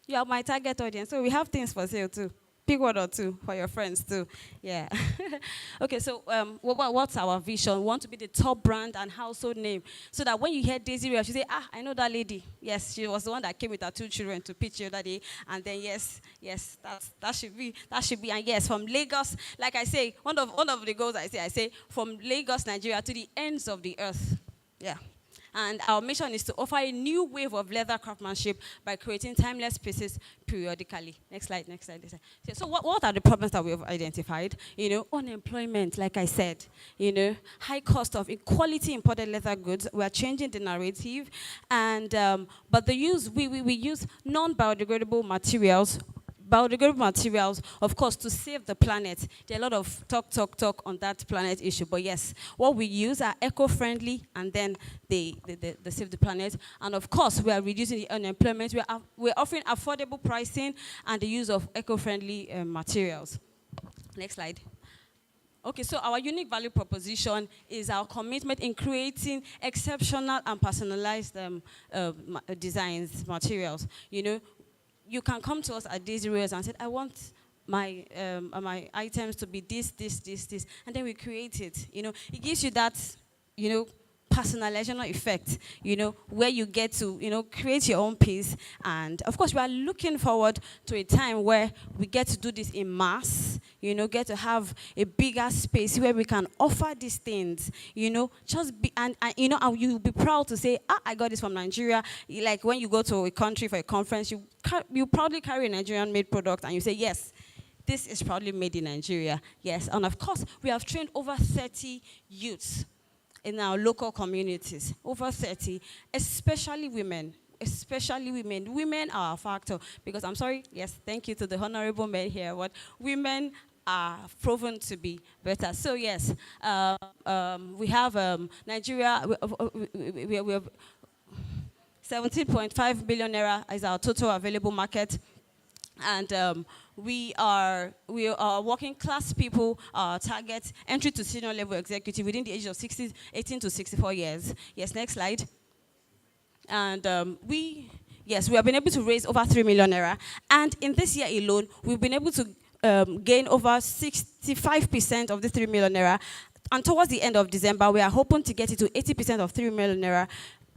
You are my target audience. So we have things for sale too. Pick 1 or 2 for your friends too. Yeah. Okay, so what's our vision? We want to be the top brand and household name. So that when you hear Daisy Royals, you say, I know that lady. Yes, she was the one that came with her 2 children to pitch the other day. And then yes, that should be. And yes, from Lagos, like I say, one of the goals I say, from Lagos, Nigeria to the ends of the earth. Yeah. And our mission is to offer a new wave of leather craftsmanship by creating timeless pieces periodically. Next slide. So what are the problems that we have identified? You know, unemployment, like I said. You know, high cost of quality imported leather goods. We are changing the narrative. And, but we use non-biodegradable materials. Biodegradable materials, of course, to save the planet. There are a lot of talk on that planet issue. But yes, what we use are eco-friendly, and then they save the planet. And of course, we are reducing the unemployment. We're offering affordable pricing and the use of eco-friendly materials. Next slide. Okay, so our unique value proposition is our commitment in creating exceptional and personalized designs, materials. You know, you can come to us at Daisy Royals and say, I want my items to be this, and then we create it. You know, it gives you that, you know, personalization effect, you know, where you get to, you know, create your own piece. And of course, we are looking forward to a time where we get to do this in mass, you know, get to have a bigger space where we can offer these things, you know, and you know, and you'll be proud to say, I got this from Nigeria. Like when you go to a country for a conference, you proudly carry a Nigerian made product and you say, yes, this is proudly made in Nigeria. Yes, and of course, we have trained over 30 youths in our local communities, over 30, especially women. Women are a factor, because I'm sorry, yes, thank you to the honorable men here, but women are proven to be better. So yes, we have Nigeria, we have 17.5 billion naira is our total available market. And we are working class people, target entry to senior level executive within the age of 18 to 64 years. Yes, next slide. And Yes, we have been able to raise over 3 million naira. And in this year alone, we've been able to gain over 65% of the 3 million naira. And towards the end of December, we are hoping to get it to 80% of 3 million naira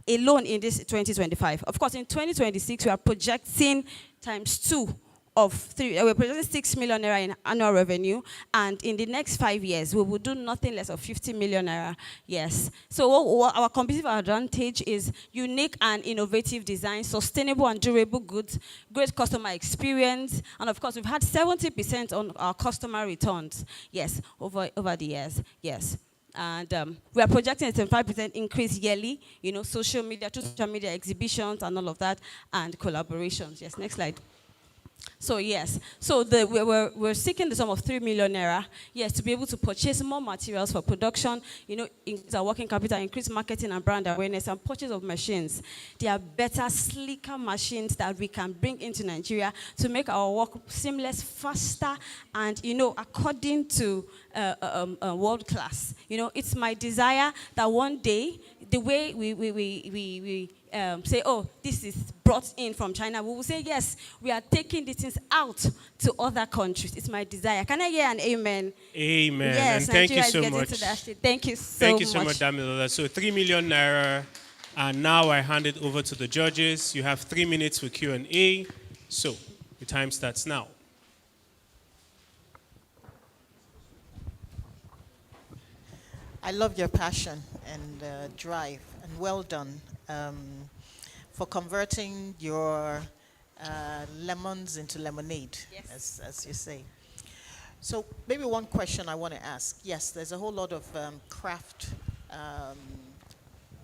alone in this 2025. Of course, in 2026, we are projecting times 2 of 3. We're projecting 6 million naira in annual revenue, and in the next 5 years, we will do nothing less of 50 million naira. Yes. So what our competitive advantage is unique and innovative design, sustainable and durable goods, great customer experience, and of course, we've had 70% on our customer returns. Yes, over the years. Yes. And we are projecting a 75% increase yearly, social media exhibitions and all of that, and collaborations. Yes, next slide. So yes, so we're seeking the sum of 3 million naira, yes, to be able to purchase more materials for production, increase our working capital, increase marketing and brand awareness, and purchase of machines. There are better, sleeker machines that we can bring into Nigeria to make our work seamless, faster, and according to world class. It's my desire that one day, the way we say, oh, this is brought in from China, we will say, yes, we are taking these things out to other countries. It's my desire. Can I hear an amen? Amen. Yes, and thank Nigeria you so is getting much. to that stage. Thank you so much. Thank you so much, Damilola. So 3 million naira, and now I hand it over to the judges. You have 3 minutes for Q&A. So the time starts now. I love your passion and drive, and well done for converting your lemons into lemonade, yes, as you say. So maybe one question I want to ask. Yes, there's a whole lot of craft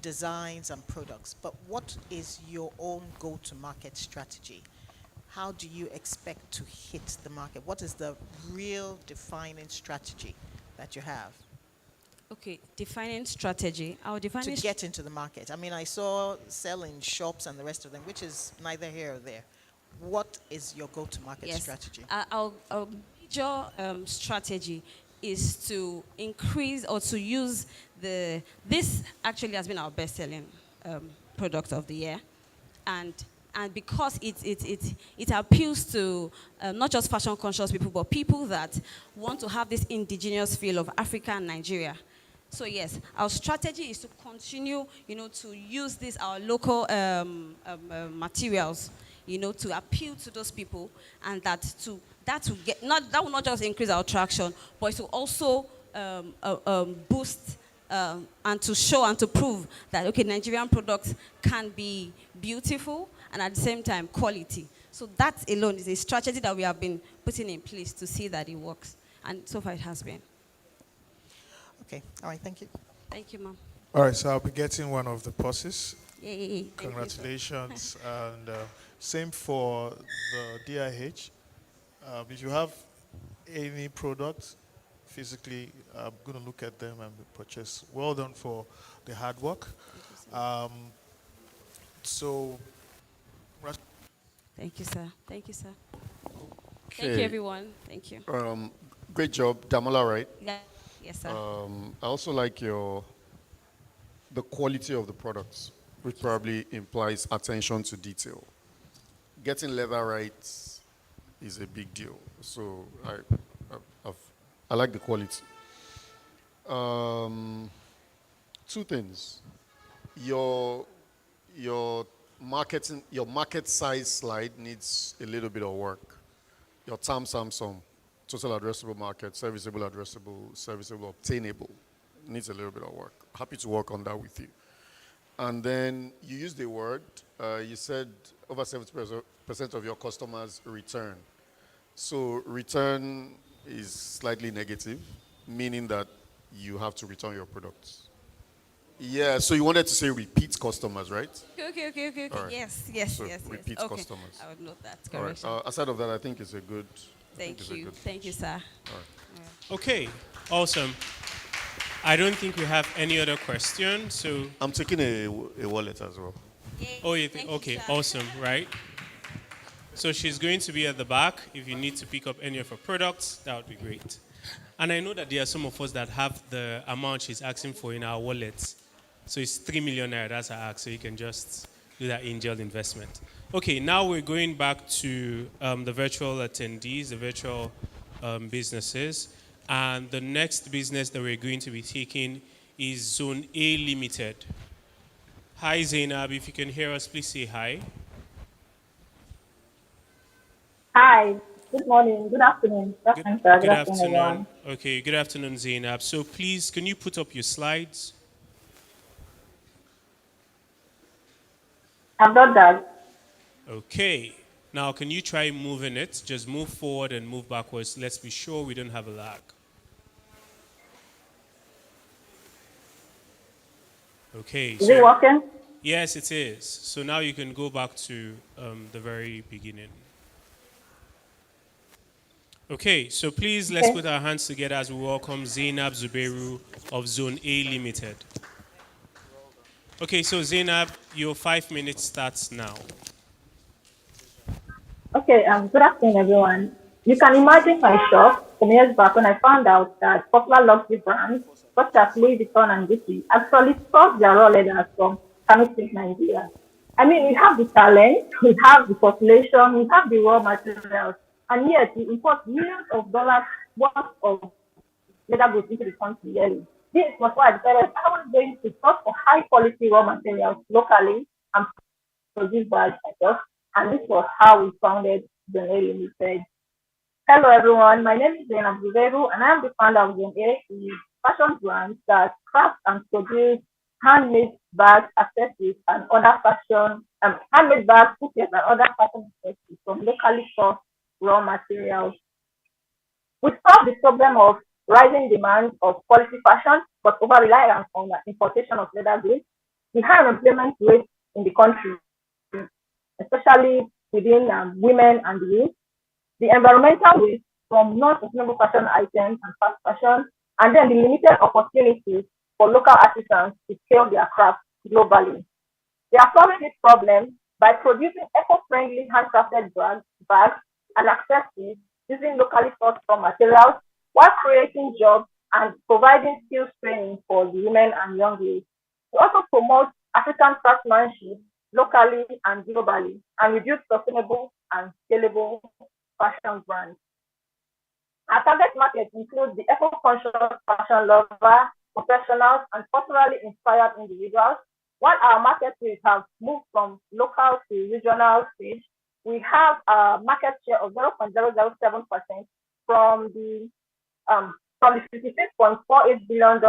designs and products, but what is your own go-to-market strategy? How do you expect to hit the market? What is the real defining strategy that you have? Okay, defining strategy. Our defining to get into the market. I mean, I saw selling shops and the rest of them, which is neither here or there. What is your go-to-market strategy? Our major strategy is to increase or to use this actually has been our best-selling product of the year, and because it appeals to not just fashion-conscious people, but people that want to have this indigenous feel of Africa and Nigeria. So yes, our strategy is to continue, to use our local materials, to appeal to those people, and that will not just increase our traction, but it will also boost and to show and to prove that Nigerian products can be beautiful and at the same time quality. So that alone is a strategy that we have been putting in place to see that it works, and so far it has been. Okay, all right, thank you. Thank you, Mom. All right, so I'll be getting one of the purses. Yay. Congratulations. And same for the DIH. If you have any product, physically, I'm going to look at them and purchase. Well done for the hard work. Thank you, sir. Thank you, sir. Okay. Thank you, everyone. Thank you. Great job, Damola, right? Yeah. Yes, sir. I also like the quality of the products, which probably implies attention to detail. Getting leather right is a big deal. So I like the quality. Two things. Your market size slide needs a little bit of work. Your TAM Samsung, total addressable market, serviceable, addressable, serviceable, obtainable, needs a little bit of work. Happy to work on that with you. And then you used the word, you said over 70% of your customers return. So return is slightly negative, meaning that you have to return your products. Yeah, so you wanted to say repeat customers, right? Okay. Right. Yes. Repeat Okay. customers. I would note that. All right. Aside of that, I think it's a good. Thank you, sir. All right. Okay, awesome. I don't think we have any other questions, so... I'm taking a wallet as well. Oh, you think? Okay, awesome, right? So she's going to be at the back. If you need to pick up any of her products, that would be great. And I know that there are some of us that have the amount she's asking for in our wallets. So it's 3 million naira, that's her ask, so you can just do that angel investment. Okay, now we're going back to the virtual attendees, the virtual businesses. And the next business that we're going to be taking is Zone A Limited. Hi, Zainab. If you can hear us, please say hi. Hi, good morning, good afternoon. Good afternoon, sir. Good Good afternoon, afternoon. everyone. Okay, good afternoon, Zainab. So please, can you put up your slides? I've got that. Okay. Now, can you try moving it? Just move forward and move backwards. Let's be sure we don't have a lag. Okay. Is it working? Yes, it is. So now you can go back to the very beginning. Okay, so please let's put our hands together as we welcome Zainab Zubeiru of Zone A Limited. Okay, so Zainab, your 5 minutes starts now. Okay, good afternoon, everyone. You can imagine my shock some years back when I found out that popular luxury brands such as Louis Vuitton and Gucci actually source their raw leathers from Kamisik, Nigeria. I mean, we have the talent, we have the population, we have the raw materials, and yet we import millions of dollars worth of leather goods into the country yearly. This was why I decided I was going to source for high quality raw materials locally and produce by myself. And this was how we founded Zone A Limited. Hello everyone, my name is Zainab Zuveru and I am the founder of Zone A, a fashion brand that crafts and produces handmade bags, accessories, and other fashion, handmade bags, footwear, and other fashion accessories from locally sourced raw materials. We solve the problem of rising demand of quality fashion, but over reliance on the importation of leather goods, the high unemployment rate in the country, especially within women and youth, the environmental waste from non-sustainable fashion items and fast fashion, and then the limited opportunities for local artisans to scale their craft globally. They are solving this problem by producing eco-friendly handcrafted bags and accessories using locally sourced raw materials while creating jobs and providing skills training for the women and young youth. We also promote African craftsmanship locally and globally and reduce sustainable and scalable fashion brands. Our target market includes the eco-conscious fashion lover, professionals, and culturally inspired individuals. While our market rates have moved from local to regional stage, we have a market share of 0.007% from the $56.48 billion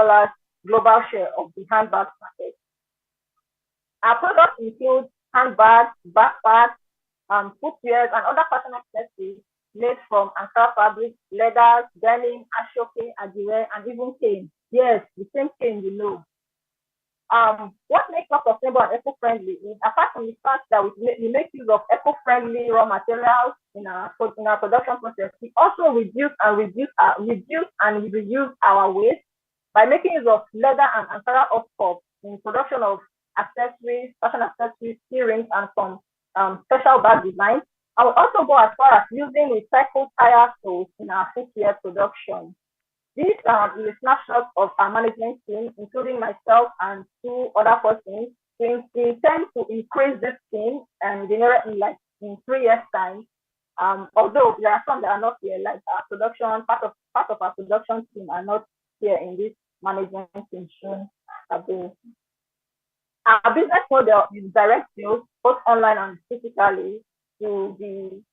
global share of the handbag market. Our products include handbags, backpacks, footwear, and other fashion accessories made from Ankara fabric, leather, denim, ashoke, adire, and even cane. Yes, the same cane you know. What makes us sustainable and eco-friendly is apart from the fact that we make use of eco-friendly raw materials in our production process, we also reduce and reduce our waste by making use of leather and Ankara offcup in production of accessories, fashion accessories, earrings, and some special bag designs. I will also go as far as using recycled tire soles in our footwear production. This is a snapshot of our management team, including myself and two other persons. We intend to increase this team and generate in 3 years' time. Although there are some that are not here, like our production, part of our production team are not here in this management team shown above. Our business model is direct sales, both online and physically, to the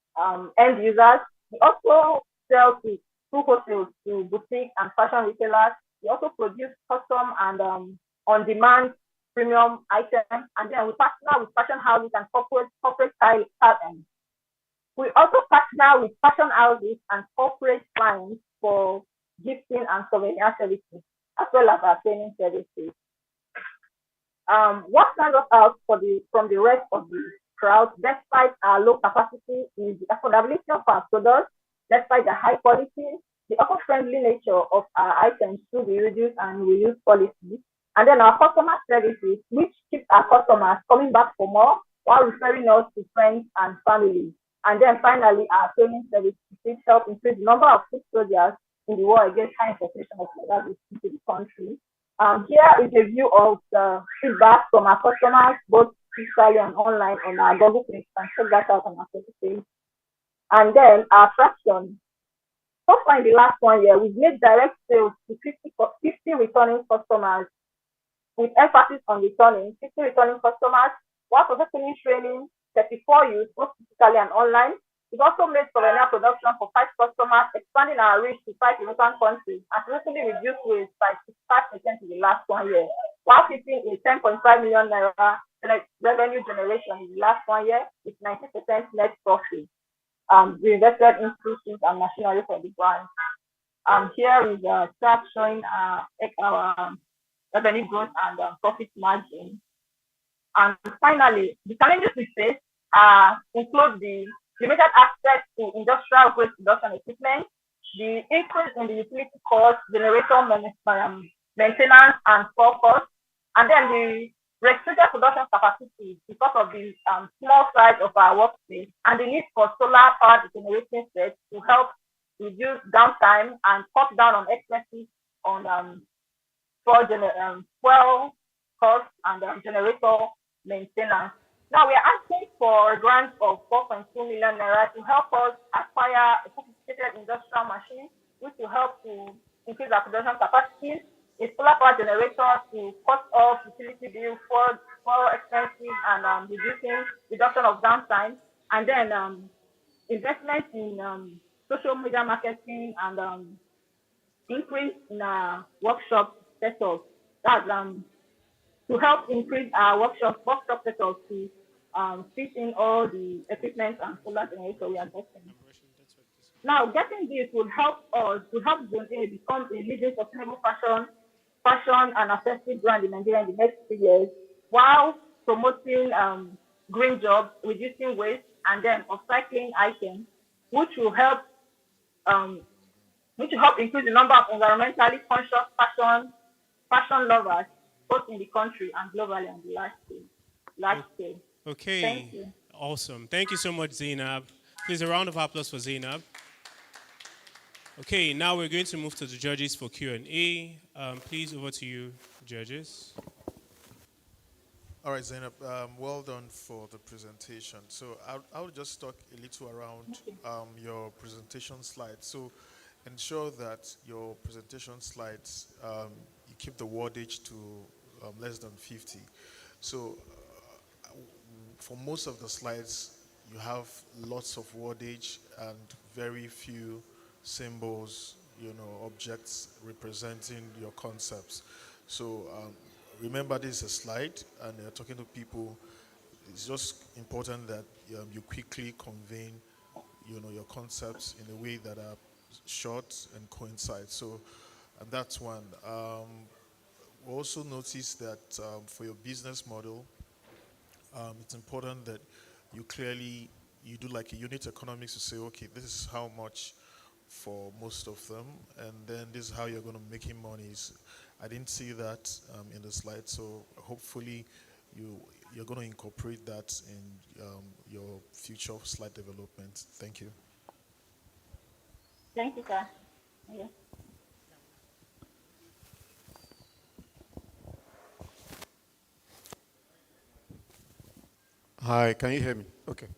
end users. We also sell to through wholesale to boutique and fashion retailers. We also produce custom and on-demand premium items, and then we partner with fashion houses and corporate style talent. We also partner with fashion houses and corporate clients for gifting and souvenir services, as well as our training services. What stands us out from the rest of the crowd, despite our low capacity, is the affordability of our products, despite the high quality, the eco-friendly nature of our items through the reduce and reuse policy, and then our customer services, which keep our customers coming back for more while referring us to friends and family. And then finally, our training services, which help increase the number of food soldiers in the war against high importation of leather into the country. Here is a view of the feedback from our customers, both physically and online on our Google page. You can check that out on our Facebook page. And then our fraction. So far in the last 1 year, we've made direct sales to 50 returning customers with emphasis on returning, 50 returning customers, while successfully training 34 youth, both physically and online. We've also made souvenir production for 5 customers, expanding our reach to 5 European countries, and successfully reduced waste by 65% in the last 1 year, while hitting a 10.5 million naira revenue generation in the last 1 year with 90% net profit. We invested in tools and machinery for the brand. Here is a chart showing our revenue growth and profit margin. And finally, the challenges we face include the limited access to industrial grade production equipment, the increase in the utility cost, generator maintenance and store costs, and then the restricted production capacity because of the small size of our workspace and the need for solar powered generating sets to help reduce downtime and cut down on expenses on fuel costs and generator maintenance. Now we are asking for a grant of 4.2 million naira to help us acquire a sophisticated industrial machine, which will help to increase our production capacity, a solar power generator to cut off utility bills for expenses and reduction of downtime, and then investment in social media marketing and increase in our workshop setup. That's to help increase our workshop setup to fit in all the equipment and solar generator we are getting. Now, getting this will help us to help Zone A become a leading sustainable fashion and accessory brand in Nigeria in the next 3 years, while promoting green jobs, reducing waste, and then upcycling items, which will help increase the number of environmentally conscious fashion lovers, both in the country and globally on the large scale. Okay. Thank you. Awesome. Thank you so much, Zainab. Please, a round of applause for Zainab. Okay, now we're going to move to the judges for Q&A. Please, over to you, judges. All right, Zainab, well done for the presentation. So I'll just talk a little around your presentation slides. So ensure that your presentation slides, you keep the wordage to less than 50. So for most of the slides, you have lots of wordage and very few symbols, objects representing your concepts. So remember, this is a slide and you're talking to people. It's just important that you quickly convey, your concepts in a way that are short and coincide. So, and that's one. We also notice that for your business model, it's important that you do like a unit economics to say, okay, this is how much for most of them, and then this is how you're going to make money. I didn't see that in the slide, so hopefully you're going to incorporate that in your future slide development. Thank you. Thank you, sir. Yeah. Hi, can you hear me? Okay.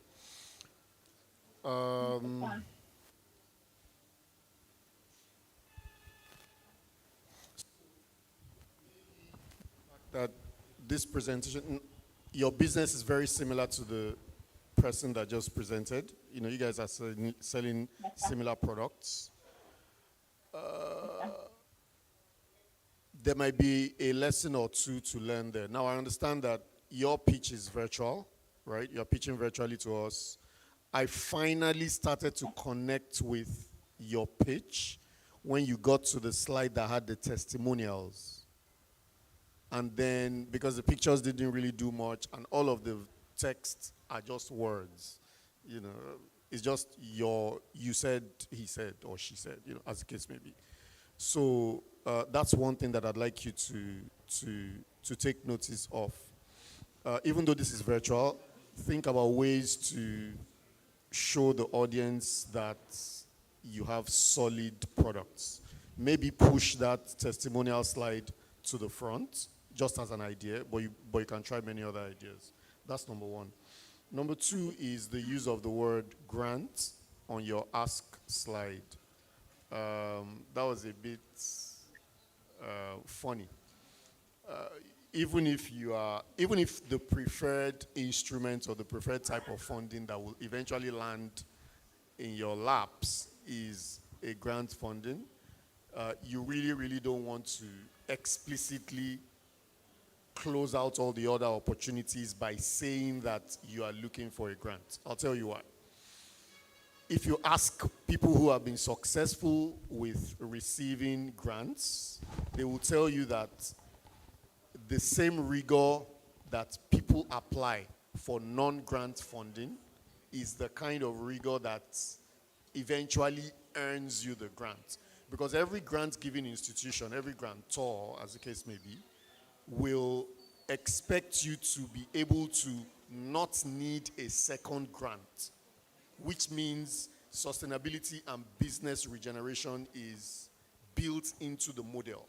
That this presentation, your business is very similar to the person that just presented. You guys are selling similar products. There might be a lesson or two to learn there. Now, I understand that your pitch is virtual, right? You're pitching virtually to us. I finally started to connect with your pitch when you got to the slide that had the testimonials. And then, because the pictures didn't really do much, and all of the text are just words, it's just you said, he said, or she said, as the case may be. So that's one thing that I'd like you to take notice of. Even though this is virtual, think about ways to show the audience that you have solid products. Maybe push that testimonial slide to the front, just as an idea, but you can try many other ideas. That's number one. Number two is the use of the word grant on your ask slide. That was a bit funny. Even if the preferred instrument or the preferred type of funding that will eventually land in your laps is a grant funding, you really, really don't want to explicitly close out all the other opportunities by saying that you are looking for a grant. I'll tell you why. If you ask people who have been successful with receiving grants, they will tell you that the same rigor that people apply for non-grant funding is the kind of rigor that eventually earns you the grant. Because every grant-giving institution, every grantor, as the case may be, will expect you to be able to not need a second grant, which means sustainability and business regeneration is built into the model.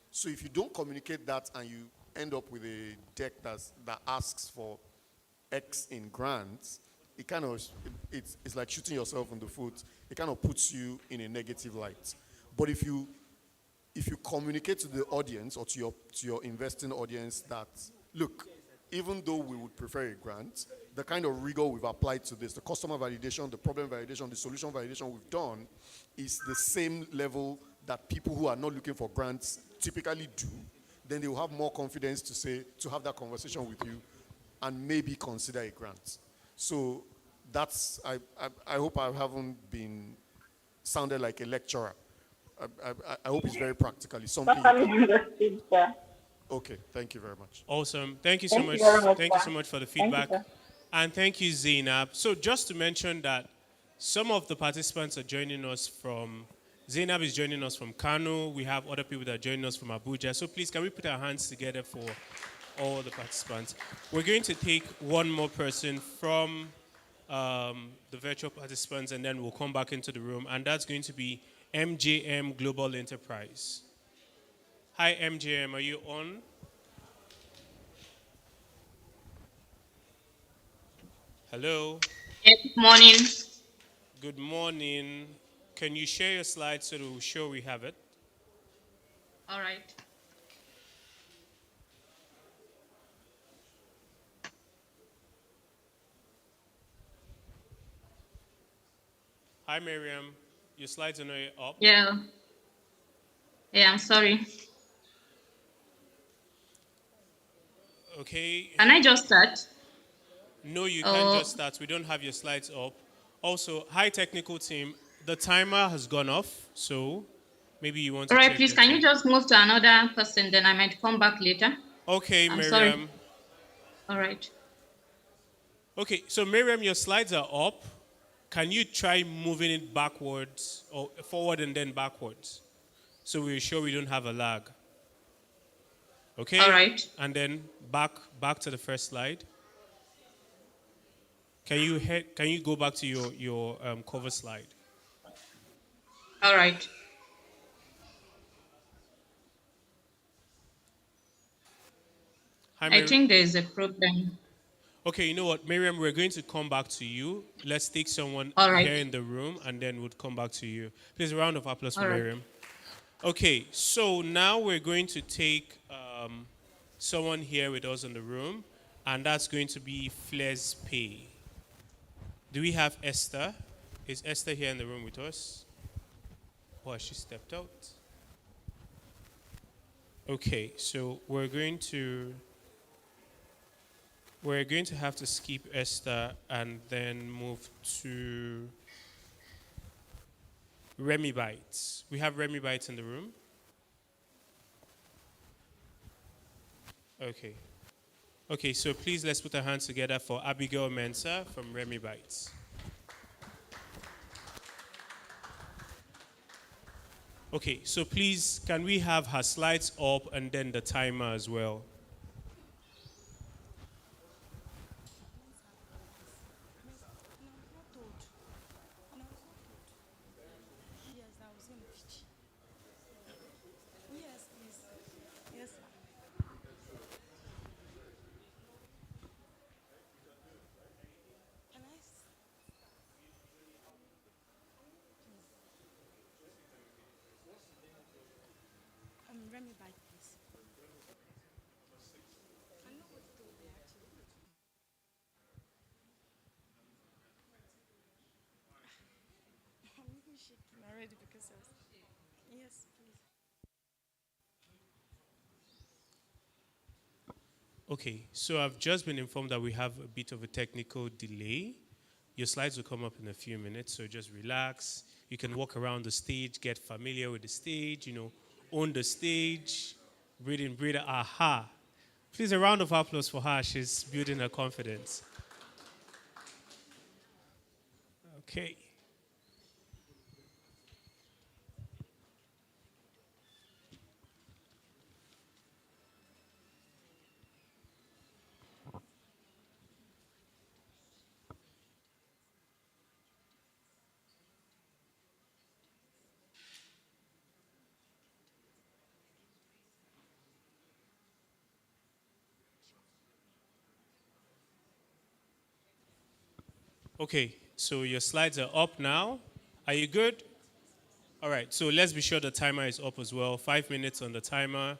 So if you don't communicate that and you end up with a deck that asks for X in grants, it's like shooting yourself in the foot. It kind of puts you in a negative light. But if you communicate to the audience or to your investing audience that, look, even though we would prefer a grant, the kind of rigor we've applied to this, the customer validation, the problem validation, the solution validation we've done is the same level that people who are not looking for grants typically do, then they will have more confidence to have that conversation with you and maybe consider a grant. So that's, I hope I haven't been sounded like a lecturer. I hope it's very practical. It's something you can. Okay, thank you very much. Awesome. Thank you so much. Thank you so much for the feedback. And thank you, Zainab. So just to mention that some of the participants are joining us from, Zainab is joining us from Kano. We have other people that are joining us from Abuja. So please, can we put our hands together for all the participants? We're going to take one more person from the virtual participants, and then we'll come back into the room. And that's going to be MJM Global Enterprise. Hi, MJM, are you on? Hello? Good morning. Good morning. Can you share your slides so that we're sure we have it? All right. Hi, Miriam. Your slides are not yet up. Yeah. Yeah, I'm sorry. Okay. Can I just start? No, you can't just start. We don't have your slides up. Also, hi, technical team. The timer has gone off, so maybe you want to All right, check please, the can team. you just move to another person, then I might come back later. Okay, I'm Miriam. sorry. All right. Okay, so Miriam, your slides are up. Can you try moving it backwards or forward and then backwards? So we're sure we don't have a lag. Okay? All right. And then back to the first slide. Can you go back to your cover slide? All right. Hi, I think there is a problem. Okay, you know what, Miriam, we're going to come back to you. Let's take someone All right. here in the room, and then we'll come back to you. Please, a round of applause for All right. Miriam. Okay, so now we're going to take someone here with us in the room, and that's going to be Fles Pay. Do we have Esther? Is Esther here in the room with us? Or has she stepped out? Okay, so we're going to have to skip Esther and then move to Remy Bites. We have Remy Bites in the room. Okay. Okay, so please let's put our hands together for Abigail Mensah from Remy Bites. Okay, so please, can we have her slides up and then the timer as well? already because of. Yes, please. Okay, so I've just been informed that we have a bit of a technical delay. Your slides will come up in a few minutes, so just relax. You can walk around the stage, get familiar with the stage, own the stage. Breathe, aha. Please, a round of applause for her. She's building her confidence. Okay. Okay, so your slides are up now. Are you good? All right, so let's be sure the timer is up as well. 5 minutes on the timer.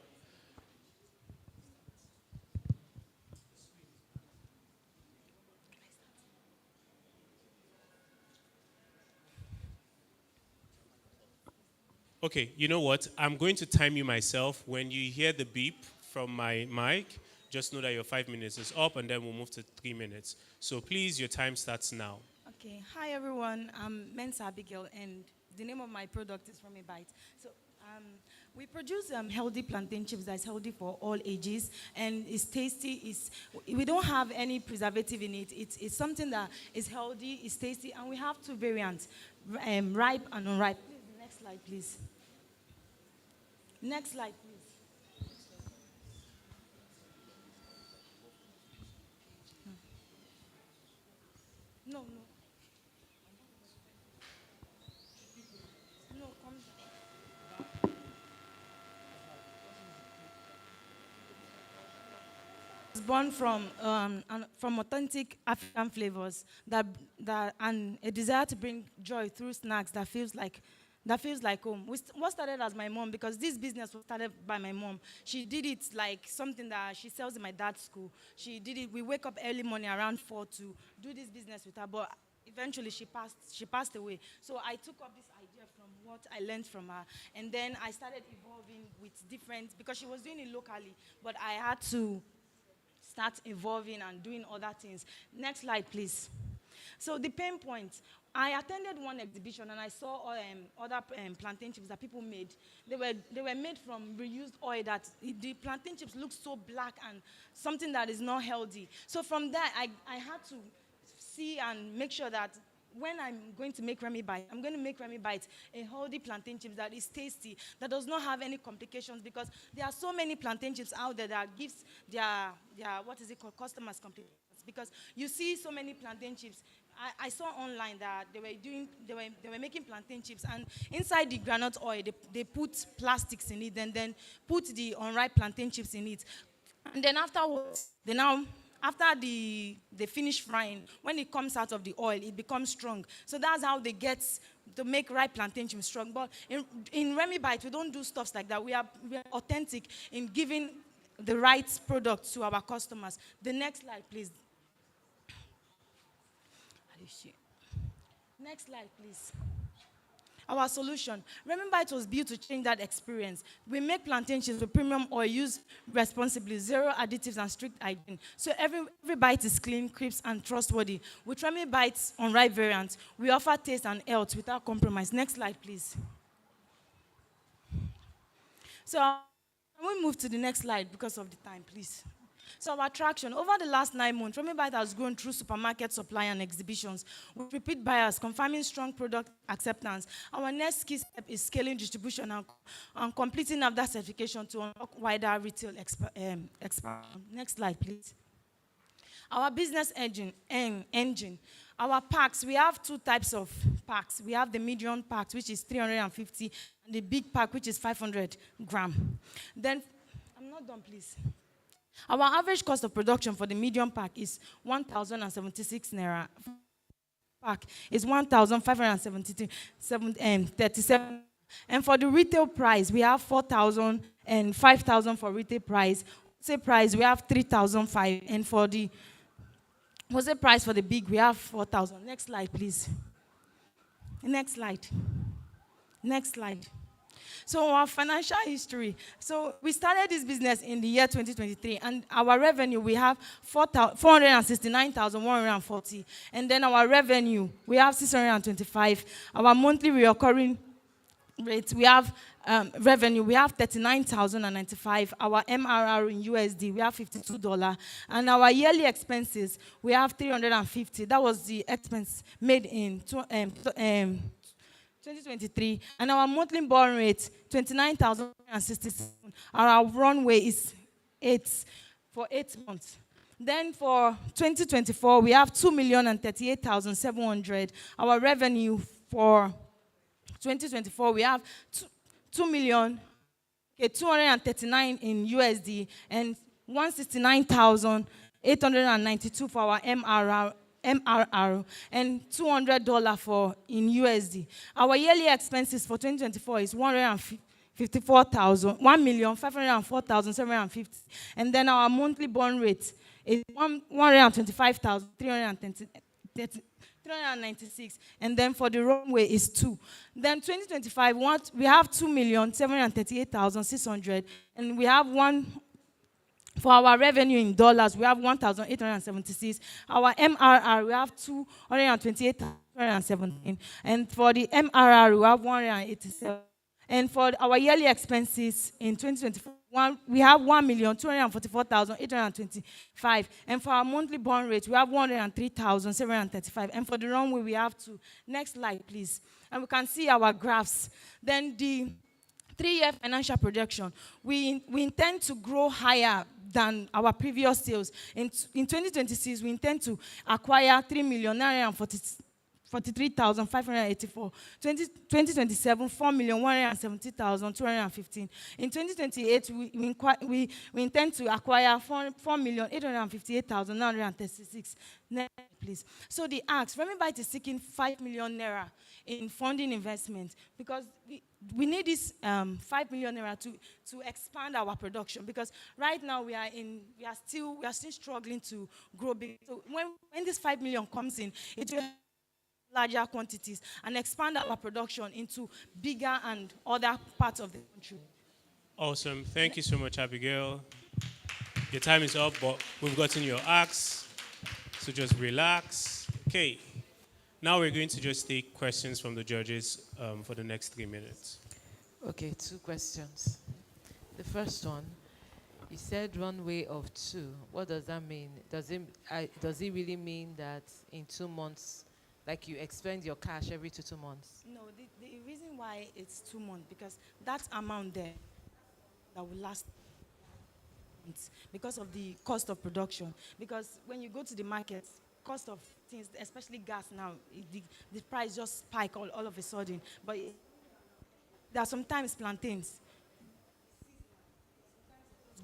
Okay, you know what? I'm going to time you myself. When you hear the beep from my mic, just know that your 5 minutes is up, and then we'll move to 3 minutes. So please, your time starts now. Okay. Hi, everyone. I'm Mensa Abigail, and the name of my product is From a Bite. So we produce healthy plantain chips that's healthy for all ages, and it's tasty. We don't have any preservative in it. It's something that is healthy, it's tasty, and we have two variants, ripe and unripe. Please, the next slide, please. Next slide, please. No, no. No, come down. It's born from authentic African flavors that and a desire to bring joy through snacks that feels like home. What started as my mom, because this business was started by my mom. She did it like something that she sells in my dad's school. She did it. We wake up early morning around 4 to do this business with her, but eventually she passed away. So I took up this idea from what I learned from her, and then I started evolving with different, because she was doing it locally, but I had to start evolving and doing other things. Next slide, please. So the pain point. I attended one exhibition and I saw other plantain chips that people made. They were made from reused oil. That the plantain chips look so black and something that is not healthy. So from that, I had to see and make sure that when I'm going to make Remy Bite, I'm going to make Remy Bite a healthy plantain chips that is tasty, that does not have any complications, because there are so many plantain chips out there that gives their customers complications. Because you see so many plantain chips. I saw online that they were making plantain chips, and inside the groundnut oil they put plastics in it, and then put the unripe plantain chips in it, and then afterwards after they finish frying, when it comes out of the oil, it becomes strong. So that's how they get to make ripe plantain chips strong. But in Remy Bite, we don't do stuff like that. We are authentic in giving the right product to our customers. The next slide, please. Next slide, please. Our solution. Remember, it was built to change that experience. We make plantain chips with premium oil, used responsibly, zero additives and strict hygiene. So every bite is clean, crisp, and trustworthy. With Remy Bites unripe variants, we offer taste and health without compromise. Next slide, please. So we move to the next slide because of the time, please. So our attraction. Over the last 9 months, Remy Bite has grown through supermarket supply and exhibitions with repeat buyers, confirming strong product acceptance. Our next key step is scaling distribution and completing of that certification to unlock wider retail expansion. Next slide, please. Our business engine. Our packs, we have two types of packs. We have the medium pack, which is 350, and the big pack, which is 500 gram. Then, I'm not done, please. Our average cost of production for the medium pack is 1,076 naira. Pack is 1,537. And for the retail price, we have 4,000 and 5,000 for retail price. Wholesale price, we have 3,005. And for the wholesale price for the big, we have 4,000. Next slide, please. Next slide. Next slide. So our financial history. So we started this business in the year 2023, and our revenue, we have 469,140. And then our revenue, we have 625. Our monthly recurring rate, we have revenue, we have 39,095. Our MRR in USD, we have $52. And our yearly expenses, we have 350. That was the expense made in 2023, and our monthly burn rate, 29,067. Our runway is 8 for 8 months. Then for 2024, we have 2,038,700. Our revenue for 2024, we have 2,239 in USD and 169,892 for our MRR and $200 for in USD. Our yearly expenses for 2024 is 1,504,750, and then our monthly burn rate is 125,396, and then for the runway is 2. Then 2025, we have 2,738,600, and we have one. For our revenue in dollars, we have 1,876. Our MRR, we have 228,217. And for the MRR, we have 187. And for our yearly expenses in 2024, we have 1,244,825. And for our monthly burn rate, we have 103,735. And for the runway, we have 2. Next slide, please. And we can see our graphs. Then the 3-year financial projection, we intend to grow higher than our previous sales. In 2026, we intend to acquire 3,943,584. 2027, 4,170,215. In 2028, we intend to acquire 4,858,936. Next, please. So the ask, Remibite is seeking 5 million naira in funding investment because we need this 5 million naira to expand our production, because right now we are still struggling to grow big. So when this 5 million comes in, it will larger quantities and expand our production into bigger and other parts of the country. Awesome. Thank you so much, Abigail. Your time is up, but we've gotten your ask, so just relax. Okay. Now we're going to just take questions from the judges for the next 3 minutes. Okay, 2 questions. The first one, you said runway of 2. What does that mean? Does it really mean that in 2 months, like you expend your cash every 2 months? No, the reason why it's 2 months, because that amount there that will last because of the cost of production. Because when you go to the market, cost of things, especially gas now, the price just spike all of a sudden. But there are sometimes plantains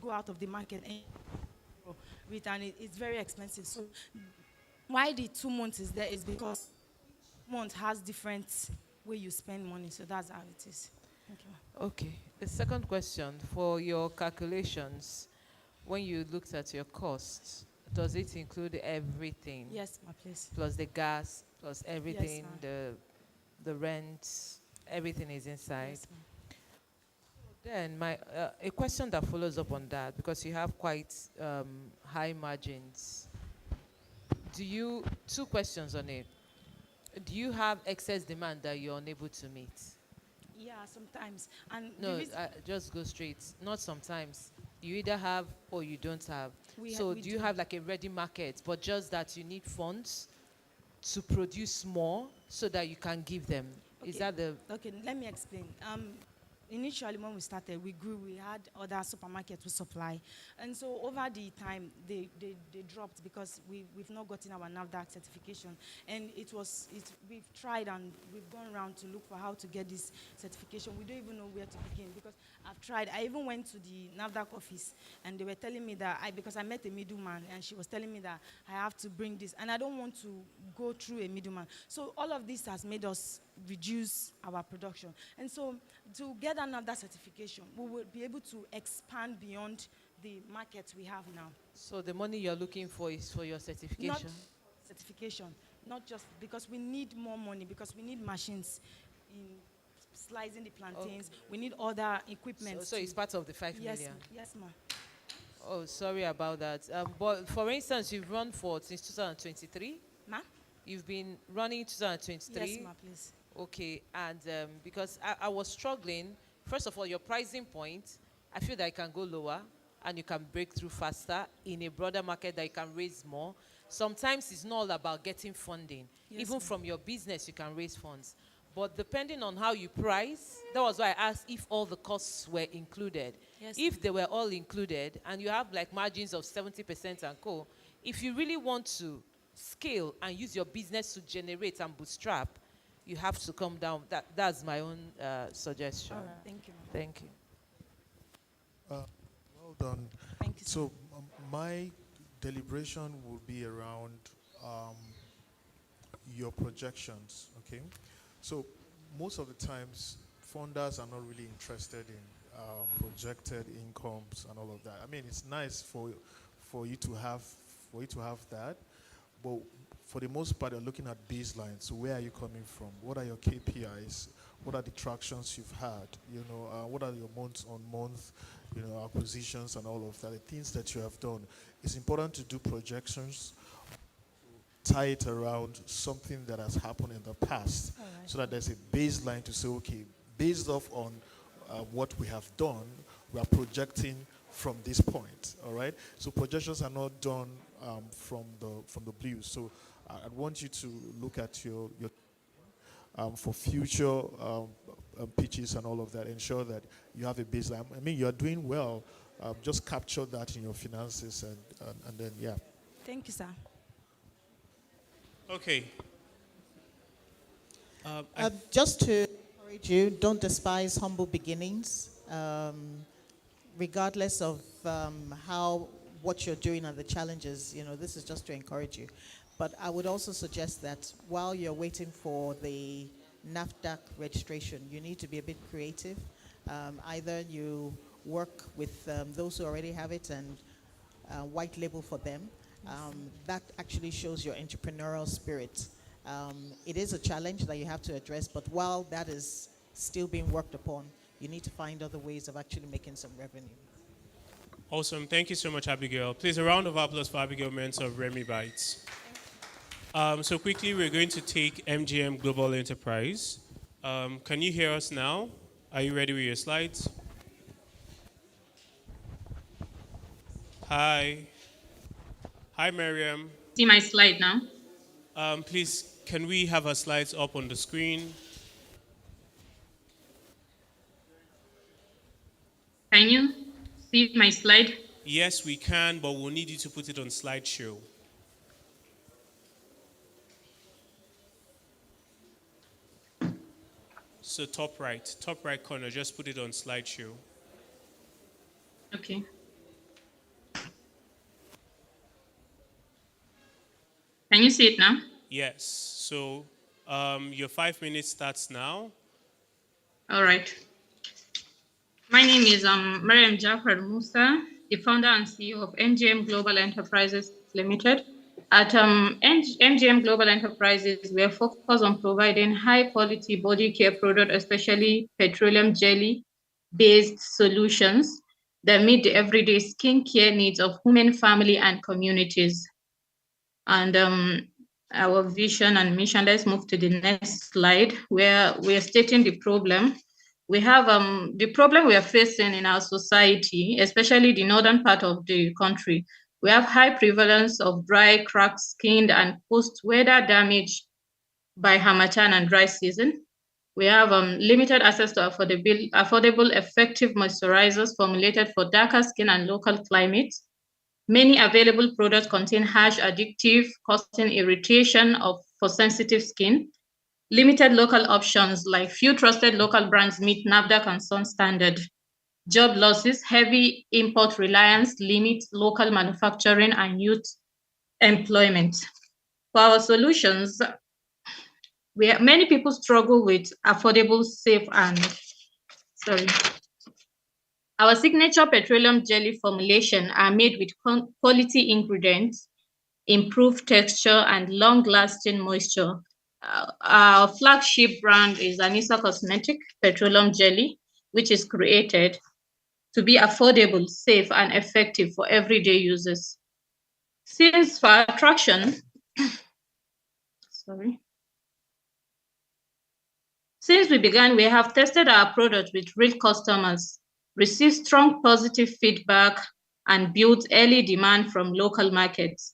go out of the market and it's very expensive. So why the 2 months is there is because month has different way you spend money. So that's how it is. Thank you. Okay. The second question, for your calculations, when you looked at your costs, does it include everything? Yes, my please. Plus the gas, plus everything, yes, the rent, everything is inside. Yes, then a question that follows up on that, because you have quite high margins. 2 questions on it. Do you have excess demand that you're unable to meet? Yeah, sometimes. And no, just go straight. Not sometimes. You either have or you don't have. Do you have like a ready market, but just that you need funds to produce more so that you can give them? Okay. Is that the... Okay, let me explain. Initially, when we started, we grew. We had other supermarkets to supply, and so over the time, they dropped because we've not gotten our NAFDAC certification, and we've tried and we've gone around to look for how to get this certification. We don't even know where to begin because I've tried. I even went to the NAFDAC office, and they were telling me that because I met a middleman, and she was telling me that I have to bring this, and I don't want to go through a middleman. So all of this has made us reduce our production, and so to get another certification, we will be able to expand beyond the market we have now. So the money you're looking for is for your certification? Not certification, not just because we need more money, because we need machines slicing the plantains. We need other equipment. So it's part of the 5 yes, million? Yes, ma'am. Oh, sorry about that. But for instance, you've run for since 2023? Ma? You've been running 2023? Yes, ma, please. Okay, and because I was struggling, first of all, your pricing point, I feel that it can go lower and you can break through faster in a broader market that you can raise more. Sometimes it's not all about getting funding. Yes, Even ma'am. from your business, you can raise funds. But depending on how you price, that was why I asked if all the costs were included. Yes, If they were all included and you have like margins of 70% and co, if you really want to scale and use your business to generate and bootstrap, you have to come down. That's my own suggestion. All right, thank you. Thank you. Well done. Thank you. So my deliberation will be around your projections, okay? So most of the times, funders are not really interested in projected incomes and all of that. I mean, it's nice for you to have that, but for the most part, you're looking at baseline. So where are you coming from? What are your KPIs? What are the tractions you've had? What are your month-on-month, acquisitions and all of that? The things that you have done. It's important to do projections, tie it around something that has happened in the past, so that there's a baseline to say, okay, based off on what we have done, we are projecting from this point. All right. So projections are not done from the blue. So I want you to look at your for future pitches and all of that. Ensure that you have a baseline. I mean, you are doing well. Just capture that in your finances, and then yeah. Thank you, sir. Okay. Just to encourage you, don't despise humble beginnings, regardless of what you're doing and the challenges. This is just to encourage you. But I would also suggest that while you're waiting for the NAFDAC registration, you need to be a bit creative. Either you work with those who already have it and white label for them. That actually shows your entrepreneurial spirit. It is a challenge that you have to address, but while that is still being worked upon, you need to find other ways of actually making some revenue. Awesome. Thank you so much, Abigail. Please, a round of applause for Abigail Mensah of Remy Bites. So quickly, we're going to take MGM Global Enterprise. Can you hear us now? Are you ready with your slides? Hi. Hi, Miriam. See my slide now? Please, can we have our slides up on the screen? Can you see my slide? Yes, we can, but we'll need you to put it on slideshow. So top right corner, just put it on slideshow. Okay. Can you see it now? Yes. So your 5 minutes starts now. All right. My name is Mariam Jafar Musa, the founder and CEO of MGM Global Enterprises Limited. At MGM Global Enterprises, we are focused on providing high-quality body care products, especially petroleum jelly-based solutions that meet the everyday skincare needs of women, family, and communities. And our vision and mission, let's move to the next slide, where we are stating the problem. We have the problem we are facing in our society, especially the northern part of the country. We have high prevalence of dry, cracked skin and post-weather damage by harmattan and dry season. We have limited access to affordable, effective moisturizers formulated for darker skin and local climates. Many available products contain harsh additives, causing irritation for sensitive skin. Limited local options, like few trusted local brands meet NAFDAC and SUN standard. Job losses, heavy import reliance limits local manufacturing and youth employment. For our solutions, many people struggle with affordable, safe, and our signature petroleum jelly formulation are made with quality ingredients, improved texture, and long-lasting moisture. Our flagship brand is Anissa Cosmetic Petroleum Jelly, which is created to be affordable, safe, and effective for everyday users. Since for attraction, sorry. Since we began, we have tested our product with real customers, received strong positive feedback, and built early demand from local markets.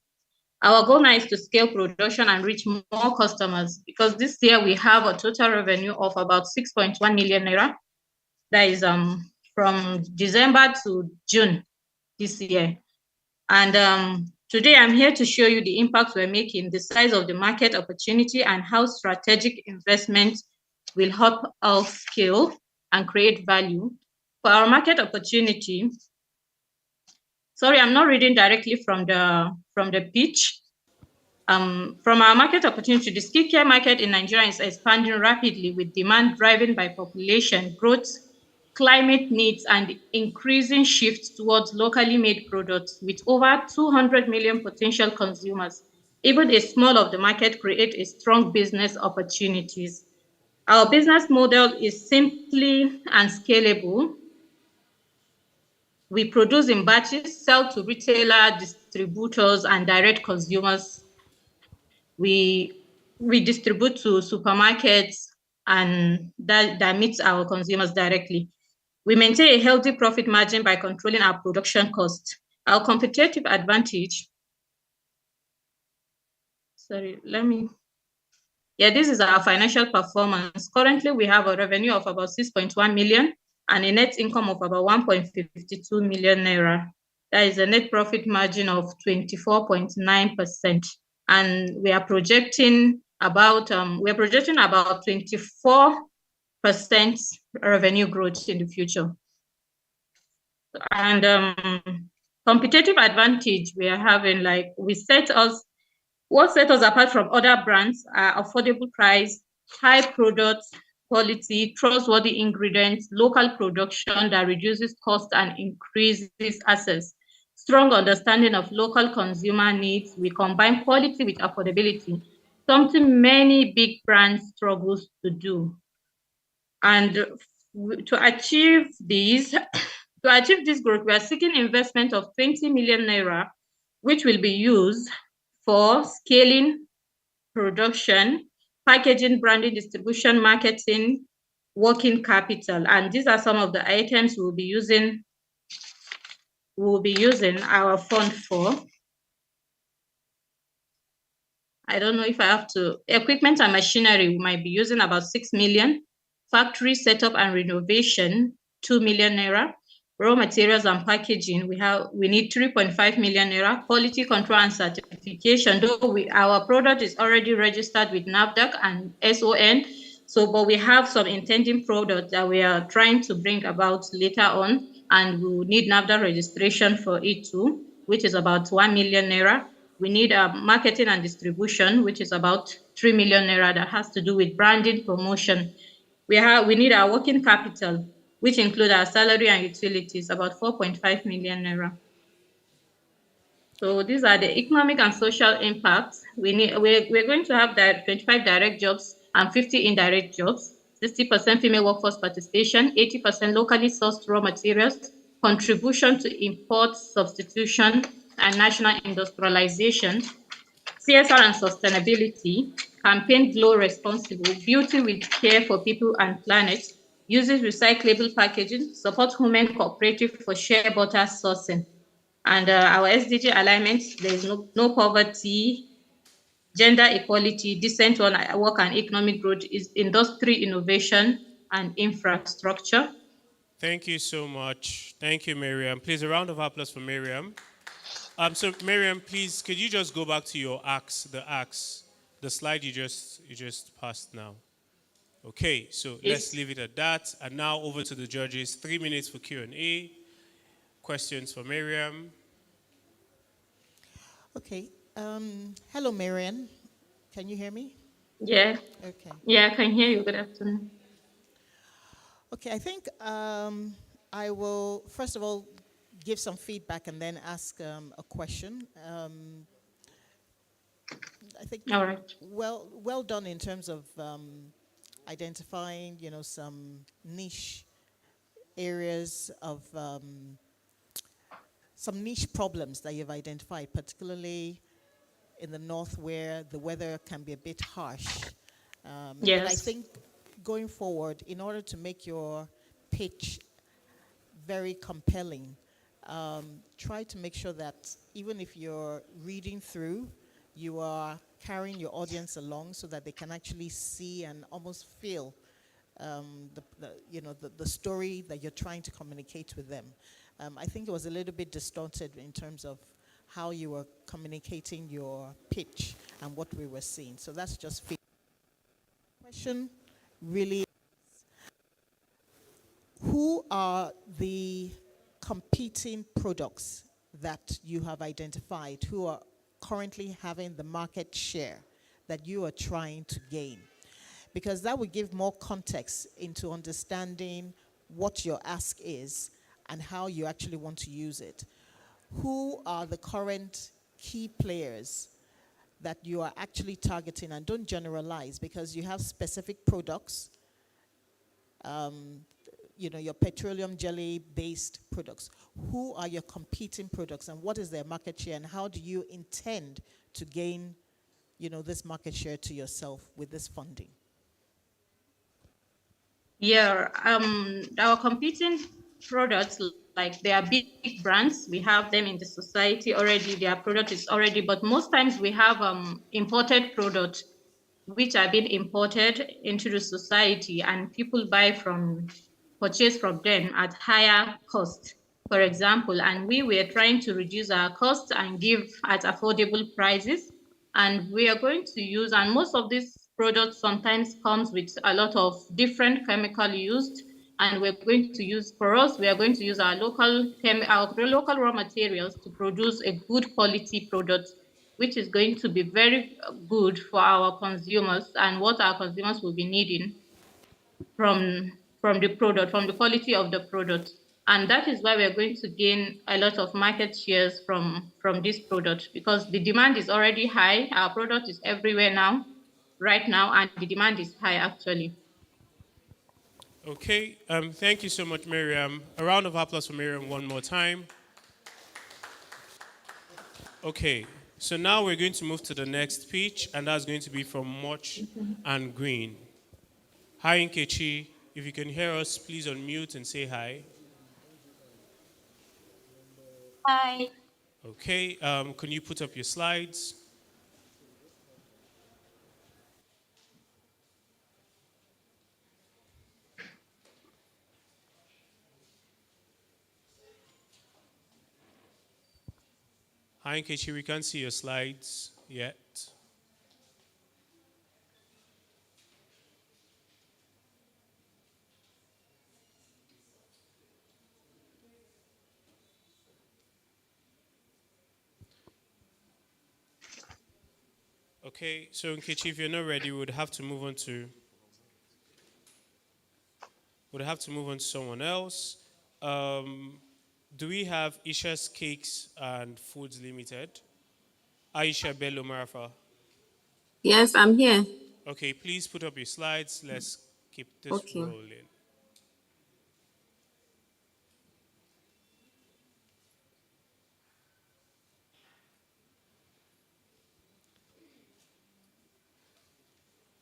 Our goal now is to scale production and reach more customers, because this year we have a total revenue of about 6.1 million naira. That is from December to June this year. And today I'm here to show you the impact we're making, the size of the market opportunity, and how strategic investment will help us scale and create value. For our market opportunity, sorry, I'm not reading directly from the pitch. From our market opportunity, the skincare market in Nigeria is expanding rapidly, with demand driven by population growth, climate needs, and increasing shift towards locally made products. With over 200 million potential consumers, even a small of the market create a strong business opportunities. Our business model is simply and scalable. We produce in batches, sell to retailer, distributors, and direct consumers. We distribute to supermarkets, and that meets our consumers directly. We maintain a healthy profit margin by controlling our production costs. Our competitive advantage, this is our financial performance. Currently, we have a revenue of about 6.1 million and a net income of about 1.52 million naira. That is a net profit margin of 24.9%. And we are projecting about 24% revenue growth in the future. And competitive advantage we are having, what sets us apart from other brands are affordable price, high product quality, trustworthy ingredients, local production that reduces cost and increases access, strong understanding of local consumer needs. We combine quality with affordability, something many big brands struggle to do. And to achieve this growth, we are seeking investment of 20 million naira, which will be used for scaling production, packaging, branding, distribution, marketing, working capital. And these are some of the items we'll be using our fund for. I don't know if I have to. Equipment and machinery, we might be using about 6 million. Factory setup and renovation, 2 million naira. Raw materials and packaging, we need 3.5 million naira. Quality control and certification, though our product is already registered with NAFDAC and SON, but we have some intending products that we are trying to bring about later on, and we will need NAFDAC registration for it too, which is about 1 million naira. We need marketing and distribution, which is about 3 million naira, that has to do with branding, promotion. We need our working capital, which include our salary and utilities, about 4.5 million naira. So these are the economic and social impacts. We're going to have 25 direct jobs and 50 indirect jobs, 60% female workforce participation, 80% locally sourced raw materials, contribution to import substitution and national industrialization, CSR and sustainability, campaign Glow Responsible, beauty with care for people and planet, uses recyclable packaging, support women cooperative for shea butter sourcing. And our SDG alignment, there is no poverty, gender equality, decent work and economic growth, is industry innovation and infrastructure. Thank you so much. Thank you, Miriam. Please, a round of applause for Miriam. So Miriam, please, could you just go back to your the slide you just passed now? Okay, so let's leave it at that. And now over to the judges. 3 minutes for Q&A. Questions for Miriam? Okay. Hello, Miriam. Can you hear me? Yeah. Okay. Yeah, I can hear you. Good afternoon. Okay, I think I will, first of all, give some feedback and then ask a question. I think All right. well done in terms of identifying, some niche areas of some niche problems that you've identified, particularly in the north where the weather can be a bit harsh. But I Yes. think going forward, in order to make your pitch very compelling, try to make sure that even if you're reading through, you are carrying your audience along so that they can actually see and almost feel the story that you're trying to communicate with them. I think it was a little bit distorted in terms of how you were communicating your pitch and what we were seeing. So that's just feedback. Question really, who are the competing products that you have identified who are currently having the market share that you are trying to gain? Because that would give more context into understanding what your ask is and how you actually want to use it. Who are the current key players that you are actually targeting? And don't generalize, because you have specific products, your petroleum jelly-based products. Who are your competing products, and what is their market share, and how do you intend to gain, this market share to yourself with this funding? Yeah, our competing products, like they are big brands, we have them in the society already, their product is already, but most times we have imported products which are being imported into the society and people purchase from them at higher cost, for example, and we were trying to reduce our costs and give at affordable prices. And we are going to use, and most of these products sometimes comes with a lot of different chemical used, and we're going to use, for us, we are going to use our local raw materials to produce a good quality product, which is going to be very good for our consumers and what our consumers will be needing from the product, from the quality of the product. And that is why we're going to gain a lot of market shares from this product, because the demand is already high. Our product is everywhere now, right now, and the demand is high actually. Okay, thank you so much, Miriam. A round of applause for Miriam one more time. Okay, so now we're going to move to the next pitch, and that's going to be from Moch and Green. Hi, Nkechi. If you can hear us, please unmute and say hi. Hi. Okay, can you put up your slides? Hi, Nkechi, we can't see your slides yet. Okay, so Nkechi, if you're not ready, we would have to move on to someone else. Do we have Isha's Cakes and Foods Limited? Aisha Bello Marafa. Yes, I'm here. Okay, please put up your slides. Let's keep this Okay. rolling.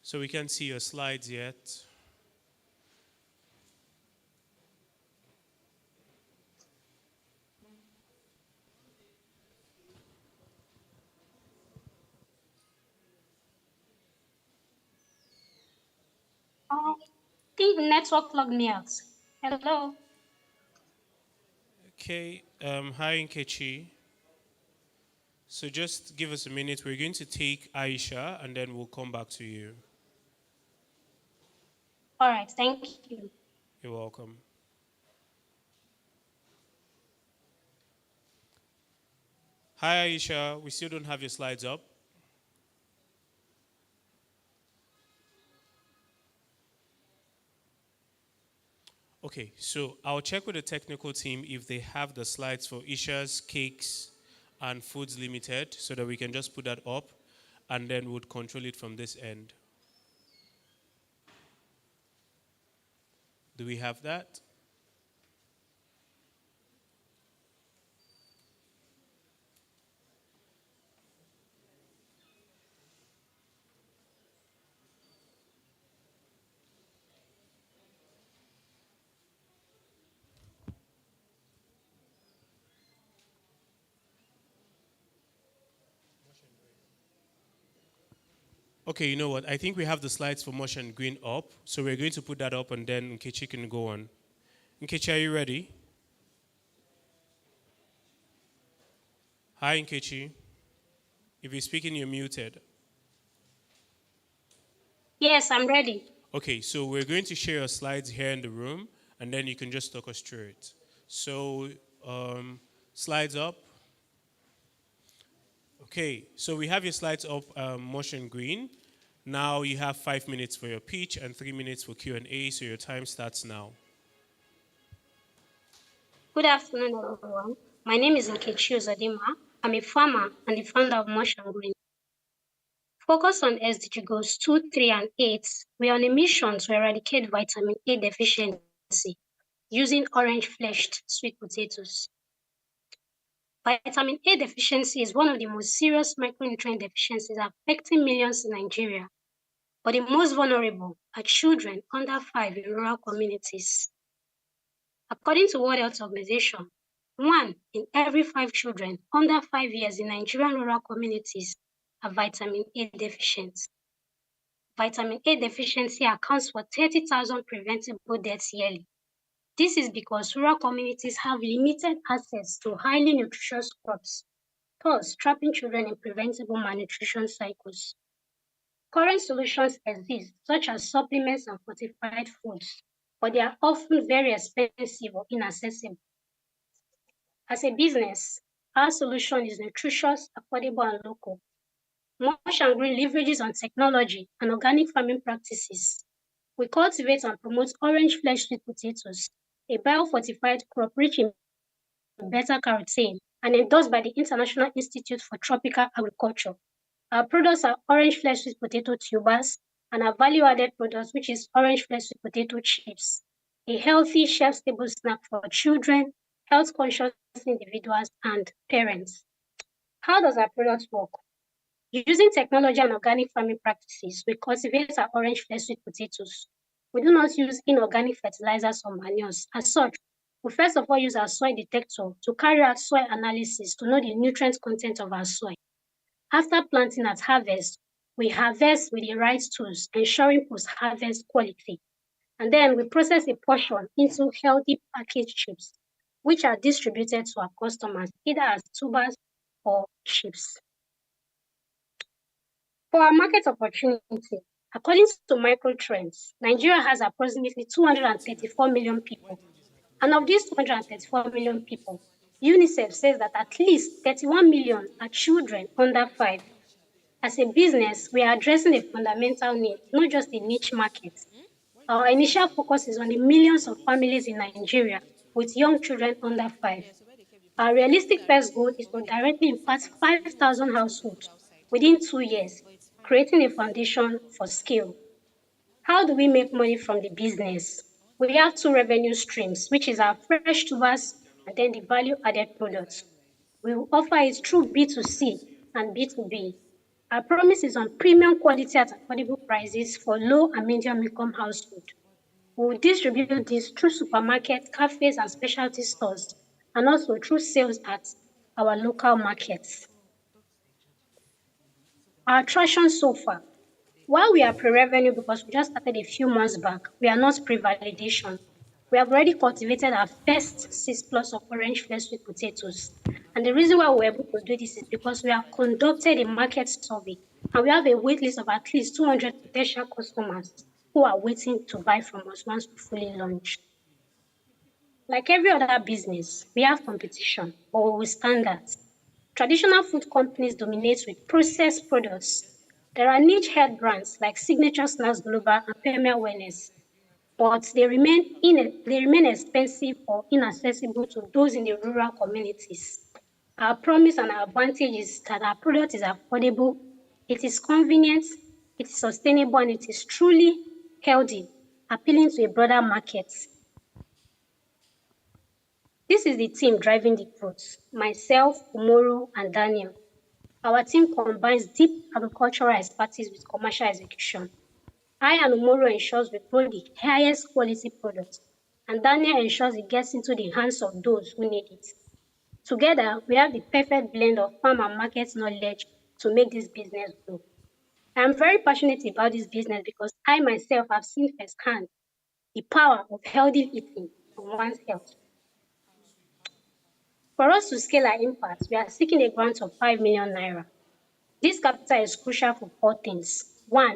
So we can't see your slides yet. I think the network logged me out. Hello. Okay, hi Nkechi. So just give us a minute. We're going to take Aisha and then we'll come back to you. All right, thank you. You're welcome. Hi Aisha, we still don't have your slides up. Okay, so I'll check with the technical team if they have the slides for Isha's Cakes and Foods Limited so that we can just put that up. and then would control it from this end. Do we have that? Okay, you know what? I think we have the slides for motion green up, so we're going to put that up and then Nkechi can go on. Nkechi, are you ready? Hi, Nkechi. If you're speaking, you're muted. Yes, I'm ready. Okay, so we're going to share your slides here in the room, and then you can just talk us through it. So, slides up. Okay, so we have your slides up, motion green. Now you have 5 minutes for your pitch and 3 minutes for Q&A, so your time starts now. Good afternoon, everyone. My name is Nkechi Ozodima. I'm a farmer and the founder of Motion Green. Focus on SDG goals 2, 3, and 8. We are on a mission to eradicate vitamin A deficiency using orange-fleshed sweet potatoes. Vitamin A deficiency is one of the most serious micronutrient deficiencies affecting millions in Nigeria, but the most vulnerable are children under 5 in rural communities. According to World Health Organization, 1 in every 5 children under 5 years in Nigerian rural communities are vitamin A deficient. Vitamin A deficiency accounts for 30,000 preventable deaths yearly. This is because rural communities have limited access to highly nutritious crops, thus trapping children in preventable malnutrition cycles. Current solutions exist, such as supplements and fortified foods, but they are often very expensive or inaccessible. As a business, our solution is nutritious, affordable, and local. Motion Green leverages on technology and organic farming practices. We cultivate and promote orange-fleshed sweet potatoes, a biofortified crop rich in beta-carotene and endorsed by the International Institute for Tropical Agriculture. Our products are orange-fleshed sweet potato tubers and our value-added products, which is orange-fleshed sweet potato chips, a healthy shelf-stable snack for children, health-conscious individuals, and parents. How does our product work? Using technology and organic farming practices, we cultivate our orange-fleshed sweet potatoes. We do not use inorganic fertilizers or manures. As such, we first of all use our soil detector to carry out soil analysis to know the nutrient content of our soil. After planting at harvest, we harvest with the right tools, ensuring post-harvest quality. And then we process a portion into healthy packaged chips, which are distributed to our customers, either as tubers or chips. For our market opportunity, according to Microtrends, Nigeria has approximately 234 million people. And of these 234 million people, UNICEF says that at least 31 million are children under 5. As a business, we are addressing a fundamental need, not just a niche market. Our initial focus is on the millions of families in Nigeria with young children under 5. Our realistic first goal is to directly impact 5,000 households within 2 years, creating a foundation for scale. How do we make money from the business? We have 2 revenue streams, which is our fresh tubers and then the value-added products. We will offer it through B2C and B2B. Our promise is on premium quality at affordable prices for low and medium income households. We will distribute this through supermarkets, cafes, and specialty stores, and also through sales at our local markets. Our traction so far. While we are pre-revenue because we just started a few months back, we are not pre-validation. We have already cultivated our first 6+ of orange-fleshed sweet potatoes. And the reason why we're able to do this is because we have conducted a market survey and we have a wait list of at least 200 potential customers who are waiting to buy from us once we fully launch. Like every other business, we have competition, but we will standards. Traditional food companies dominate with processed products. There are niche head brands like Signature Snacks Global and Premier Wellness, but they remain expensive or inaccessible to those in the rural communities. Our promise and our advantage is that our product is affordable, It is convenient, it is sustainable, and it is truly healthy, appealing to a broader market. This is the team driving the growth. Myself, Umoru, and Daniel. Our team combines deep agricultural expertise with commercial execution. I and Umoru ensures we grow the highest quality products, and Daniel ensures it gets into the hands of those who need it. Together, we have the perfect blend of farm and market knowledge to make this business grow. I am very passionate about this business because I myself have seen firsthand the power of healthy eating on one's health. For us to scale our impact, we are seeking a grant of 5 million naira. This capital is crucial for 4 things. 1,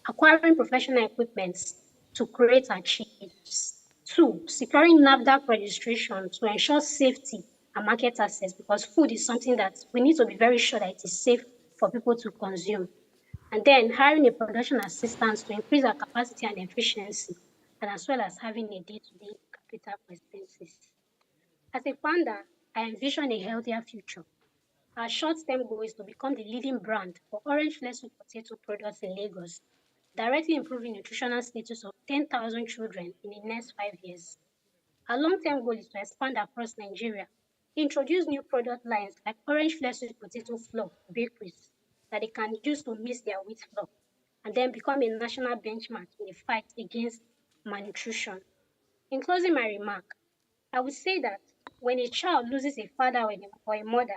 acquiring professional equipment to create our chips. 2, securing NAFDAC registration to ensure safety and market access, because food is something that we need to be very sure that it is safe for people to consume. And then hiring a production assistant to increase our capacity and efficiency, and as well as having a day-to-day capital for expenses. As a founder, I envision a healthier future. Our short-term goal is to become the leading brand for orange flakes with potato products in Lagos, directly improving nutritional status of 10,000 children in the next 5 years. Our long-term goal is to expand across Nigeria, introduce new product lines like orange flakes with potato flour to bakeries that they can use to mix their wheat flour, and then become a national benchmark in the fight against malnutrition. In closing my remark, I would say that when a child loses a father or a mother,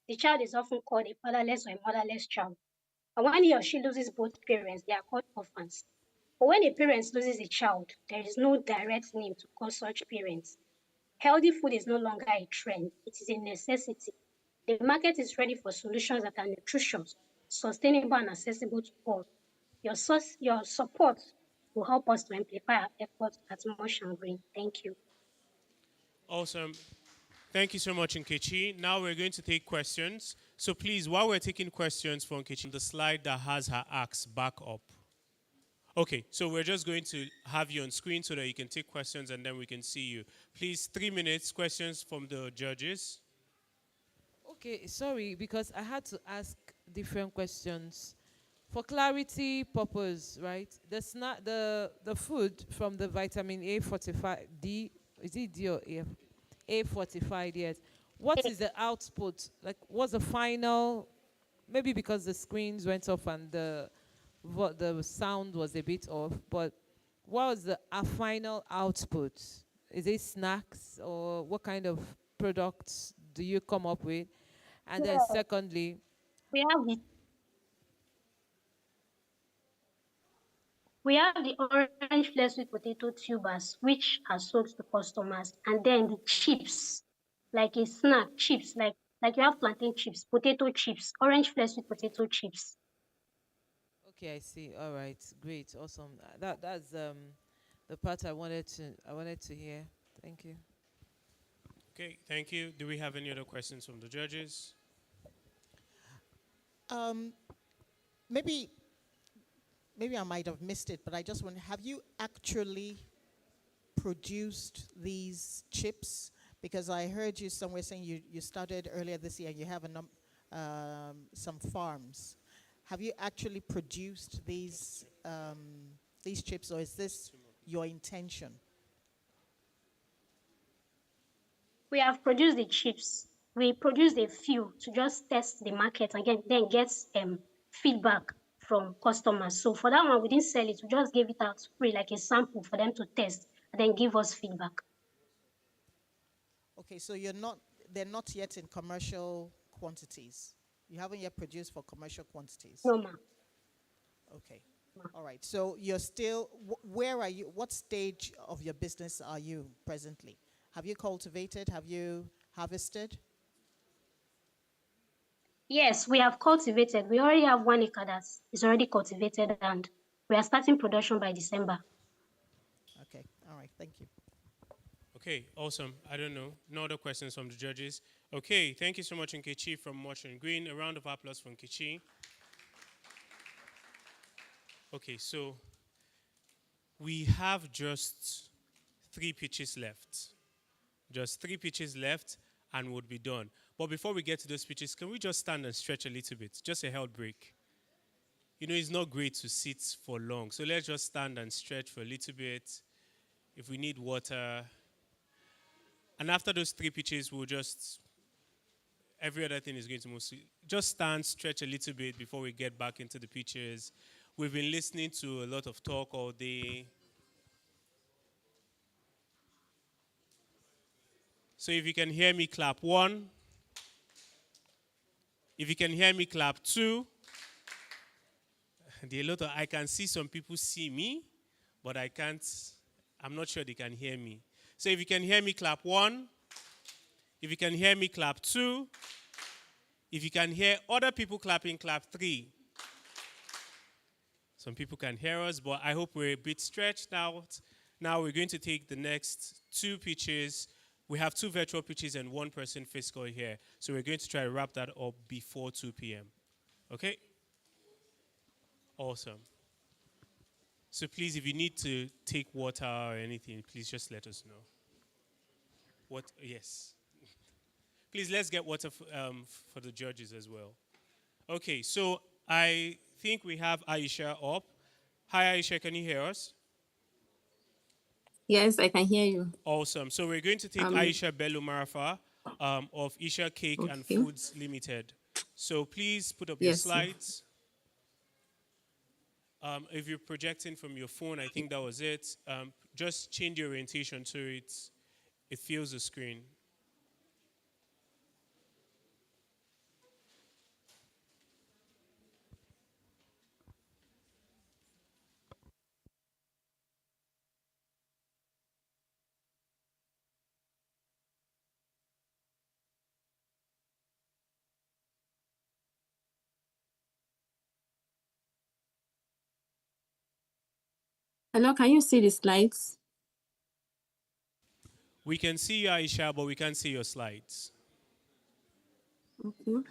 the child is often called a fatherless or a motherless child. And when he or she loses both parents, they are called orphans. But when a parent loses a child, there is no direct name to call such parents. Healthy food is no longer a trend, it is a necessity. The market is ready for solutions that are nutritious, sustainable, and accessible to all. Your support will help us to amplify our efforts at Mosh and Green. Thank you. Awesome. Thank you so much, Nkechi. Now we're going to take questions. So please, while we're taking questions from Nkechi, the slide that has her axe back up. Okay, so we're just going to have you on screen so that you can take questions and then we can see you. Please, 3 minutes, questions from the judges. Okay, sorry, because I had to ask different questions. For clarity purpose, right? The food from the vitamin A fortified D, is it D or A? A fortified, yes. What is the output? Like, what's the final? Maybe because the screens went off and the sound was a bit off, but what was the final output? Is it snacks, or what kind of products do you come up with? And then secondly, We have the orange flakes with potato tubers, which are sold to customers, and then the chips, like a snack, chips, like you have plantain chips, potato chips, orange flakes with potato chips. okay, I see. All right, great, awesome. That's the part I wanted to hear. Thank you. Okay, thank you. Do we have any other questions from the judges? Maybe I might have missed it, but I just wonder, have you actually produced these chips? Because I heard you somewhere saying you started earlier this year, you have some farms. Have you actually produced these chips, or is this your intention? We have produced the chips. We produced a few to just test the market and then get feedback from customers. So for that one, we didn't sell it. We just gave it out free, like a sample for them to test and then give us feedback. Okay, so they're not yet in commercial quantities. You haven't yet produced for commercial quantities? No, ma'am. Okay. All right. So you're still, where are you? What stage of your business are you presently? Have you cultivated? Have you harvested? Yes, we have cultivated. We already have 1 acre that is already cultivated, and we are starting production by December. Okay. All right. Thank you. Okay, awesome. I don't know. No other questions from the judges. Okay, thank you so much, Nkechi from Mosh and Green. A round of applause for Nkechi. Okay, so we have just 3 pitches left. Just 3 pitches left and we'll be done. But before we get to those pitches, can we just stand and stretch a little bit? Just a health break. it's not great to sit for long. So let's just stand and stretch for a little bit. If we need water. And after those 3 pitches, we'll just, every other thing is going to move. So just stand, stretch a little bit before we get back into the pitches. We've been listening to a lot of talk all day. So if you can hear me, clap 1. If you can hear me, clap 2. I can see some people see me, but I'm not sure they can hear me. So if you can hear me, clap 1. If you can hear me, clap 2. If you can hear other people clapping, clap 3. Some people can hear us, but I hope we're a bit stretched out. Now we're going to take the next 2 pitches. We have 2 virtual pitches and 1 person physical here. So we're going to try to wrap that up before 2 p.m. Okay? Awesome. So please, if you need to take water or anything, please just let us know. What? Yes. Please, let's get water for the judges as well. Okay, so I think we have Aisha up. Hi, Aisha, can you hear us? Yes, I can hear you. Awesome. So we're going to take Aisha Bello Marafa of Isha Cake and Foods Limited. So please put up your slides. If you're projecting from your phone, I think that was it. Just change your orientation so it fills the screen. Hello, can you see the slides? We can see you, Aisha, but we can't see your slides. Okay.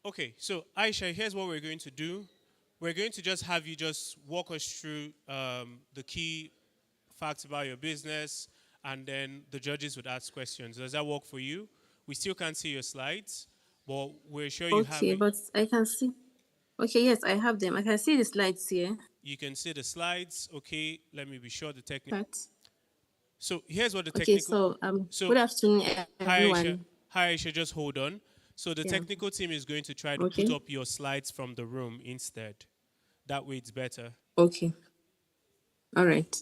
Okay, so Aisha, here's what we're going to do. We're going to just have you just walk us through the key facts about your business, and then the judges would ask questions. Does that work for you? We still can't see your slides, but we're sure you have Okay, it. but I can see. Okay, yes, I have them. I can see the slides here. You can see the slides. Okay, let me be sure the technical. Right. So here's what the Okay, technical. good afternoon, Hi Aisha. everyone. Hi Aisha, just hold on. So the technical team is going to try to put up your slides from the room instead. That way it's better. Okay. All right.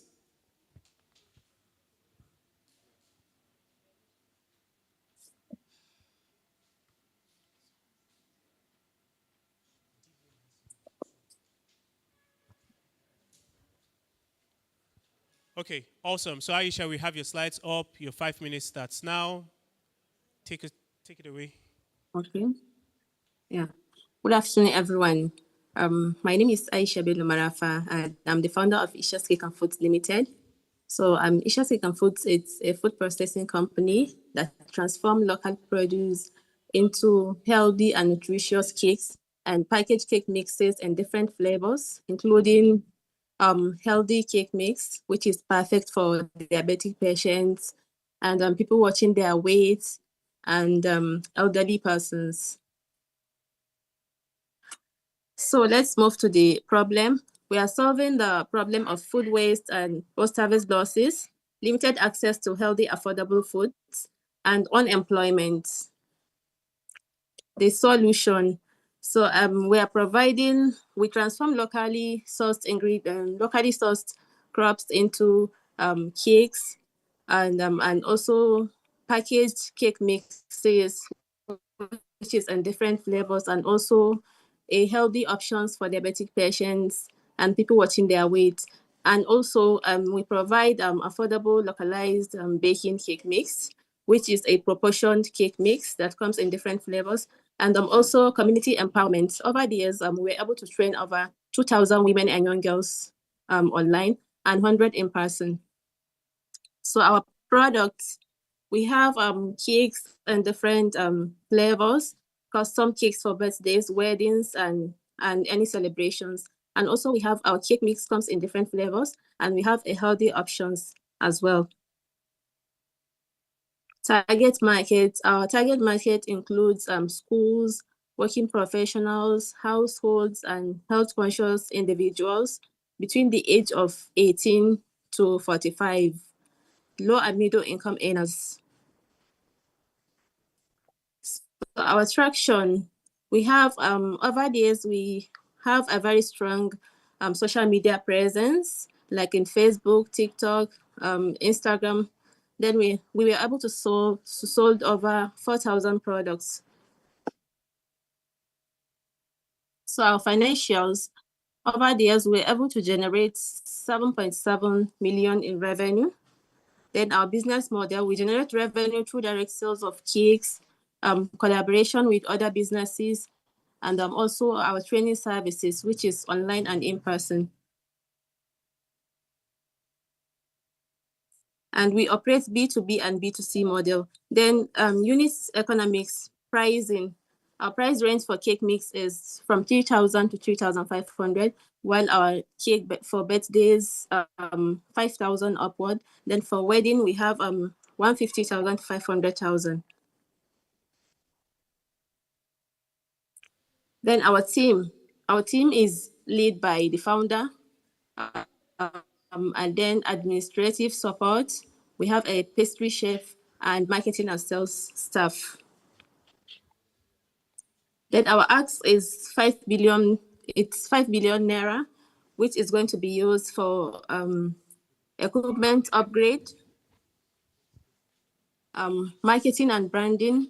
Okay, awesome. So Aisha, we have your slides up. Your 5 minutes starts now. Take it away. Okay. Yeah. Good afternoon, everyone. My name is Aisha Bello Marafa, and I'm the founder of Isha Cake and Foods Limited. So, Isha Cake and Foods, it's a food processing company that transforms local produce into healthy and nutritious cakes and packaged cake mixes and different flavors, including healthy cake mix, which is perfect for diabetic patients and people watching their weight and elderly persons. So let's move to the problem. We are solving the problem of food waste and post-harvest losses, limited access to healthy, affordable foods, and unemployment. The solution. So we transform locally sourced crops into cakes and also packaged cake mixes, which is in different flavors, and also a healthy options for diabetic patients and people watching their weight. And also we provide affordable localized baking cake mix, which is a proportioned cake mix that comes in different flavors. And also community empowerment. Over the years, we were able to train over 2,000 women and young girls online and 100 in person. So our product We have cakes and different flavors, custom cakes for birthdays, weddings, and any celebrations. And also we have our cake mix comes in different flavors, and we have a healthy options as well. Target market. Our target market includes schools, working professionals, households, and health conscious individuals between the age of 18 to 45, low and middle income earners. So our traction, we have over the years, we have a very strong social media presence, like in Facebook, TikTok, Instagram. Then we were able to sold over 4,000 products. So our financials, over the years, we were able to generate 7.7 million in revenue. Then our business model, we generate revenue through direct sales of cakes, collaboration with other businesses, and also our training services, which is online and in person. And we operate B2B and B2C model. Then units economics, pricing. Our price range for cake mix is from 3,000 to 3,500, while our cake for birthdays, 5,000 upward. Then for wedding, we have 150,000 to 500,000. Then our team is led by the founder, and then administrative support. We have a pastry chef and marketing and sales staff. Then our ask is 5 billion. It's 5 billion naira, which is going to be used for equipment upgrade, marketing and branding,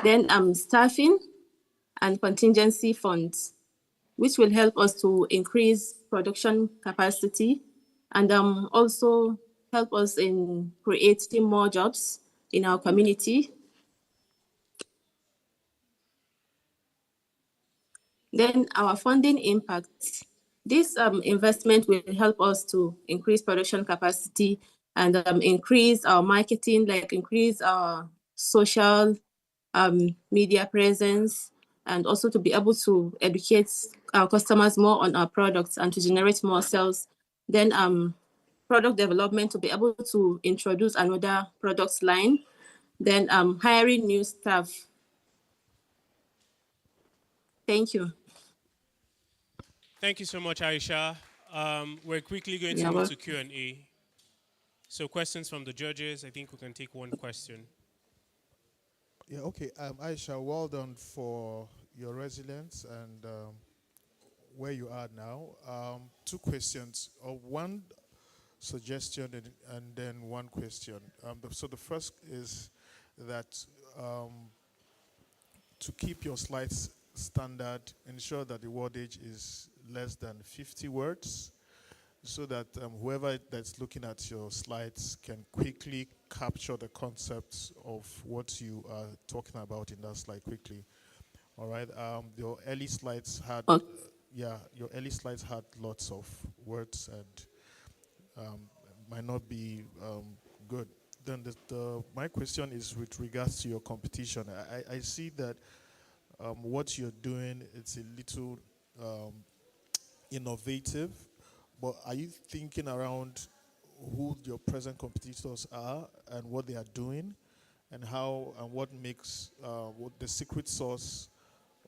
then staffing and contingency funds, which will help us to increase production capacity and also help us in creating more jobs in our community. Then our funding impact. This investment will help us to increase production capacity and increase our marketing, like increase our social media presence, and also to be able to educate our customers more on our products and to generate more sales. Then product development to be able to introduce another products line. Then hiring new staff. Thank you. Thank you so much, Aisha. We're quickly going to Yeah, move well- to Q&A. So questions from the judges. I think we can take one question. Yeah, okay. Aisha, well done for your resilience and where you are now. Two questions, or one suggestion and then one question. So the first is that to keep your slides standard, ensure that the wordage is less than 50 words so that whoever that's looking at your slides can quickly capture the concepts of what you are talking about in that slide quickly. All right. Your early slides had, your early slides had lots of words and might not be good. Then my question is with regards to your competition. I see that what you're doing, it's a little innovative, but are you thinking around who your present competitors are and what they are doing and how and what makes what the secret sauce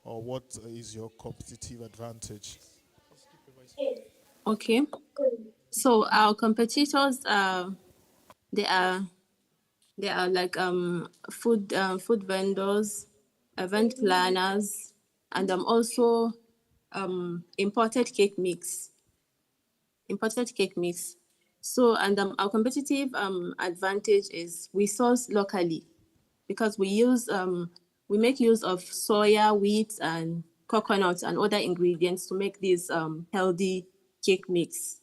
or what is your competitive advantage? Okay. So our competitors they are like food vendors, event planners, and also imported cake mix. So and our competitive advantage is we source locally because we make use of soya, wheat, and coconut and other ingredients to make this healthy cake mix.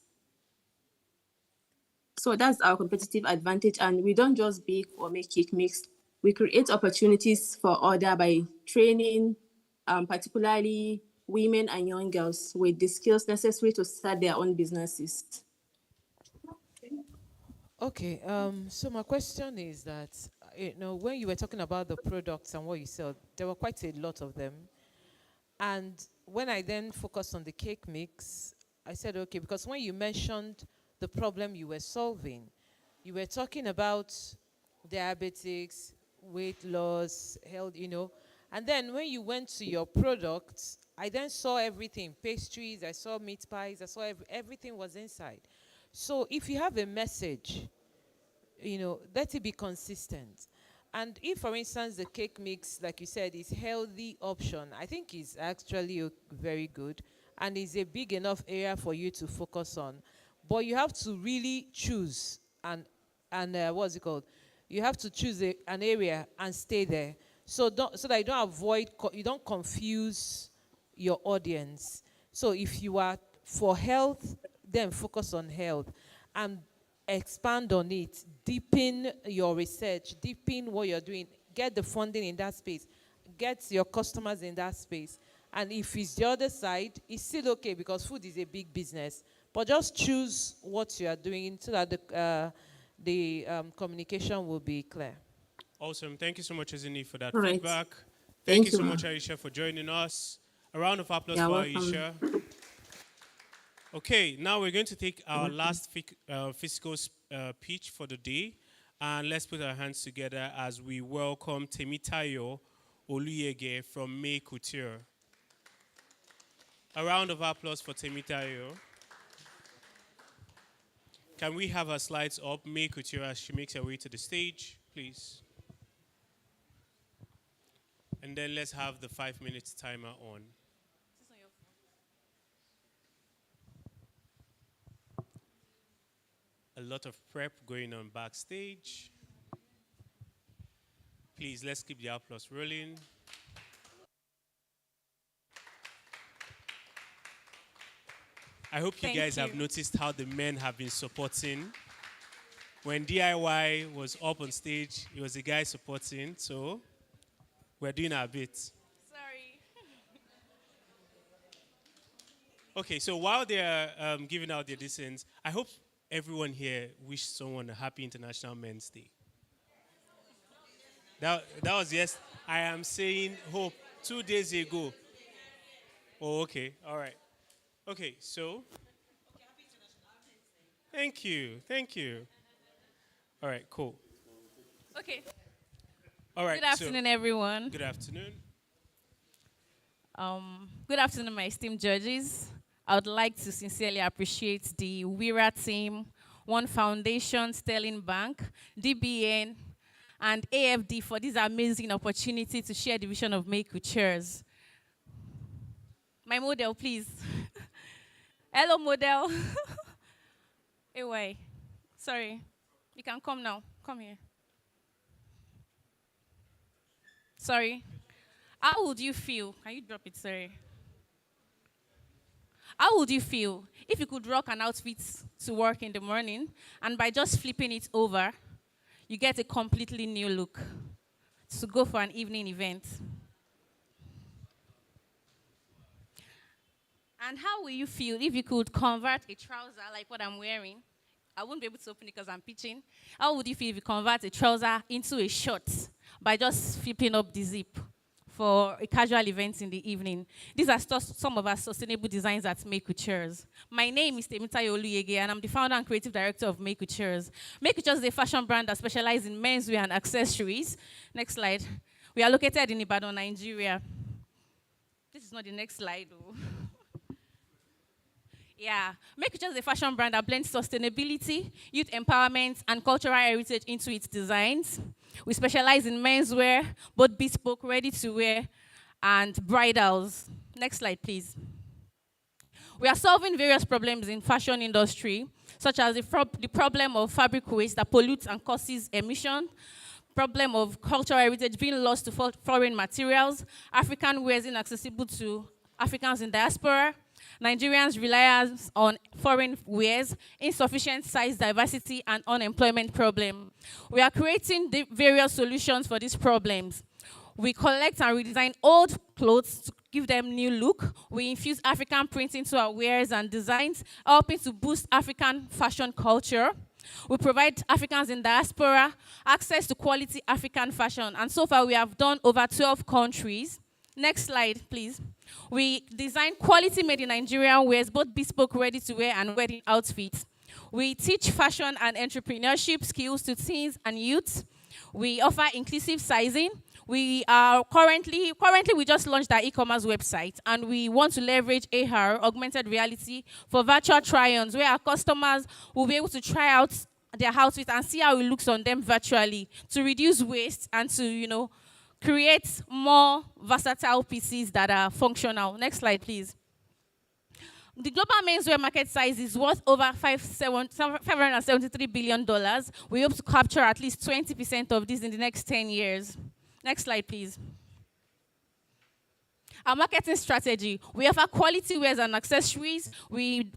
So that's our competitive advantage. And we don't just bake or make cake mix. We create opportunities for other by training, particularly women and young girls with the skills necessary to start their own businesses. Okay, so my question is that, when you were talking about the products and what you sell, there were quite a lot of them. And when I then focused on the cake mix, I said, okay, because when you mentioned the problem you were solving, you were talking about diabetics, weight loss, health. And then when you went to your products, I then saw everything, pastries, I saw meat pies, I saw everything was inside. So if you have a message, let it be consistent. And if, for instance, the cake mix, like you said, is healthy option, I think is actually very good and is a big enough area for you to focus on. But you have to really choose and what's it called? You have to choose an area and stay there. So that you don't you don't confuse your audience. So if you are for health, then focus on health and expand on it, deepen your research, deepen what you're doing, get the funding in that space, get your customers in that space. And if it's the other side, it's still okay because food is a big business. But just choose what you are doing so that the communication will be clear. Awesome. Thank you so much, Azini, for that All right. feedback. Thank You so you. much, Aisha, for joining us. A round of applause You're for welcome. Aisha. Okay, now we're going to take our last physical pitch for the day. And let's put our hands together as we welcome Temitayo Oluyege from May Couture. A round of applause for Temitayo. Can we have her slides up? May Couture, as she makes her way to the stage, please. And then let's have the 5 minutes timer on. A lot of prep going on backstage. Please, let's keep the applause rolling. I hope you guys have noticed how the men have been supporting. When DIY was up on stage, it was a guy supporting, so we're doing our bit. Sorry. Okay, so while they're giving out their distance, I hope everyone here wished someone a happy International Men's Day. That was yes. I am saying hope 2 days ago. Oh, okay. All right. Okay, so. Thank you. All right, cool. Okay. All right. Good afternoon, everyone. Good afternoon. Good afternoon, my esteemed judges. I would like to sincerely appreciate the WIRA team, One Foundation, Sterling Bank, DBN, and AFD for this amazing opportunity to share the vision of May Coutures. My model, please. Hello, model. Anyway, sorry. You can come now. Come here. Sorry. How would you feel? Can you drop it? Sorry. How would you feel if you could rock an outfit to work in the morning and by just flipping it over, you get a completely new look to go for an evening event? And how will you feel if you could convert a trouser like what I'm wearing? I won't be able to open it because I'm pitching. How would you feel if you convert a trouser into a short by just flipping up the zip for a casual event in the evening? These are some of our sustainable designs at May Coutures. My name is Temitayo Oluyege, and I'm the founder and creative director of May Coutures. May Coutures is a fashion brand that specializes in menswear and accessories. Next slide. We are located in Ibadan, Nigeria. This is not the next slide, though. Yeah, Make It Just a fashion brand that blends sustainability, youth empowerment, and cultural heritage into its designs. We specialize in menswear, both bespoke, ready-to-wear, and bridals. Next slide, please. We are solving various problems in fashion industry, such as the problem of fabric waste that pollutes and causes emission, problem of cultural heritage being lost to foreign materials, African wares inaccessible to Africans in diaspora, Nigerians' reliance on foreign wares, insufficient size diversity, and unemployment problem. We are creating various solutions for these problems. We collect and redesign old clothes to give them new look. We infuse African print into our wares and designs, helping to boost African fashion culture. We provide Africans in diaspora access to quality African fashion. And so far, we have done over 12 countries. Next slide, please. We design quality made in Nigerian wears, both bespoke ready-to-wear and wedding outfits. We teach fashion and entrepreneurship skills to teens and youths. We offer inclusive sizing. We are currently we just launched our e-commerce website, and we want to leverage AR, augmented reality, for virtual try-ons, where our customers will be able to try out their outfit and see how it looks on them virtually, to reduce waste and to, create more versatile pieces that are functional. Next slide, please. The global menswear market size is worth over $573 billion. We hope to capture at least 20% of this in the next 10 years. Next slide, please. Our marketing strategy. We offer quality wears and accessories. We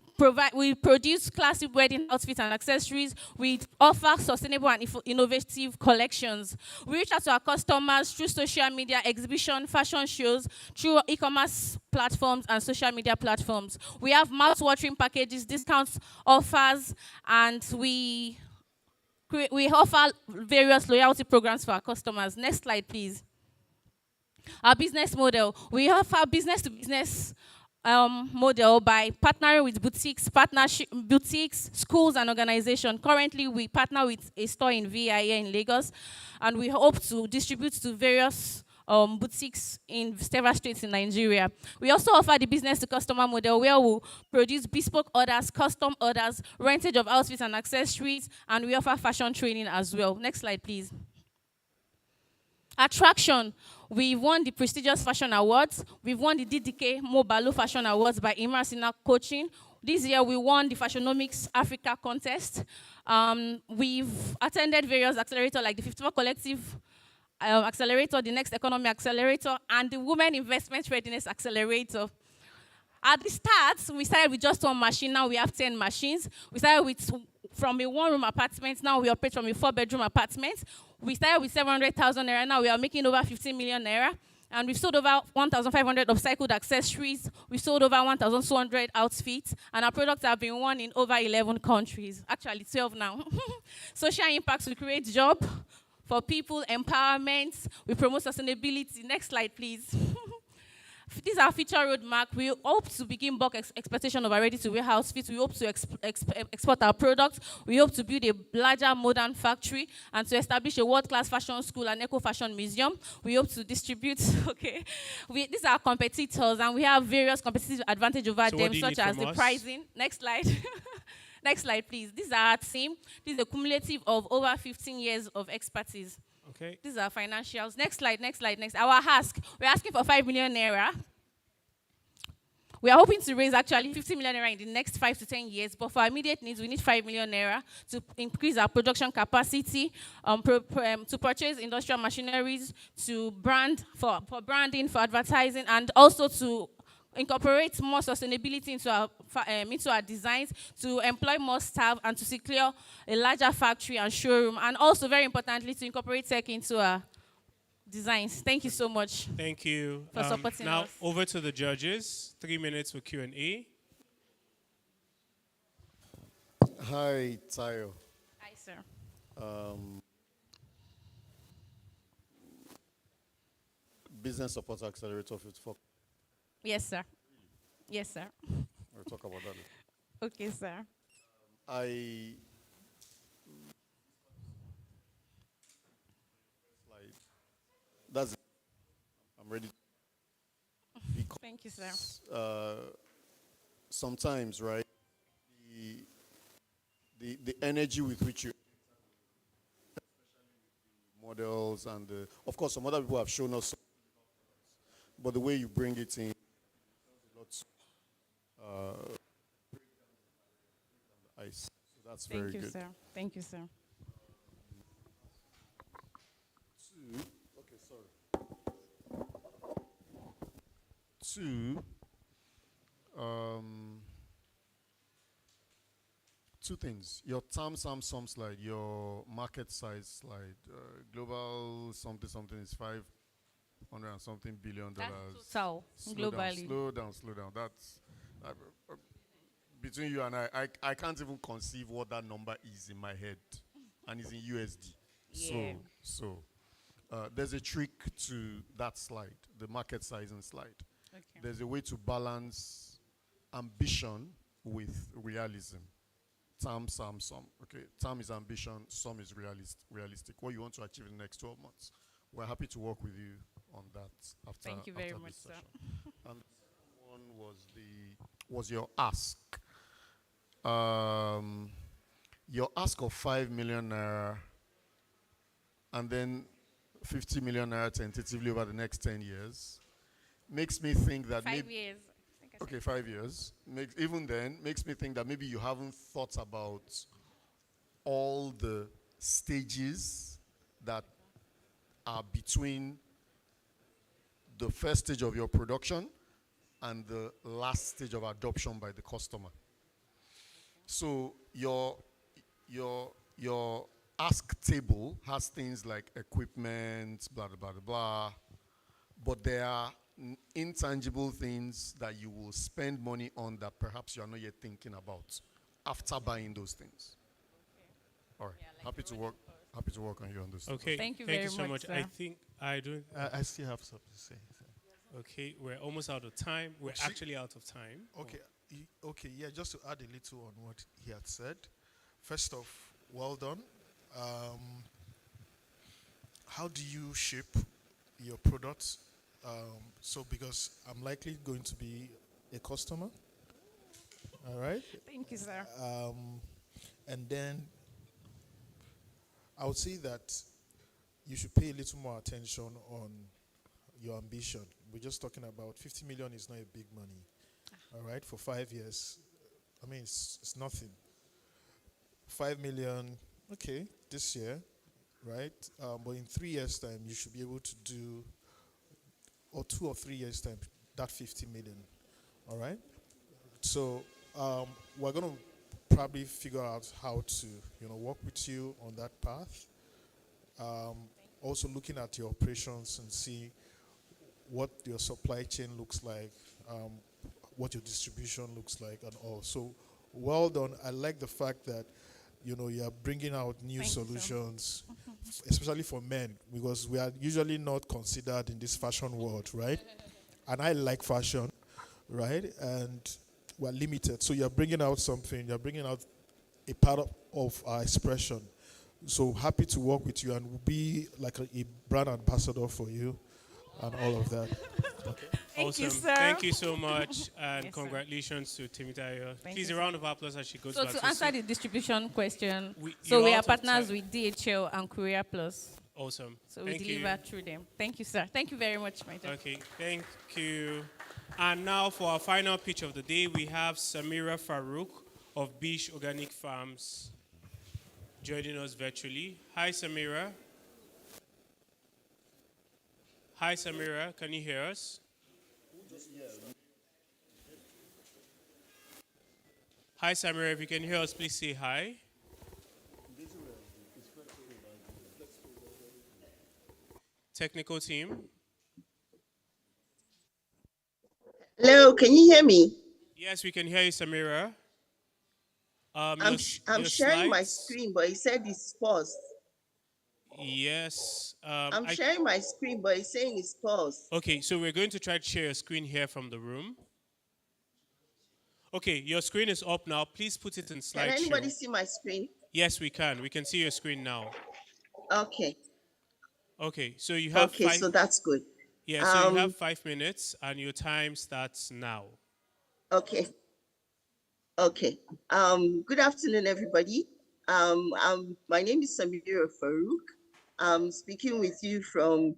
produce classic wedding outfits and accessories. We offer sustainable and innovative collections. We reach out to our customers through social media, exhibition, fashion shows, through e-commerce platforms and social media platforms. We have mouth-watering packages, discounts, offers, and we offer various loyalty programs for our customers. Next slide, please. Our business model. We offer business-to-business model by partnering with boutiques, schools, and organizations. Currently, we partner with a store in VIA in Lagos, and we hope to distribute to various boutiques in several states in Nigeria. We also offer the business-to-customer model, where we produce bespoke orders, custom orders, rentage of outfits and accessories, and we offer fashion training as well. Next slide, please. Attraction. We've won the prestigious fashion awards. We've won the DDK Mobalo Fashion Awards by Immersina Coaching. This year, we won the Fashionomics Africa contest. We've attended various accelerators like the 54 Collective Accelerator, the Next Economy Accelerator, and the Women Investment Readiness Accelerator. At the start, we started with just one machine. Now we have 10 machines. We started from a one-room apartment. Now we operate from a four-bedroom apartment. We started with 700,000 naira. Now we are making over 15 million naira. And we've sold over 1,500 upcycled accessories. We've sold over 1,200 outfits. And our products have been won in over 11 countries. Actually, 12 now. Social impacts, we create jobs for people, empowerment. We promote sustainability. Next slide, please. This is our future roadmap. We hope to begin bulk exportation of our ready-to-wear outfits. We hope to export our products. We hope to build a larger modern factory and to establish a world-class fashion school and eco-fashion museum. We hope to distribute, these are our competitors, and we have various competitive advantage over them, such as the pricing. Next slide. Next slide, please. This is our team. This is a cumulative of over 15 years of expertise. Okay. These are financials. Next slide, next slide, next. Our ask. We're asking for 5 million naira. We are hoping to raise actually 50 million naira in the next 5 to 10 years, but for our immediate needs, we need 5 million naira to increase our production capacity, to purchase industrial machineries, to brand, for branding, for advertising, and also to incorporate more sustainability into our designs, to employ more staff, and to secure a larger factory and showroom, and also, very importantly, to incorporate tech into our designs. Thank you so much. Thank you for supporting now, us. Over to the judges. 3 minutes for Q&A. Hi, Tayo. Hi, sir. Business Support Accelerator 54. Yes, sir. Yes, sir. We'll talk about that later. Okay, sir. That's it. I'm ready. Thank you, sir. Sometimes, right, the energy with which you models and of course some other people have shown us, but the way you bring it in, ice. So that's very good. Thank you, sir. Thank you, sir. Two things. Your TAM slide, your market size slide, global something is 500 and something $billion. That's total, globally. Slow down. between you and I can't even conceive what that number is in my head, and it's in USD. Yeah. There's a trick to that slide, the market sizing slide. Okay. There's a way to balance ambition with realism. Term, sum, sum. Okay, term is ambition, sum is realistic. What you want to achieve in the next 12 months. We're happy to work with you on that after. Thank you very after much, this sir. session. And the second one was your ask. Your ask of 5 million naira and then 50 million naira tentatively over the next 10 years makes me think that 5 years. Okay, 5 years. Even then, makes me think that maybe you haven't thought about all the stages that are between the first stage of your production and the last stage of adoption by the customer. So your ask table has things like equipment, blah, blah, blah, blah, but there are intangible things that you will spend money on that perhaps you are not yet thinking about after buying those things. All right. Happy to work on you on this. Okay. Thank you Thank very you so much, much. sir. I think I do. I still have something to say. Okay, we're almost out of time. We're actually out of time. Okay, yeah, just to add a little on what he had said. First off, well done. How do you ship your products? So because I'm likely going to be a customer. All right? Thank you, sir. And then I would say that you should pay a little more attention on your ambition. We're just talking about 50 million is not a big money. All right, for 5 years. I mean, it's nothing. 5 million, okay, this year, right? But in 3 years' time, you should be able to do, or 2 or 3 years' time, that 50 million. All right? So we're going to probably figure out how to, work with you on that path. Also looking at your operations and see what your supply chain looks like, what your distribution looks like, and all. So, well done. I like the fact that you are bringing out new solutions, especially for men, because we are usually not considered in this fashion world, right? And I like fashion, right? And we're limited. So you're bringing out something. You're bringing out a part of our expression. So happy to work with you and we'll be like a brand ambassador for you and all of that. Okay. Thank Awesome. you, sir. Thank you so much, and Yes, congratulations to Timitayo. Thank Please, you, a round of applause as she goes So back to to answer seat. the distribution question, we you're are out of partners time. with DHL and Courier Plus. Awesome. So we Thank deliver you. through them. Thank you, sir. Thank you very much, my dear. Okay, thank you. And now for our final pitch of the day, we have Samira Farouk of Bish Organic Farms joining us virtually. Hi, Samira. Hi, Samira. Can you hear us? Hi, Samira. If you can hear us, please say hi. Technical team. Hello, can you hear me? Yes, we can hear you, Samira. I'm Your sharing my slides. screen, but it said it's paused. Yes. I'm sharing my screen, but it's saying it's paused. Okay, so we're going to try to share your screen here from the room. Okay, your screen is up now. Please put it in slideshow. Can anybody see my screen? Yes, we can. We can see your screen now. Okay. Okay, so you have Okay, so that's good. Yeah, so you have 5 minutes, and your time starts now. Okay. Okay. Good afternoon, everybody. My name is Samira Farouk. I'm speaking with you from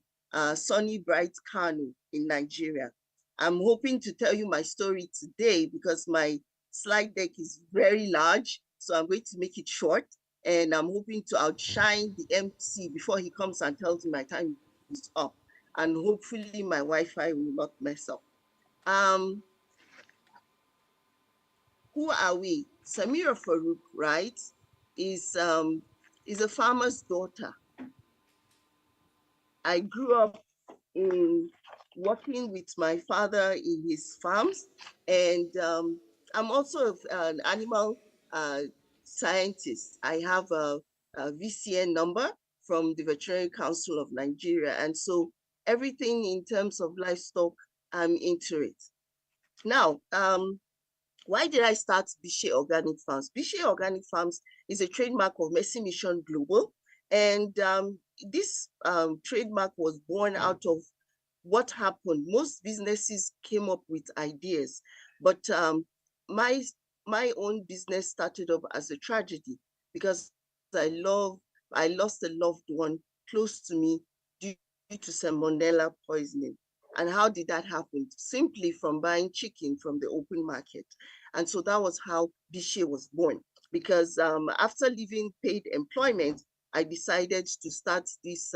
sunny, bright Kano in Nigeria. I'm hoping to tell you my story today because my slide deck is very large, so I'm going to make it short, and I'm hoping to outshine the MC before he comes and tells me my time is up, and hopefully my Wi-Fi will not mess up. Who are we? Samira Farouk, right, is a farmer's daughter. I grew up in working with my father in his farms, and I'm also an animal scientist. I have a VCN number from the Veterinary Council of Nigeria. And so everything in terms of livestock, I'm into it. Now, why did I start Bishe Organic Farms? Bishe Organic Farms is a trademark of Mercy Mission Global. And this trademark was born out of what happened. Most businesses came up with ideas, but my own business started up as a tragedy because I lost a loved one close to me due to salmonella poisoning. And how did that happen? Simply from buying chicken from the open market. And so that was how Bishe was born. Because after leaving paid employment, I decided to start this,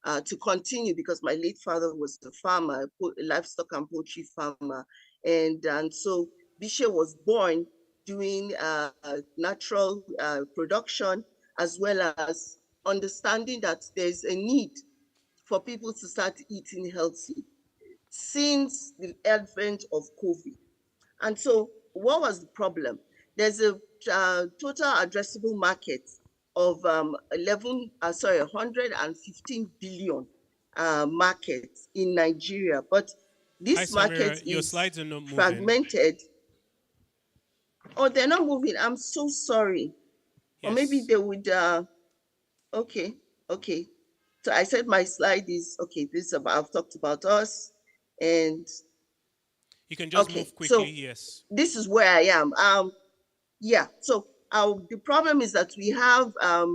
to continue, because my late father was a farmer, a livestock and poultry farmer. And so Bishe was born doing natural production, as well as understanding that there's a need for people to start eating healthy since the advent of COVID. And so what was the problem? There's a total addressable market of 115 billion market in Nigeria, but this market Your is slides are not moving. fragmented. Oh, they're not moving. I'm so sorry. Yes. Or maybe they would, okay. So I said my slide is, okay, this is about, I've talked about us, and you can just move quickly, so yes. This is where I am. Yeah, so the problem is that we have a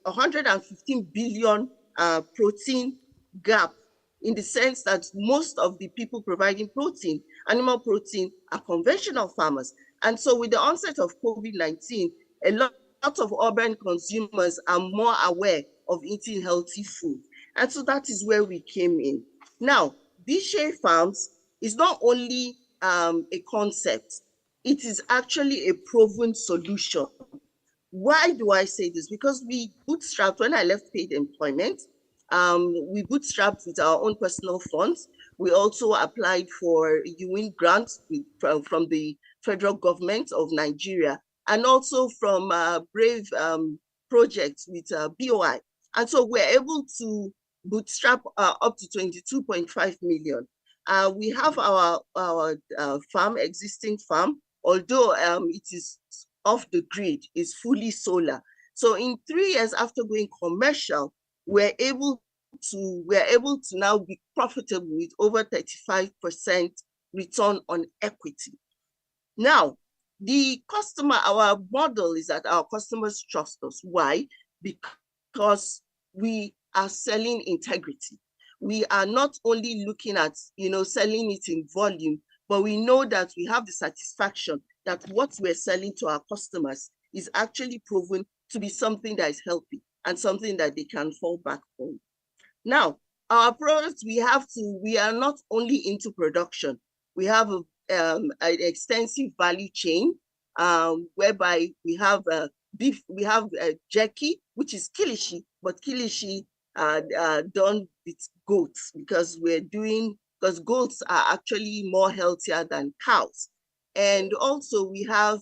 115 billion protein gap, in the sense that most of the people providing protein, animal protein, are conventional farmers. And so with the onset of COVID-19, a lot of urban consumers are more aware of eating healthy food. And so that is where we came in. Now, Bishe Farms is not only a concept, it is actually a proven solution. Why do I say this? Because we bootstrapped, when I left paid employment, we bootstrapped with our own personal funds. We also applied for UWIN grants from the federal government of Nigeria, and also from Brave projects with BOI. And so we're able to bootstrap up to 22.5 million. We have our existing farm, although it is off the grid, is fully solar. So in 3 years after going commercial, we're able to now be profitable with over 35% return on equity. Now, the customer, our model is that our customers trust us. Why? Because we are selling integrity. We are not only looking at, selling it in volume, but we know that we have the satisfaction that what we're selling to our customers is actually proven to be something that is healthy and something that they can fall back on. Now, our products, we are not only into production, we have an extensive value chain, whereby we have beef, we have jerky, which is kilishi, but kilishi done with goats, because goats are actually more healthier than cows. And also we have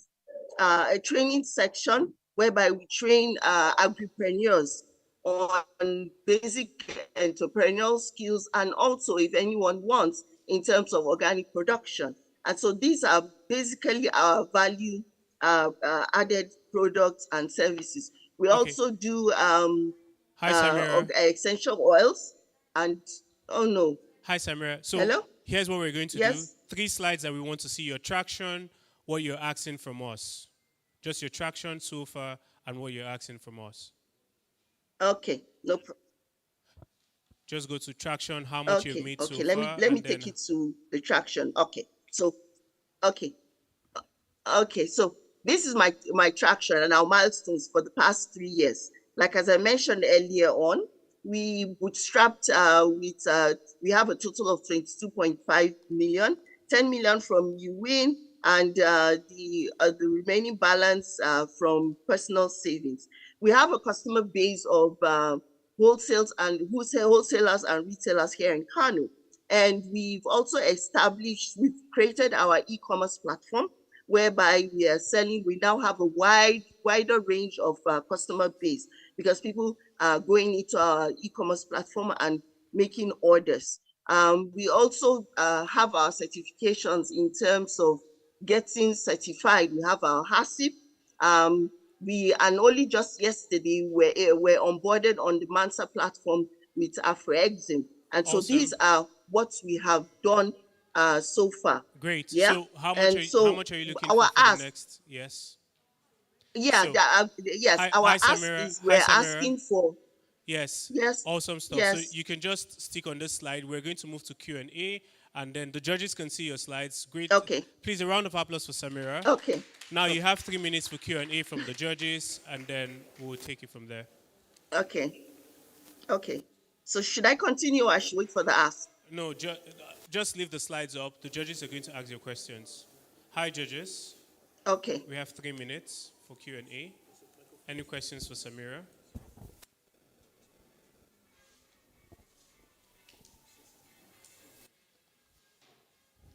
a training section whereby we train agripreneurs on basic entrepreneurial skills, and also, if anyone wants, in terms of organic production. And so these are basically our value added products and services. We also do essential oils and, oh no. Hi, Samira. So hello? Here's what we're going to do. 3 slides that we want to see: your traction, what you're asking from us. Just your traction so far and what you're asking from us. Okay, no problem. Just go to traction, how much you've made so far. Let me take it to the traction. Okay, so this is my traction and our milestones for the past 3 years. Like, as I mentioned earlier on, we bootstrapped we have a total of 22.5 million, 10 million from UWIN, and the remaining balance from personal savings. We have a customer base of wholesalers and retailers here in Kano. And we've created our e-commerce platform, whereby we now have a wider range of customer base because people are going into our e-commerce platform and making orders. We also have our certifications in terms of getting certified. We have our HACCP. And only just yesterday we're onboarded on the Mansa platform with AfroExim. And so Awesome. these are what we have done so far. Great. Yeah. So how much are you looking for the next? Yes. Yeah. So, yes. Our hi, ask Samira. is we're asking for. Yes. Yes. Awesome stuff. Yes. So you can just stick on this slide. We're going to move to Q&A, and then the judges can see your slides. Great. Okay. Please, a round of applause for Samira. Okay. Now you have 3 minutes for Q&A from the judges, and then we'll take it from there. Okay. Okay. So should I continue or I should wait for the ask? No, just leave the slides up. The judges are going to ask your questions. Hi, judges. Okay. We have 3 minutes for Q&A. Any questions for Samira?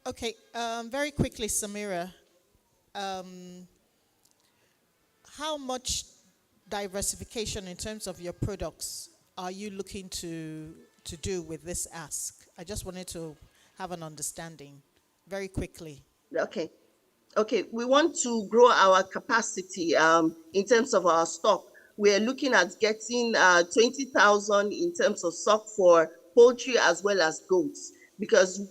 Okay, very quickly, Samira. How much diversification in terms of your products are you looking to do with this ask? I just wanted to have an understanding very quickly. Okay. Okay, we want to grow our capacity in terms of our stock. We're looking at getting 20,000 in terms of stock for poultry as well as goats, because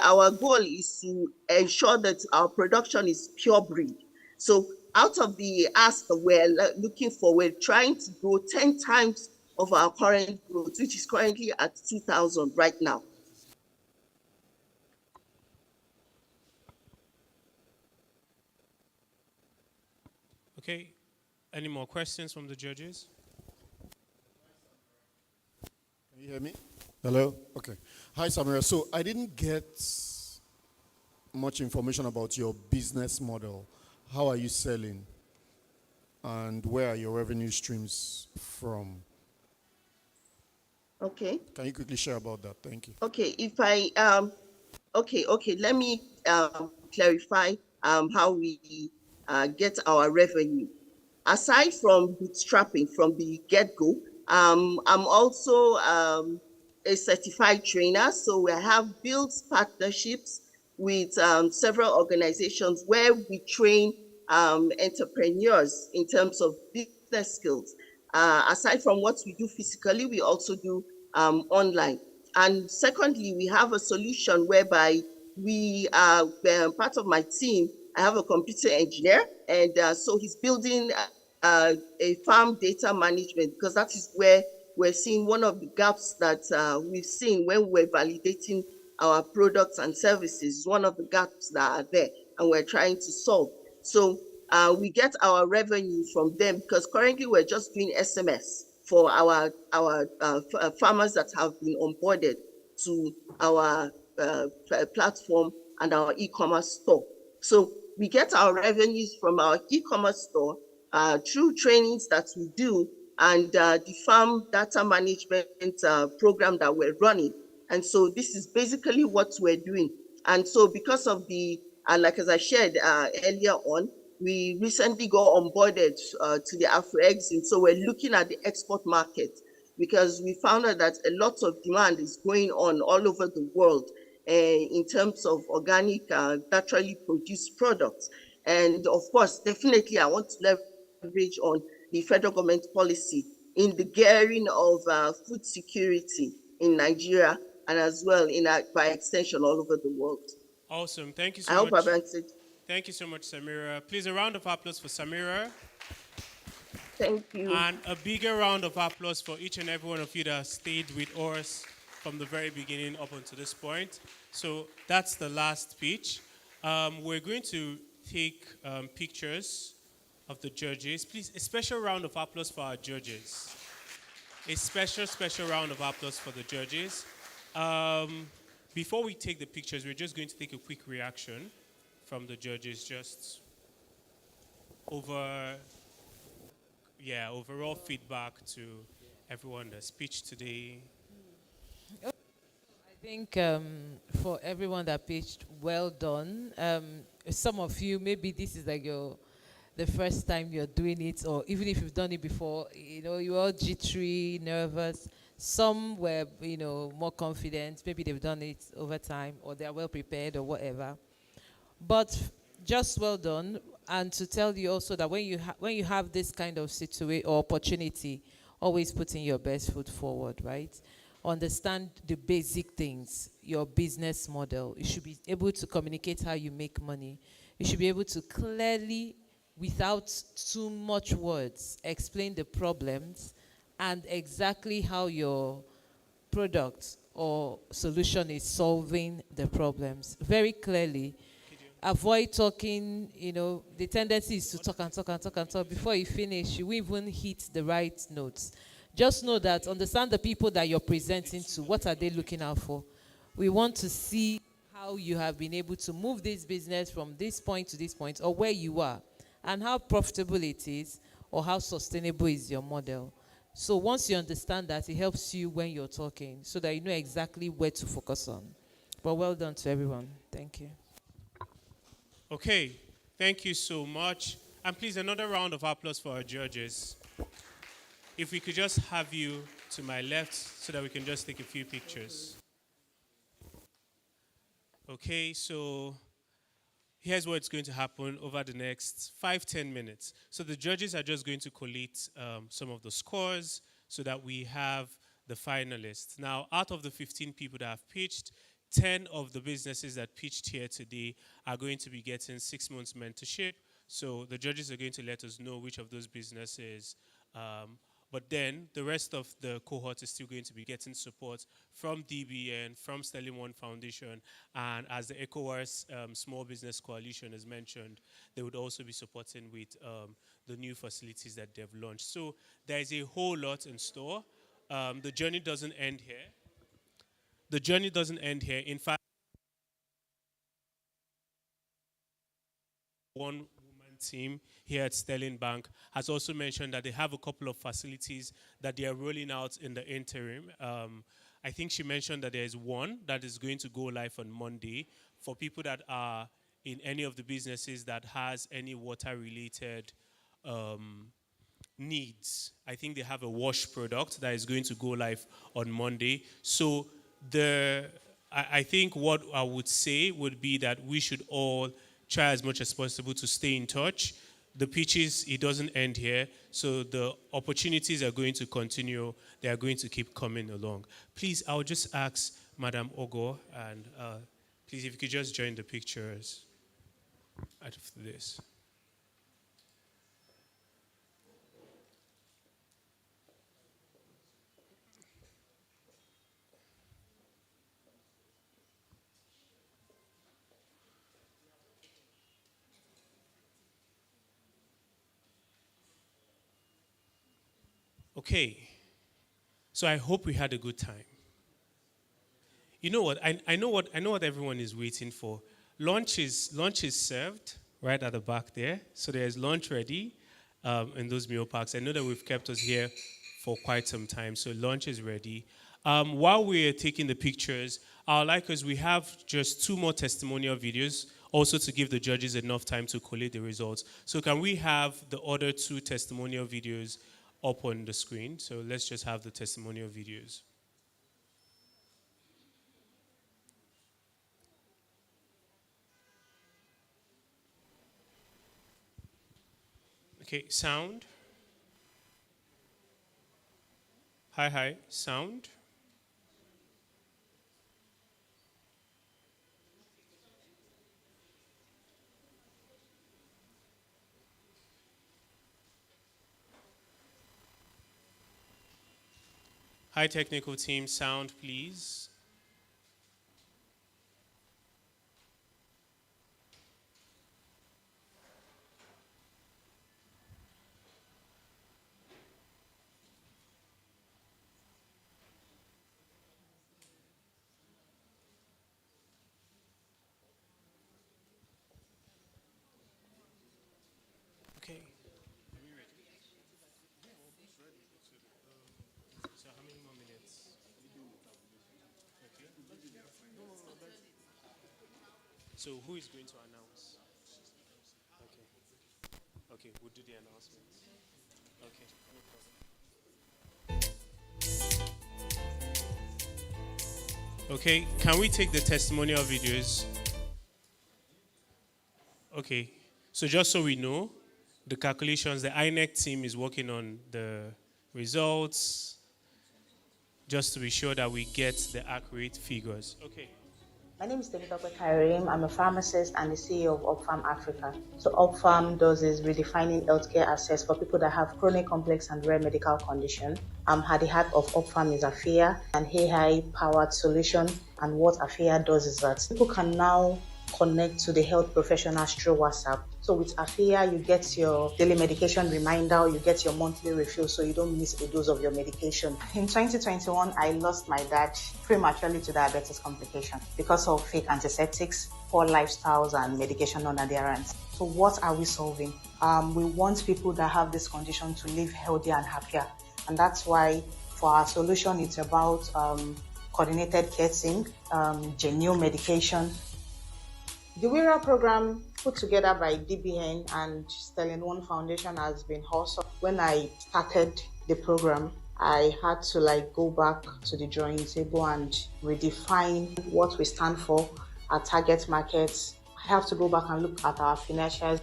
our goal is to ensure that our production is pure breed. So out of the ask we're looking for, we're trying to grow 10 times of our current growth, which is currently at 2,000 right now. Okay. Any more questions from the judges? Can you hear me? Hello? Okay. Hi, Samira. So I didn't get much information about your business model. How are you selling? And where are your revenue streams from? Okay. Can you quickly share about that? Thank you. Okay, if I let me clarify how we get our revenue. Aside from bootstrapping from the get-go, I'm also a certified trainer. So we have built partnerships with several organizations where we train entrepreneurs in terms of business skills. Aside from what we do physically, we also do online. And secondly, we have a solution whereby we are part of my team. I have a computer engineer, and so he's building a farm data management, because that is where we're seeing one of the gaps that we've seen when we're validating our products and services. One of the gaps that are there, and we're trying to solve. So we get our revenue from them, because currently we're just doing SMS for our farmers that have been onboarded to our platform and our e-commerce store. So we get our revenues from our e-commerce store through trainings that we do, and the farm data management program that we're running. And so this is basically what we're doing. And so because of the, like as I shared earlier on, we recently got onboarded to the AfroExim. So we're looking at the export market, because we found out that a lot of demand is going on all over the world in terms of organic, naturally produced products. And of course, definitely I want to leverage on the federal government policy in the gearing of food security in Nigeria, and as well by extension all over the world. Awesome. Thank you so much. I hope I've answered. Thank you so much, Samira. Please, a round of applause for Samira. Thank you. And a bigger round of applause for each and every one of you that stayed with us from the very beginning up until this point. So that's the last speech. We're going to take pictures of the judges. Please, a special round of applause for our judges. A special round of applause for the judges. Before we take the pictures, we're just going to take a quick reaction from the judges, just overall feedback to everyone that pitched today. I think for everyone that pitched, well done. some of you, maybe this is like the first time you're doing it, or even if you've done it before, you're all jittery, nervous. Some were, more confident. Maybe they've done it over time, or they're well prepared, or whatever. But just well done. And to tell you also that when you have this kind of situation or opportunity, always putting your best foot forward, right? Understand the basic things, your business model. You should be able to communicate how you make money. You should be able to clearly, without too much words, explain the problems and exactly how your product or solution is solving the problems very clearly. Avoid talking, the tendency is to talk and talk and talk and talk. Before you finish, you won't even hit the right notes. Just know that, understand the people that you're presenting to. What are they looking out for? We want to see how you have been able to move this business from this point to this point, or where you are, and how profitable it is, or how sustainable is your model. So once you understand that, it helps you when you're talking, so that you know exactly where to focus on. But well done to everyone. Thank you. Okay, thank you so much. And please, another round of applause for our judges. If we could just have you to my left so that we can just take a few pictures. Okay, so here's what's going to happen over the next 5-10 minutes. So the judges are just going to collate some of the scores so that we have the finalists. Now, out of the 15 people that have pitched, 10 of the businesses that pitched here today are going to be getting 6 months mentorship. So the judges are going to let us know which of those businesses. But then the rest of the cohort is still going to be getting support from DBN, from Sterling One Foundation, and as the ECOWAS Small Business Coalition has mentioned, they would also be supporting with the new facilities that they've launched. So there is a whole lot in store. The journey doesn't end here. The journey doesn't end here. In fact, one woman team here at Sterling Bank has also mentioned that they have a couple of facilities that they are rolling out in the interim. I think she mentioned that there is one that is going to go live on Monday for people that are in any of the businesses that has any water-related needs. I think they have a wash product that is going to go live on Monday. So I think what I would say would be that we should all try as much as possible to stay in touch. The pitches, it doesn't end here. So the opportunities are going to continue. They are going to keep coming along. Please, I'll just ask Madam Ogo, and please, if you could just join the pictures after this. Okay, so I hope we had a good time. You know what? I know what everyone is waiting for. Lunch is served right at the back there. So there's lunch ready in those meal packs. I know that we've kept us here for quite some time, so lunch is ready. While we're taking the pictures, we have just 2 more testimonial videos, also to give the judges enough time to collate the results. So can we have the other 2 testimonial videos up on the screen? So let's just have the testimonial videos. Okay, sound. Hi, sound. Hi, technical team, sound, please. Okay. So how many more minutes? Okay. So who is going to announce? Okay, we'll do the announcements. Okay, no problem. Okay, can we take the testimonial videos? Okay, so just so we know, the calculations, the INEC team is working on the results, just to be sure that we get the accurate figures. Okay. My name is Temitope Kairim. I'm a pharmacist and the CEO of Opfarm Africa. So Opfarm does is redefining healthcare access for people that have chronic, complex, and rare medical condition. At the heart of Opfarm is AFIA, an AI-powered solution. And what AFIA does is that people can now connect to the health professionals through WhatsApp. So with AFIA, you get your daily medication reminder, you get your monthly refill so you don't miss a dose of your medication. In 2021, I lost my dad prematurely to diabetes complication because of fake antiseptics, poor lifestyles, and medication non-adherence. So what are we solving? We want people that have this condition to live healthier and happier. And that's why for our solution, it's about coordinated care team, genuine medication. The WIRA program put together by DBN and Sterling One Foundation has been awesome. When I started the program, I had to go back to the drawing table and redefine what we stand for, our target markets. I have to go back and look at our financials.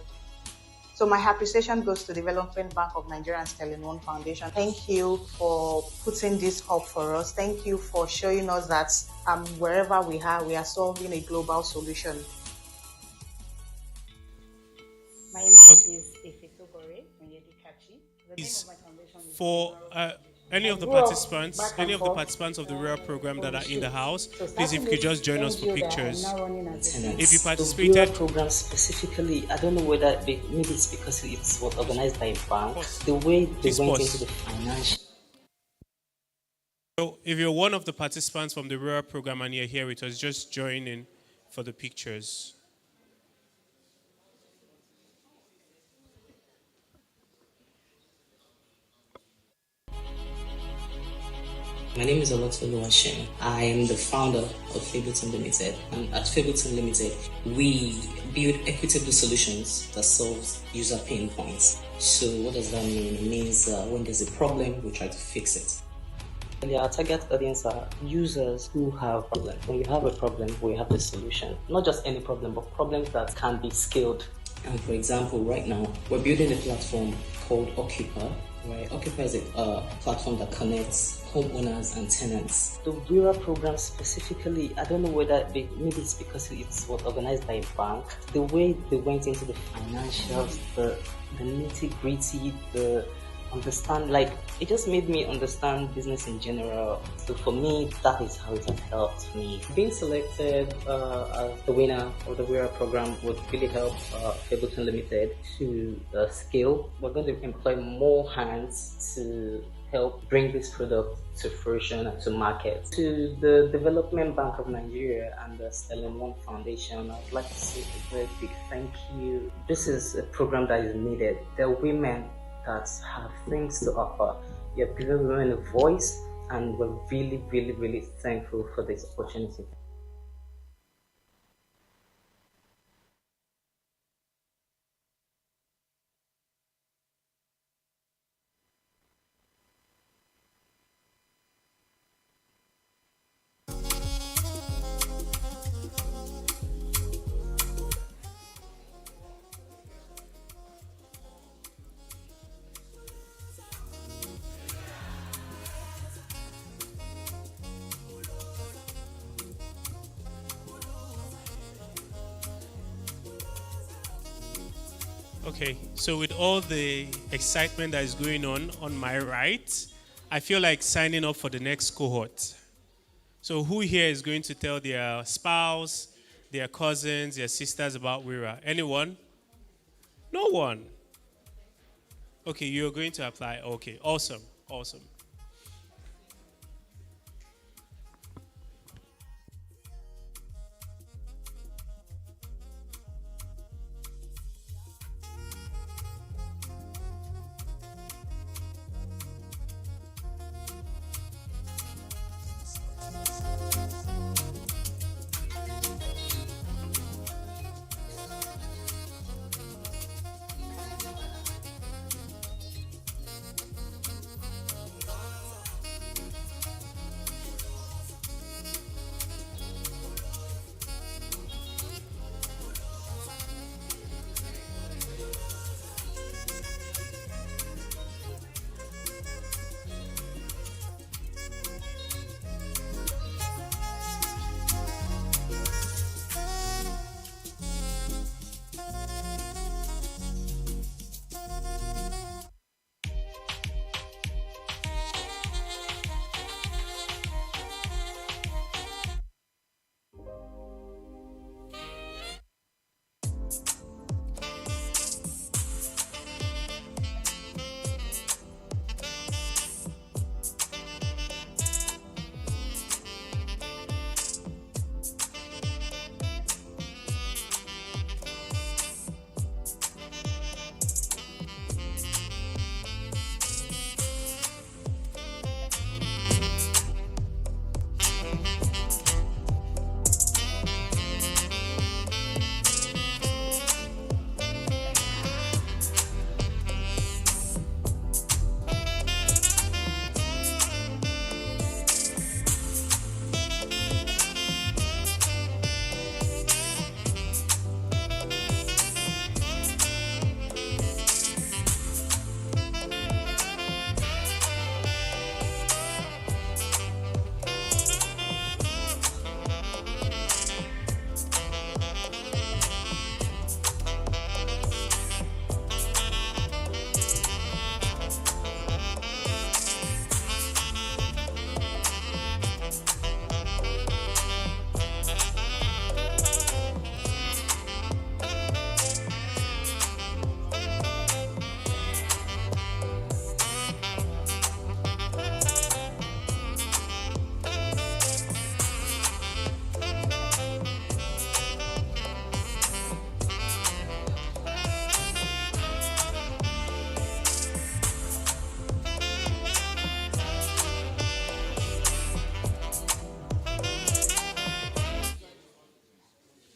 So my appreciation goes to Development Bank of Nigeria and Sterling One Foundation. Thank you for putting this up for us. Thank you for showing us that wherever we are solving a global solution. My name is Ifitogore Onyedikachi. The name of my foundation is For any of the participants of the WIRA program that are in the house, please, if you could just join us for pictures. If you participated, the WIRA program specifically, I don't know whether maybe it's because it's what organized by a bank. The way they went into the financial. So if you're one of the participants from the WIRA program and you're here with us, just join in for the pictures. My name is Olotolu Hashem. I am the founder of Fableton Limited. And at Fableton Limited, we build equitable solutions that solve user pain points. So what does that mean? It means when there's a problem, we try to fix it. And our target audience are users who have problems. When you have a problem, we have the solution. Not just any problem, but problems that can be scaled. And for example, right now, we're building a platform called Occupy. Right? Occupy is a platform that connects homeowners and tenants. The WIRA program specifically, I don't know whether maybe it's because it's what organized by a bank. The way they went into the financials, the nitty-gritty, the understand, it just made me understand business in general. So for me, that is how it has helped me. Being selected as the winner of the WIRA program would really help Fableton Limited to scale. We're going to employ more hands to help bring this product to fruition and to market. To the Development Bank of Nigeria and the Sterling One Foundation, I'd like to say a very big thank you. This is a program that is needed. There are women that have things to offer. You're giving women a voice, and we're really, really, really thankful for this opportunity. Okay, so with all the excitement that is going on my right, I feel like signing up for the next cohort. So who here is going to tell their spouse, their cousins, their sisters about WIRA? Anyone? No one. Okay, you're going to apply. Okay, awesome, awesome.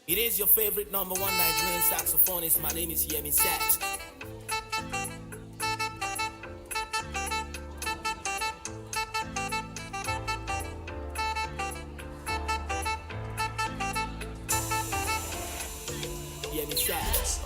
It is your favorite number one Nigerian saxophonist. My name is Yemi Sax. Yemi Sax.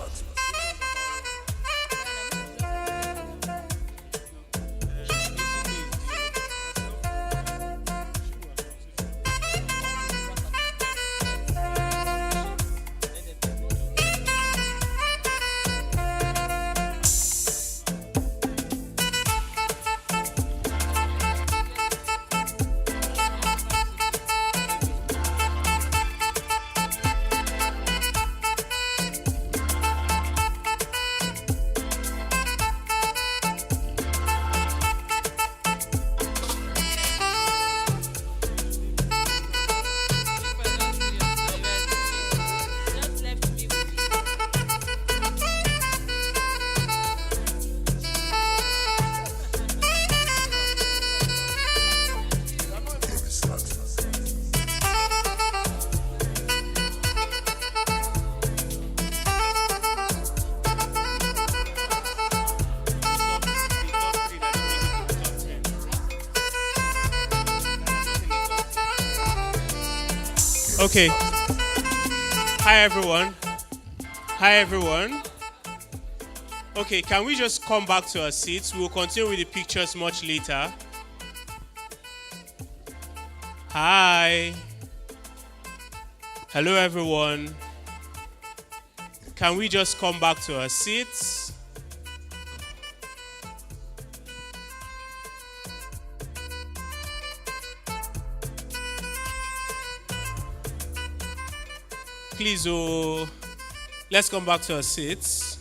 Okay. Hi, everyone. Hi, everyone. Okay, can we just come back to our seats? We'll continue with the pictures much later. Hi. Hello, everyone. Can we just come back to our seats? Please, let's come back to our seats.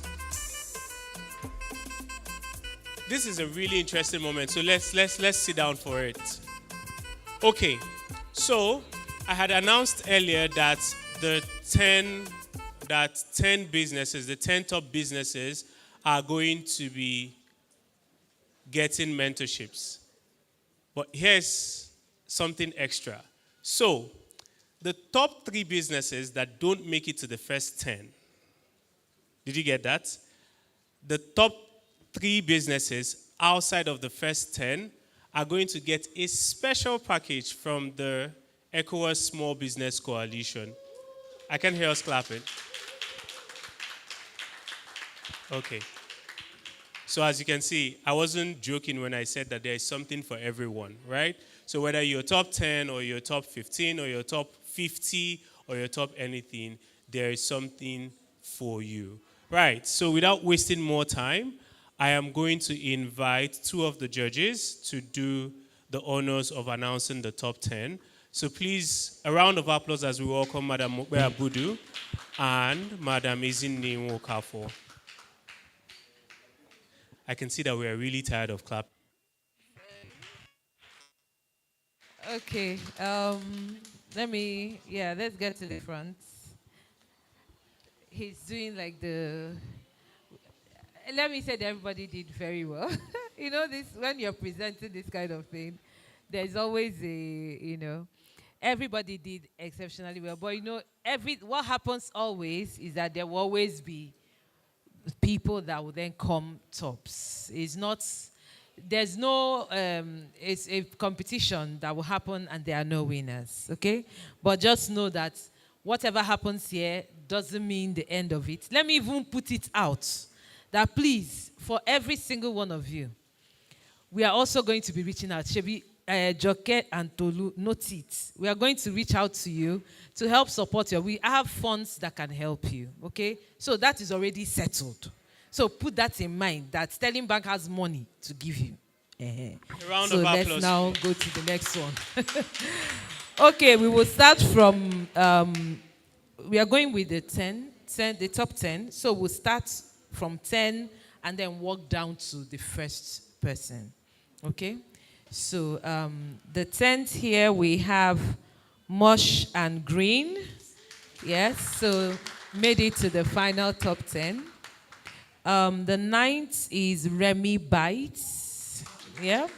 This is a really interesting moment, so let's sit down for it. Okay, so I had announced earlier that the 10 businesses, the 10 top businesses, are going to be getting mentorships. But here's something extra. So, the top 3 businesses that don't make it to the first 10. Did you get that? The top 3 businesses outside of the first 10 are going to get a special package from the ECOWAS Small Business Coalition. I can hear us clapping. Okay. So as you can see, I wasn't joking when I said that there is something for everyone, right? So whether you're top 10 or you're top 15 or you're top 50 or you're top anything, there is something for you. Right, so without wasting more time, I am going to invite 2 of the judges to do the honors of announcing the top 10. So please, a round of applause as we welcome Madam Mokbe Abudu and Madam Ezinne Nwokafo. I can see that we are really tired of clapping. Okay, let's get to the front. He's doing like let me say that everybody did very well. You know, this when you're presenting this kind of thing, there's always everybody did exceptionally well. But what happens always is that there will always be people that will then come tops. There's no, it's a competition that will happen and there are no winners, okay? But just know that whatever happens here doesn't mean the end of it. Let me even put it out that please, for every single one of you, we are also going to be reaching out. Shebi, Joket and Tolu, note it. We are going to reach out to you to help support you. We have funds that can help you, okay? So that is already settled. So put that in mind, that Sterling Bank has money to give you. A round so of let's applause. now go to the next one. Okay, we will start from, we are going with the top 10. So we'll start from 10 and then walk down to the first person. Okay? So the 10th here we have Mosh and Green. Yes, so made it to the final top 10. The 9th is Remy Bites. Yeah.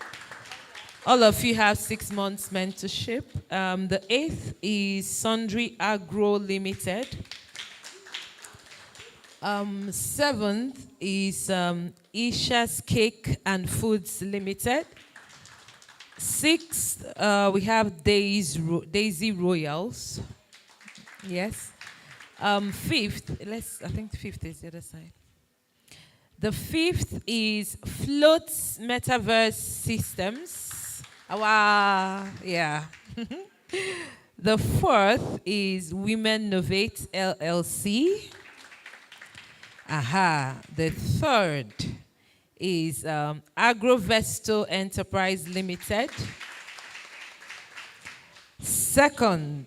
All of you have 6 months mentorship. The 8th is Sundry Agro Limited. 7th is Isha's Cake and Foods Limited. 6th, we have Daisy Royals. Yes. 5th, I think the 5th is the other side. The 5th is Floats Metaverse Systems. Yeah. The 4th is Women Novate LLC. The 3rd is Agrovesto Enterprise Limited. 2nd,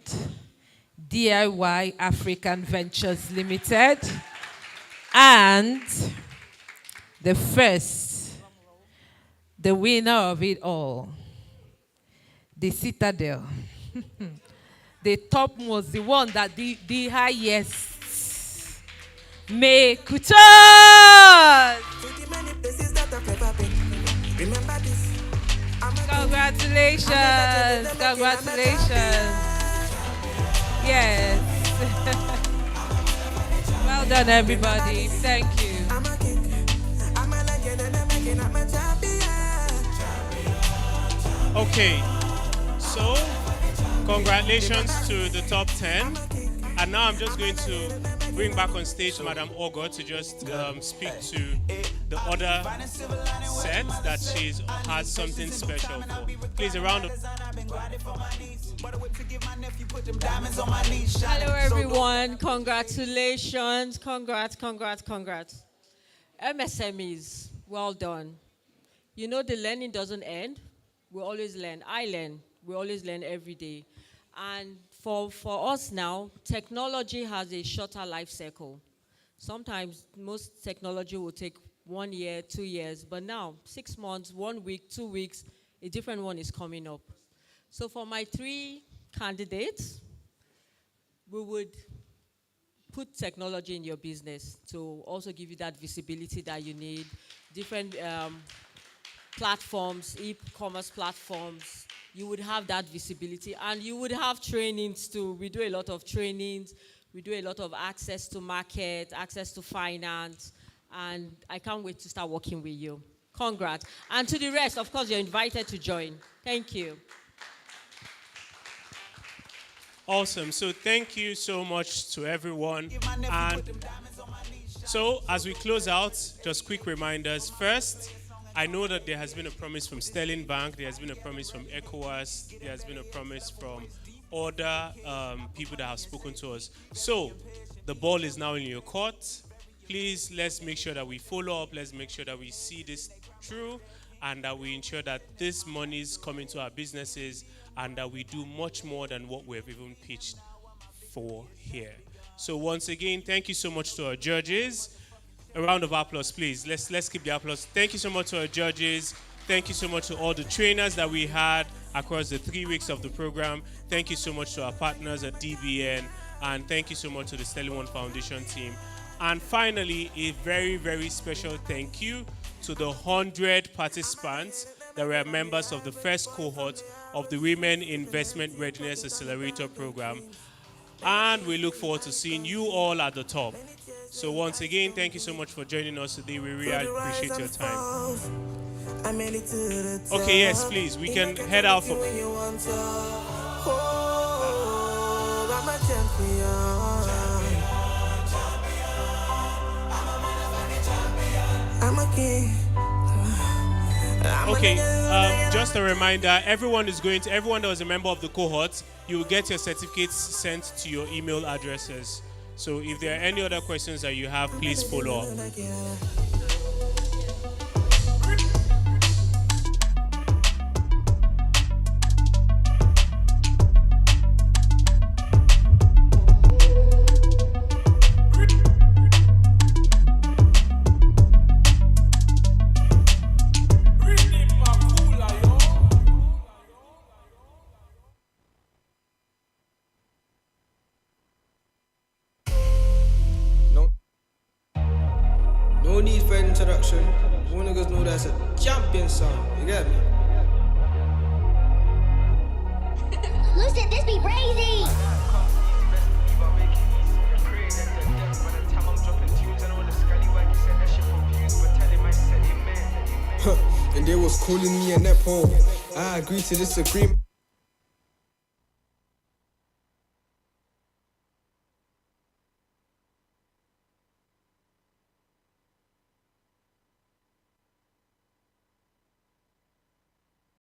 DIY African Ventures Limited. And the 1st, the winner of it all, the Citadel. The topmost, the one that the highest. May Kutos! Congratulations! Congratulations! Yes. Well done, everybody. Thank you. Okay, so congratulations to the top 10. And now I'm just going to bring back on stage Madam Ogo to just speak to the other set that she has something special for. Please, a round of... Hello, everyone. Congratulations. Congrats. MSMEs, well done. You know, the learning doesn't end. We always learn. I learn. We always learn every day. And for us now, technology has a shorter life cycle. Sometimes most technology will take 1 year, 2 years, but now 6 months, 1 week, 2 weeks, a different one is coming up. So for my 3 candidates, we would put technology in your business to also give you that visibility that you need. Different platforms, e-commerce platforms, you would have that visibility, and you would have trainings too. We do a lot of trainings. We do a lot of access to market, access to finance, and I can't wait to start working with you. Congrats. And to the rest, of course, you're invited to join. Thank you. Awesome. So thank you so much to everyone. And so as we close out, just quick reminders. First, I know that there has been a promise from Sterling Bank, there has been a promise from ECOWAS, there has been a promise from other people that have spoken to us. So the ball is now in your court. Please, let's make sure that we follow up. Let's make sure that we see this through and that we ensure that this money is coming to our businesses and that we do much more than what we've even pitched for here. So once again, thank you so much to our judges. A round of applause, please. Let's keep the applause. Thank you so much to our judges. Thank you so much to all the trainers that we had across the 3 weeks of the program. Thank you so much to our partners at DBN. And thank you so much to the Sterling One Foundation team. And finally, a very, very special thank you to the 100 participants that were members of the first cohort of the Women Investment Readiness Accelerator program. And we look forward to seeing you all at the top. So once again, thank you so much for joining us today. We really appreciate your time. Okay, yes, please. We can head out for... Okay, just a reminder, everyone that was a member of the cohort, you will get your certificates sent to your email addresses. So if there are any other questions that you have, please follow up. No need for introduction. All niggas know that's a champion song. You get me? said this be crazy. And they was calling me a nepo. I agreed to this agreement.